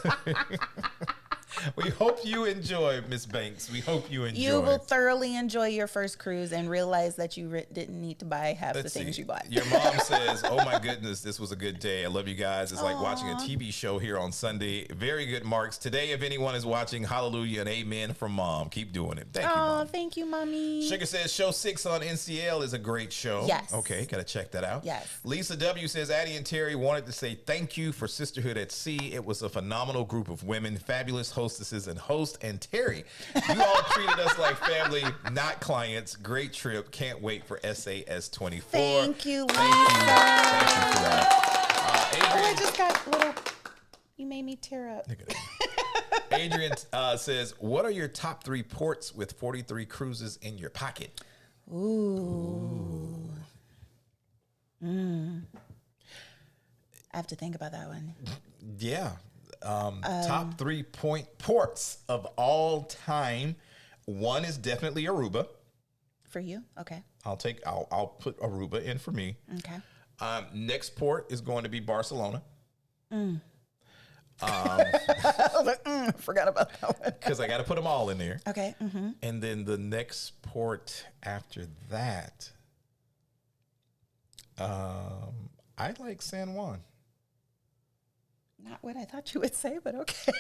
We hope you enjoy, Miss Banks. We hope you enjoy. You will thoroughly enjoy your first cruise and realize that you didn't need to buy half the things you bought. Your mom says, oh my goodness, this was a good day. I love you guys. It's like watching a TV show here on Sunday. Very good marks. Today, if anyone is watching, hallelujah and amen from Mom. Keep doing it. Thank you, Mom. Thank you, Mommy. Sugar says, show 6 on NCL is a great show. Yes. Okay, got to check that out. Yes. Lisa W. says, Addy and Terry wanted to say thank you for Sisterhood at Sea. It was a phenomenal group of women, fabulous hostesses and hosts. And Terry, you all treated us like family, not clients. Great trip. Can't wait for SAS 24. Thank you, Lisa. Thank you for that. Adrian, I just got little. You made me tear up. Adrian says, what are your top 3 ports with 43 cruises in your pocket? Ooh. I have to think about that one. Yeah. Top 3 ports of all time. One is definitely Aruba. For you? Okay. I'll put Aruba in for me. Okay. Next port is going to be Barcelona. Forgot about that one. Because I got to put them all in there. Okay. Mm-hmm. And then the next port after that, I like San Juan. Not what I thought you would say, but okay.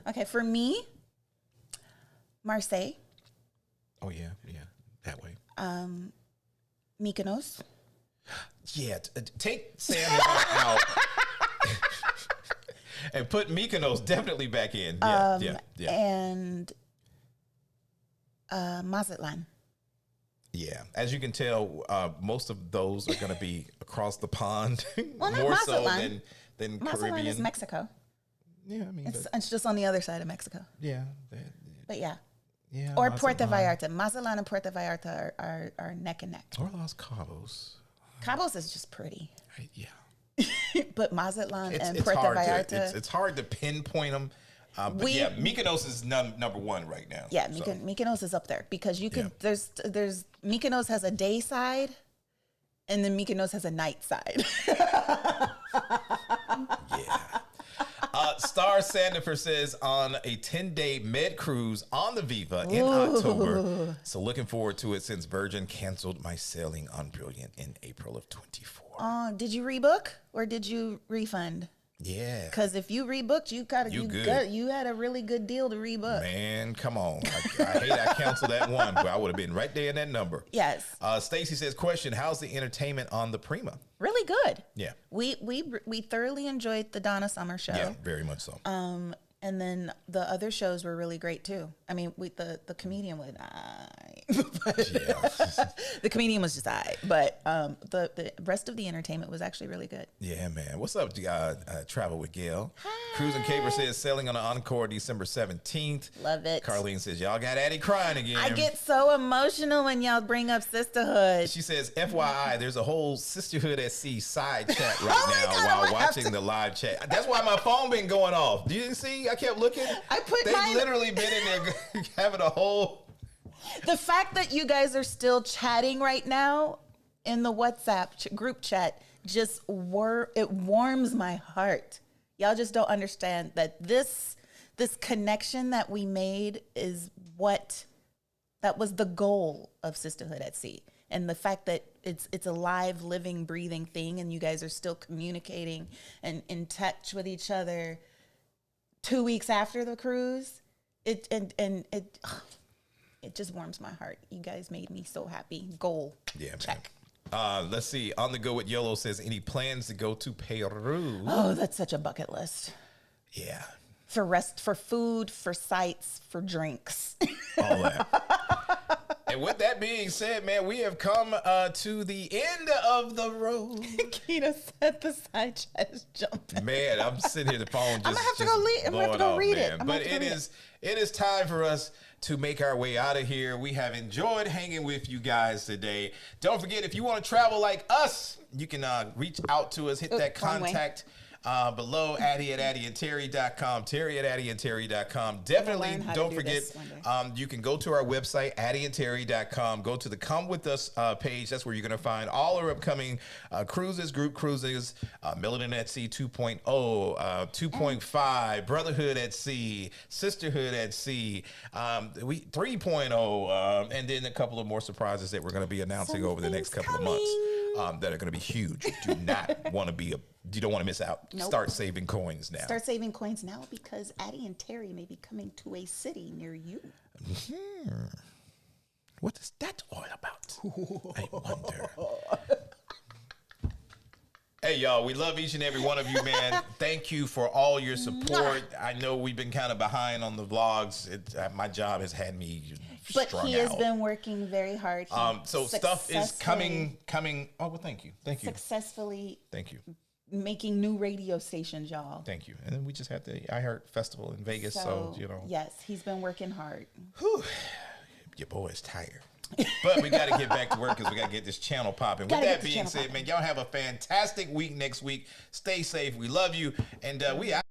Okay, for me, Marseille. Oh, yeah, that way. Mykonos. Yeah, take San Juan out and put Mykonos definitely back in. Yeah. And Mazatlan. Yeah, as you can tell, most of those are going to be across the pond, Well, not more Mazatlan. so than Mazatlan Caribbean. is Mexico. Yeah, I mean, It's just on the other side of Mexico. yeah, But yeah. yeah. Or Mazatlan. Puerto Vallarta. Mazatlan and Puerto Vallarta are neck and neck. Or Los Cabos. Cabos is just pretty. Yeah, But Mazatlan and it's Puerto hard Vallarta. it's hard to pinpoint them. But yeah, Mykonos is number one right now. Yeah, Mykonos is up there because you can. There's Mykonos has a day side, and then Mykonos has a night side. Yeah. Star Sandifer says on a 10-day med cruise on the Viva in October. So looking forward to it since Virgin canceled my sailing on Brilliant in April of 24. Did you rebook or did you refund? Yeah. Because if you rebooked, you had a really good deal to rebook. Man, come on. I hate I canceled that one, but I would have been right there in that number. Yes. Stacy says, question, how's the entertainment on the Prima? Really good. Yeah. We thoroughly enjoyed the Donna Summer show. Yeah, very much so. And then the other shows were really great too. I mean, the comedian was the comedian was just but the rest of the entertainment was actually really good. Yeah, man. What's up, Travel with Gail? Hi. Cruising Caper says sailing on the Encore December 17th. Love it. Carlene says y'all got Addy crying again. I get so emotional when y'all bring up sisterhood. She says, FYI, there's a whole Sisterhood at Sea side chat right now while watching the live chat. That's why my phone been going off. Do you see? I kept looking. They've literally been in there having a whole. The fact that you guys are still chatting right now in the WhatsApp group chat just it warms my heart. Y'all just don't understand that this connection that we made is that was the goal of Sisterhood at Sea. And the fact that it's a live, living, breathing thing, and you guys are still communicating and in touch with each other 2 weeks after the cruise, it just warms my heart. You guys made me so happy. Goal. Yeah, check. Let's see. On the Go with Yolo says, any plans to go to Peru? Oh, that's such a bucket list. Yeah. for food, for sights, for drinks. All that. And with that being said, man, we have come to the end of the road. Keita said the side chat is jumping. Man, I'm sitting here, the phone just. I'm gonna have to go I'm gonna have to go read it. But it is time for us to make our way out of here. We have enjoyed hanging with you guys today. Don't forget, if you want to travel like us, you can reach out to us, hit that contact below, Addy at addyandterry.com, Terry at addyandterry.com. Definitely don't forget, you can go to our website, addyandterry.com, go to the Come With Us page. That's where you're going to find all our upcoming cruises, group cruises, Melanin at Sea 2.0, 2.5, Brotherhood at Sea, Sisterhood at Sea, 3.0, and then a couple of more surprises that we're going to be announcing over the next couple of months that are going to be huge. You do not want to be you don't want to miss out. Nope. Start saving coins now. Start saving coins now because Addy and Terry may be coming to a city near you. What is that all about? I wonder. Hey, y'all, we love each and every one of you, man. Thank you for all your support. I know we've been kind of behind on the vlogs. My job has had me But he has been working very hard. So stuff is coming. Oh, well, thank you. Successfully. Thank you. Making new radio stations, y'all. Thank you. And then we just had the iHeart Festival in Vegas, so you know. Yes, he's been working hard. Whew. Your boy is tired. But we got to get back to work because we got to get this channel popping. With that being said, man, y'all have a fantastic week next week. Stay safe. We love you. And we out.